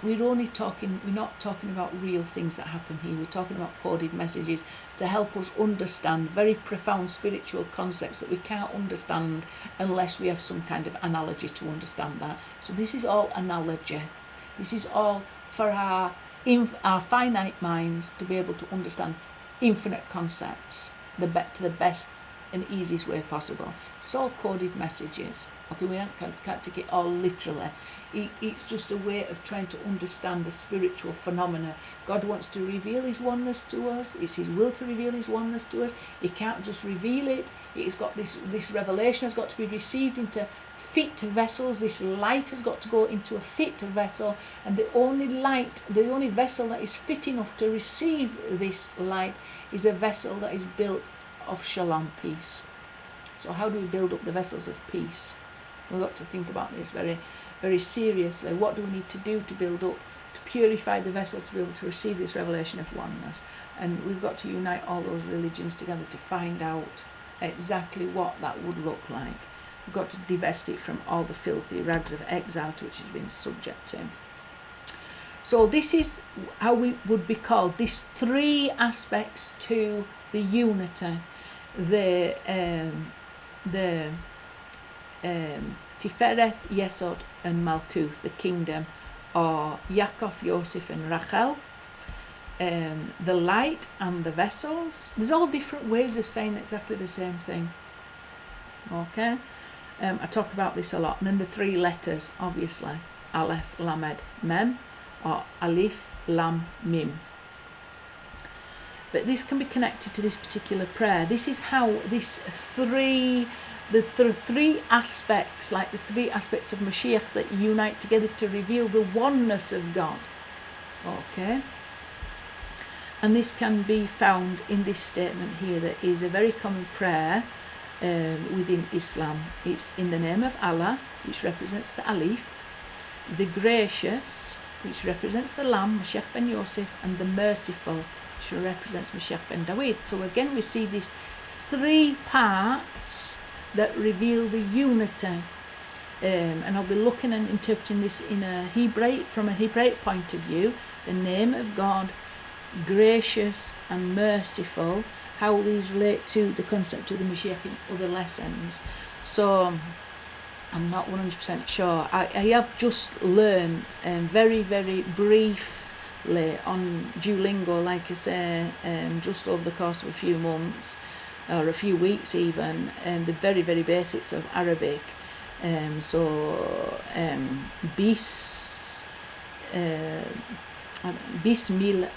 A: talking about real things that happen here. We're talking about coded messages to help us understand very profound spiritual concepts that we can't understand unless we have some kind of analogy to understand that. So this is all analogy. This is all for our finite minds to be able to understand infinite concepts to the best and easiest way possible. It's all coded messages. Okay, we can't take it all literally. It's just a way of trying to understand the spiritual phenomena. God wants to reveal his oneness to us. It's his will to reveal his oneness to us. He can't just reveal it. It's got this revelation has got to be received into fit vessels. This light has got to go into a fit vessel, and the only vessel that is fit enough to receive this light is a vessel that is built of shalom, peace. So how do we build up the vessels of peace? We've got to think about this very, very seriously. What do we need to do to build up, to purify the vessel to be able to receive this revelation of oneness? And we've got to unite all those religions together to find out exactly what that would look like. We've got to divest it from all the filthy rags of exile to which it's been subject to. So this is how we would be called. These three aspects to the unity, the Tifereth, Yesod and Malchuth, the kingdom, are Yaakov, Yosef and Rachel, the light and the vessels. There's all different ways of saying exactly the same thing. Okay, I talk about this a lot. And then the three letters, obviously, Alef Lamed Mem or Alif-Lam-Mim. But this can be connected to this particular prayer. This is how these three aspects, like the three aspects of Moshiach, that unite together to reveal the oneness of God. Okay? And this can be found in this statement here that is a very common prayer within Islam. It's in the name of Allah, which represents the Alif, the gracious, which represents the Lam, Moshiach Ben Yosef, and the merciful, which represents Moshiach Ben David. So again, we see these three parts that reveal the unity. And I'll be looking and interpreting this in from a Hebraic point of view, the name of God, gracious and merciful, how these relate to the concept of the Moshiach in other lessons. So I'm not 100% sure. I have just learned very, very briefly on Duolingo, like I say, just over the course of a few months or a few weeks even, the very, very basics of Arabic. Bismil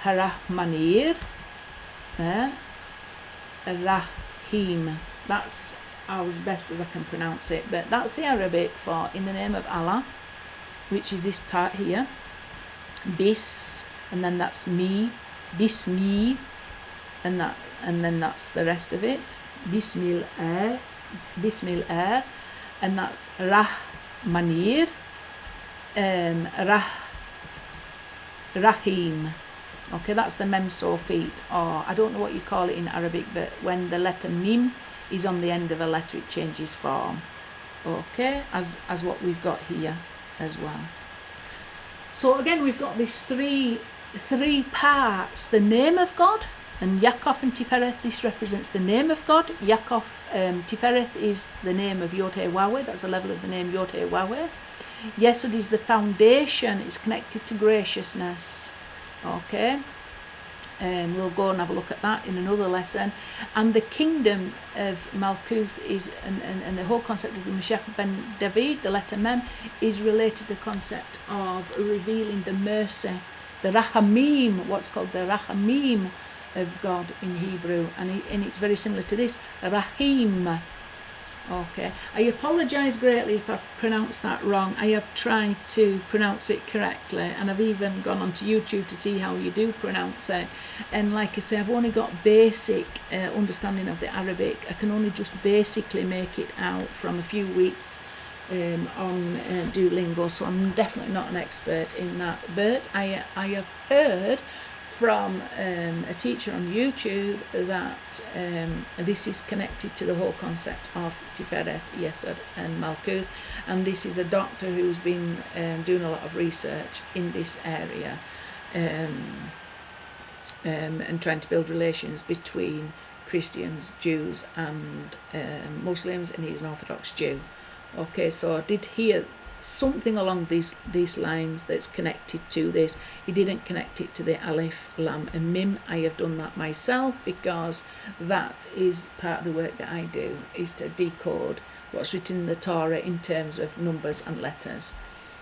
A: Harahmanir Rahim. That's as best as I can pronounce it, but that's the Arabic for in the name of Allah, which is this part here, bis, and then that's me, bismi, and then that's the rest of it, bismil and that's rahmanir, rahim. Okay, that's the mem feet, or I don't know what you call it in Arabic, but when the letter mim is on the end of a letter, it changes form. Okay, as what we've got here as well. So again, we've got these three parts: the name of God, and Yaakov and Tifereth. This represents the name of God. Yaakov, Tifereth is the name of YHWH. That's the level of the name YHWH. Yesod is the foundation. It's connected to graciousness. Okay, we'll go and have a look at that in another lesson. And the kingdom of Malchuth is, and the whole concept of the Moshiach Ben David, the letter Mem, is related to the concept of revealing the mercy, the Rahamim, what's called the Rahamim of God in Hebrew, and it's very similar to this, Rahim. Okay, I apologise greatly if I've pronounced that wrong. I have tried to pronounce it correctly, and I've even gone onto YouTube to see how you do pronounce it. And like I say, I've only got basic understanding of the Arabic. I can only just basically make it out from a few weeks on Duolingo, so I'm definitely not an expert in that. But I have heard from a teacher on YouTube that this is connected to the whole concept of Tifereth, Yesod and Malchuth, and this is a doctor who's been doing a lot of research in this area and trying to build relations between Christians, Jews and Muslims, and he's an Orthodox Jew. Okay, so I did hear something along these lines that's connected to this. He didn't connect it to the Alef, Lam and Mim. I have done that myself because that is part of the work that I do, is to decode what's written in the Torah in terms of numbers and letters.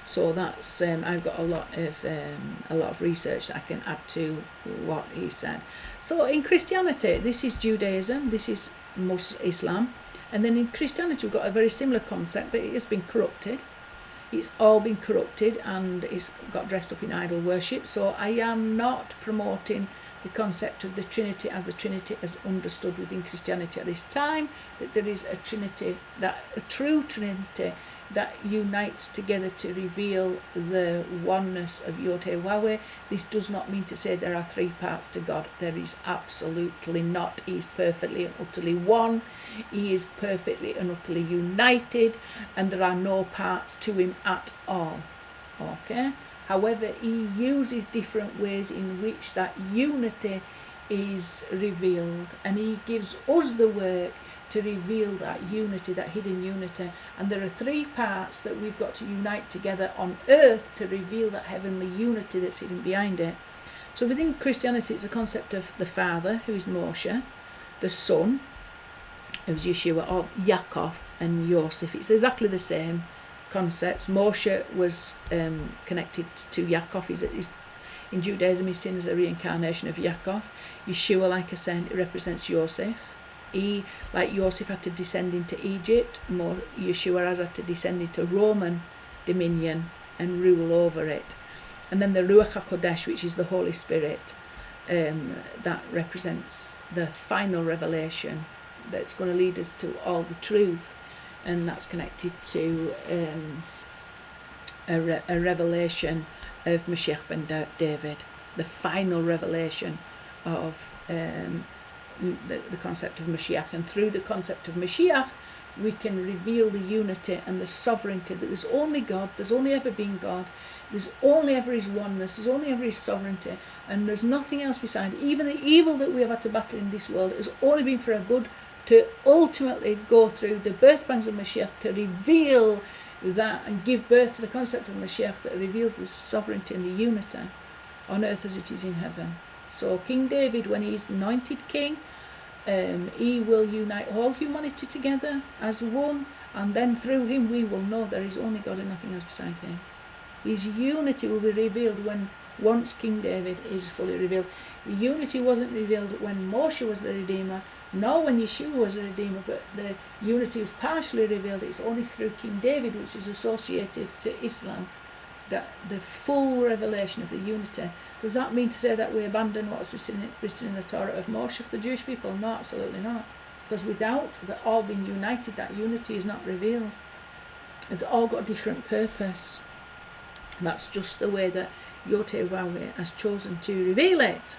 A: So that's I've got a lot of research that I can add to what he said. So in Christianity, this is Judaism, this is Islam, and then in Christianity we've got a very similar concept, but it has been corrupted. It's all been corrupted and it's got dressed up in idol worship. So I am not promoting the concept of the Trinity as the Trinity as understood within Christianity at this time, that there is a Trinity, that a true Trinity that unites together to reveal the oneness of YHWH. This does not mean to say there are three parts to God. There is absolutely not. He is perfectly and utterly one. He is perfectly and utterly united, and there are no parts to him at all. Okay? However, he uses different ways in which that unity is revealed, and he gives us the work to reveal that unity, that hidden unity. And there are three parts that we've got to unite together on earth to reveal that heavenly unity that's hidden behind it. So within Christianity, it's the concept of the Father, who is Moshe, the Son, who is Yeshua, or Yaakov and Yosef. It's exactly the same concepts. Moshe was connected to Yaakov. In Judaism, he's seen as a reincarnation of Yaakov. Yeshua, like I said, it represents Yosef. He, like Joseph, had to descend into Egypt. Yeshua has had to descend into Roman dominion and rule over it. And then the Ruach HaKodesh, which is the Holy Spirit, that represents the final revelation that's going to lead us to all the truth, and that's connected to a revelation of Moshiach Ben David, the final revelation of the concept of Mashiach. And through the concept of Mashiach, we can reveal the unity and the sovereignty, that there's only God, there's only ever been God, there's only ever his oneness, there's only ever his sovereignty, and there's nothing else beside. Even the evil that we have had to battle in this world has only been for a good, to ultimately go through the birth pangs of Mashiach to reveal that and give birth to the concept of Mashiach that reveals the sovereignty and the unity on earth as it is in heaven. So King David, when he is anointed king, he will unite all humanity together as one, and then through him we will know there is only God and nothing else beside him. His unity will be revealed when once King David is fully revealed. The unity wasn't revealed when Moshe was the Redeemer, nor when Yeshua was the Redeemer, but the unity was partially revealed. It's only through King David, which is associated to Islam, that the full revelation of the unity. Does that mean to say that we abandon what's written in the Torah of Moshe for the Jewish people? No, absolutely not. Because without the all being united, that unity is not revealed. It's all got a different purpose. That's just the way that YHWH has chosen to reveal it.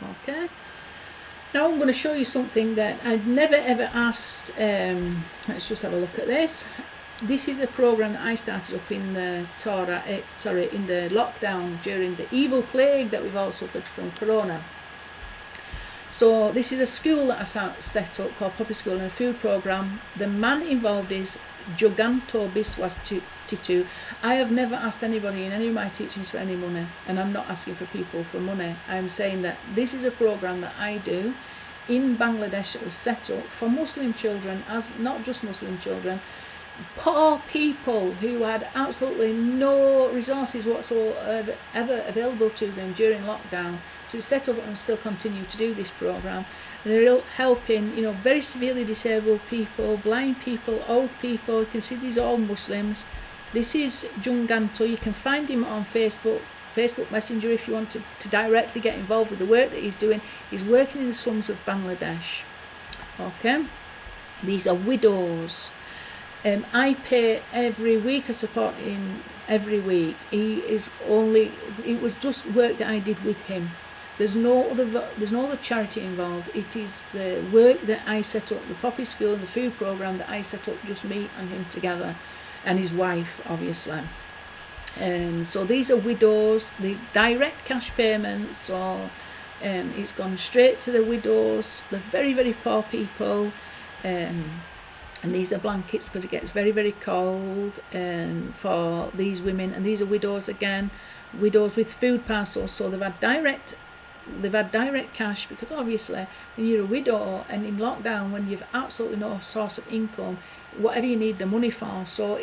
A: Okay? Now I'm going to show you something that I'd never ever asked. Let's just have a look at this. This is a program that I started up in the in the lockdown during the evil plague that we've all suffered from Corona. So this is a school that I set up called Poppy School, and a food program. The man involved is Giganto Biswas Titu. I have never asked anybody in any of my teachings for any money, and I'm not asking for people for money. I'm saying that this is a program that I do in Bangladesh that was set up for Muslim children, as not just Muslim children, poor people who had absolutely no resources whatsoever ever available to them during lockdown. So we set up and still continue to do this program. They're helping, very severely disabled people, blind people, old people. You can see these are all Muslims. This is Junganto. You can find him on Facebook Messenger if you want to directly get involved with the work that he's doing. He's working in the slums of Bangladesh. Okay, these are widows. I pay every week. I support him every week. It was just work that I did with him. There's no other charity involved. It is the work that I set up, the Poppy School and the food program that I set up, just me and him together, and his wife, obviously. So these are widows. The direct cash payments, so it's gone straight to the widows, the very, very poor people. And these are blankets because it gets very, very cold for these women. And these are widows again, widows with food parcels. So they've had direct cash, because obviously when you're a widow and in lockdown, when you've absolutely no source of income, whatever you need the money for. So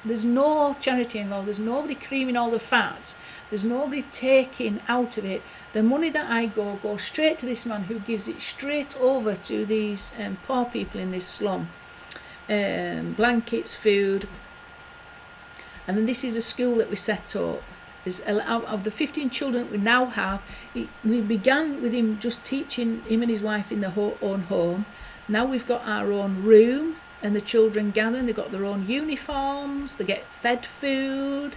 A: there's no charity involved. There's nobody creaming all the fat. There's nobody taking out of it. The money that I goes straight to this man, who gives it straight over to these poor people in this slum. Blankets, food. And then this is a school that we set up. Out of the 15 children we now have, we began with him just teaching, him and his wife, in their own home. Now we've got our own room, and the children gather, and they've got their own uniforms, they get fed food.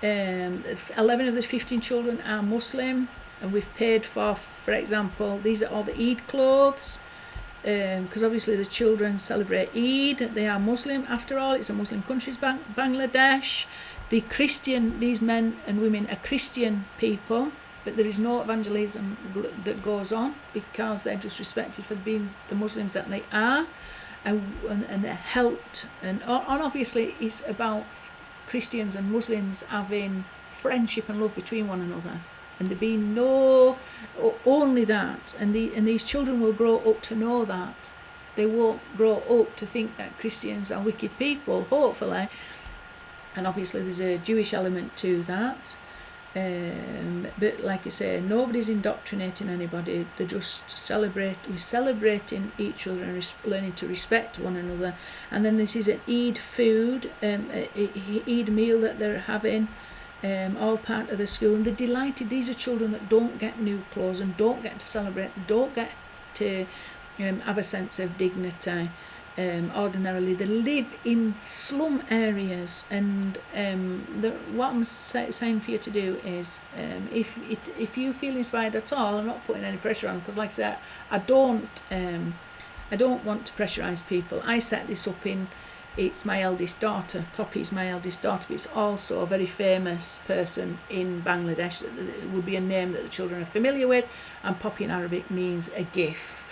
A: 11 of the 15 children are Muslim, and we've paid for example, these are all the Eid clothes, because obviously the children celebrate Eid. They are Muslim, after all, it's a Muslim country, Bangladesh. These men and women are Christian people, but there is no evangelism that goes on, because they're just respected for being the Muslims that they are, and they're helped. And obviously it's about Christians and Muslims having friendship and love between one another, and there being only that, and these children will grow up to know that. They won't grow up to think that Christians are wicked people, hopefully. And obviously there's a Jewish element to that, but like I say, nobody's indoctrinating anybody. They're just we're celebrating each other and learning to respect one another. And then this is an Eid food, Eid meal that they're having, all part of the school, and they're delighted. These are children that don't get new clothes and don't get to celebrate, don't get to have a sense of dignity. Ordinarily they live in slum areas, and what I'm saying for you to do is, if you feel inspired at all, I'm not putting any pressure on, because like I said, I don't want to pressurise people. I set this up it's my eldest daughter, Poppy's my eldest daughter, but it's also a very famous person in Bangladesh. It would be a name that the children are familiar with, and Poppy in Arabic means a gift.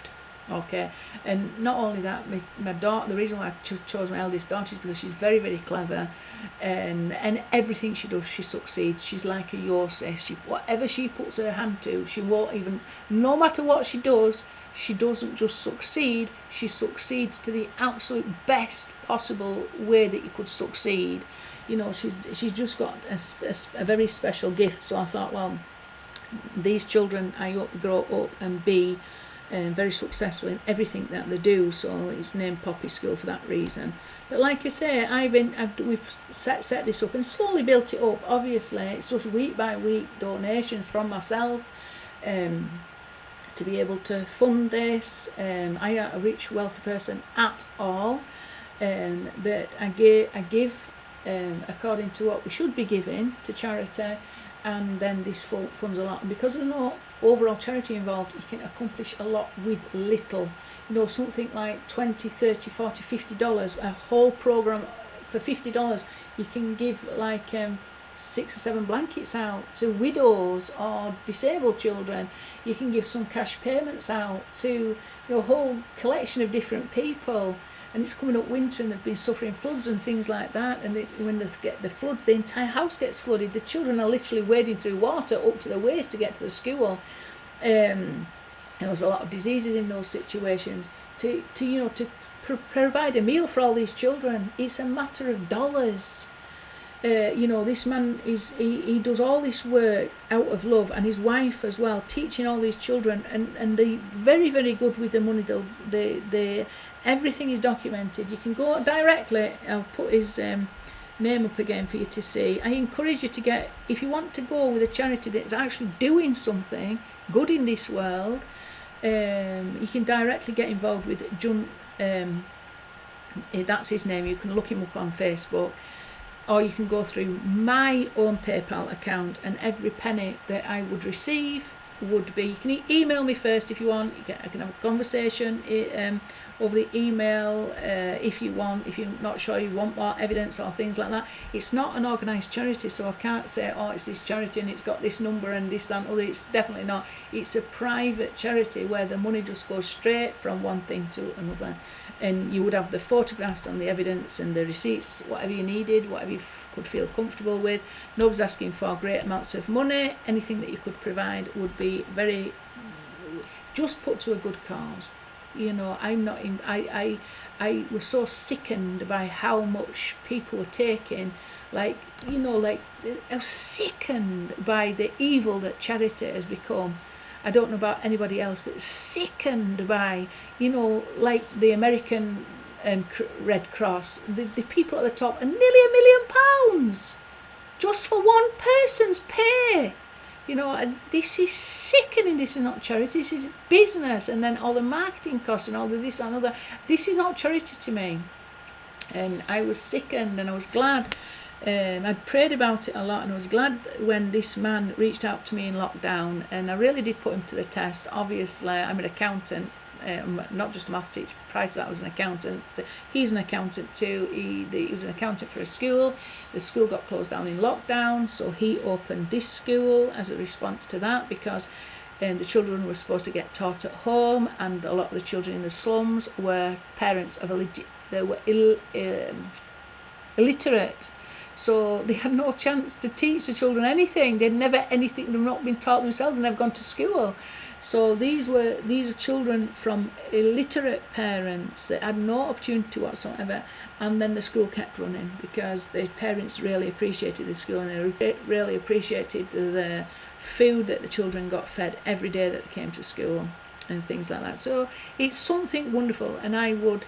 A: Okay, and not only that, my daughter, the reason why I chose my eldest daughter is because she's very, very clever, and everything she does, she succeeds. She's like a Yosef. Whatever she puts her hand to, she won't even, no matter what she does, she doesn't just succeed, she succeeds to the absolute best possible way that you could succeed. You know, she's just got a very special gift. So I thought, well, these children, I hope to grow up and be very successful in everything that they do. So it's named Poppy School for that reason. But like I say, we've set this up and slowly built it up. Obviously it's just week by week donations from myself to be able to fund this. I am a rich wealthy person at all, but I give according to what we should be giving to charity, and then this funds a lot. And because there's no overall charity involved, you can accomplish a lot with little. You know, something like $20, $30, $40, $50, a whole program for $50, you can give like 6 or 7 blankets out to widows or disabled children. You can give some cash payments out to a whole collection of different people. And it's coming up winter and they've been suffering floods and things like that, and when they get the floods, the entire house gets flooded. The children are literally wading through water up to their waist to get to the school. There's a lot of diseases in those situations. To provide a meal for all these children, it's a matter of dollars. This man he does all this work out of love, and his wife as well, teaching all these children, and they very, very good with the money. They everything is documented. You can go directly. I'll put his name up again for you to see. I encourage you to get, if you want to go with a charity that's actually doing something good in this world, you can directly get involved with Jun. That's his name. You can look him up on Facebook. Or you can go through my own PayPal account, and every penny that I would receive would be, you can email me first if you want. I can have a conversation over the email if you're not sure you want more evidence or things like that. It's not an organised charity, so I can't say, oh, it's this charity and it's got this number and this and other. It's definitely not. It's a private charity where the money just goes straight from one thing to another. And you would have the photographs and the evidence and the receipts, whatever you needed, whatever you could feel comfortable with. Nobody's asking for great amounts of money. Anything that you could provide would be very just put to a good cause. You know, I was so sickened by how much people were taking, like, you know, like, I was sickened by the evil that charity has become. I don't know about anybody else, but sickened by, you know, like the American Red Cross, the people at the top, and nearly £1 million just for one person's pay. You know, and this is sickening. This is not charity. This is business, and then all the marketing costs and all the this and other. This is not charity to me. And I was sickened, and I was glad. I'd prayed about it a lot, and I was glad when this man reached out to me in lockdown, and I really did put him to the test. Obviously, I'm an accountant, not just a maths teacher. Prior to that, I was an accountant. So he's an accountant too. He was an accountant for a school. The school got closed down in lockdown, so he opened this school as a response to that, because the children were supposed to get taught at home, and a lot of the children in the slums were parents of illiterate. So they had no chance to teach the children anything. They'd not been taught themselves, and never gone to school. So these are children from illiterate parents that had no opportunity whatsoever. And then the school kept running because the parents really appreciated the school, and they really appreciated the food that the children got fed every day that they came to school and things like that. So it's something wonderful, and I would.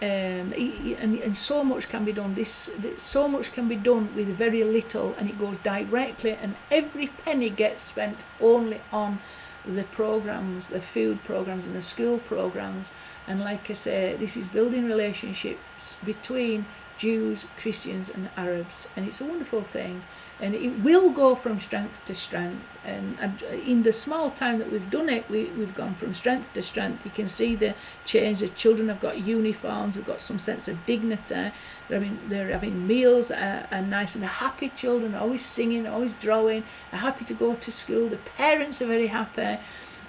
A: And so much can be done. So much can be done with very little, and it goes directly, and every penny gets spent only on the programs, the food programs and the school programs. And like I say, this is building relationships between Jews, Christians and Arabs, and it's a wonderful thing, and it will go from strength to strength. And in the small time that we've done it, we've gone from strength to strength. You can see the change. The children have got uniforms, they've got some sense of dignity. They're having meals are nice, and they're happy children. They're always singing, they're always drawing, they're happy to go to school. The parents are very happy.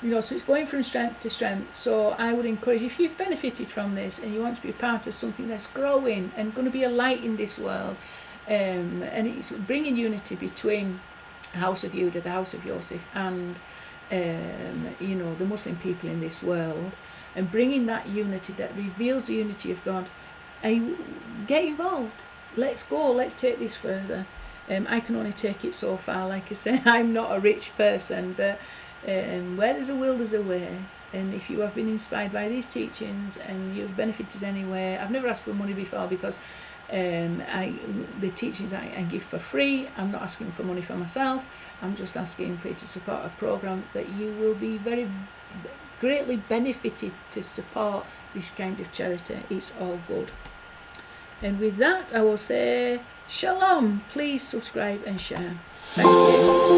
A: You know, so it's going from strength to strength. So I would encourage, if you've benefited from this and you want to be part of something that's growing and going to be a light in this world, and it's bringing unity between the house of Judah, the house of Yosef, and you know, the Muslim people in this world, and bringing that unity that reveals the unity of God, get involved. Let's go. Let's take this further. I can only take it so far. Like I say, I'm not a rich person, but where there's a will, there's a way. And if you have been inspired by these teachings and you've benefited anyway, I've never asked for money before, because the teachings I give for free. I'm not asking for money for myself. I'm just asking for you to support a program that you will be very greatly benefited to support this kind of charity. It's all good. And with that, I will say shalom. Please subscribe and share. Thank you.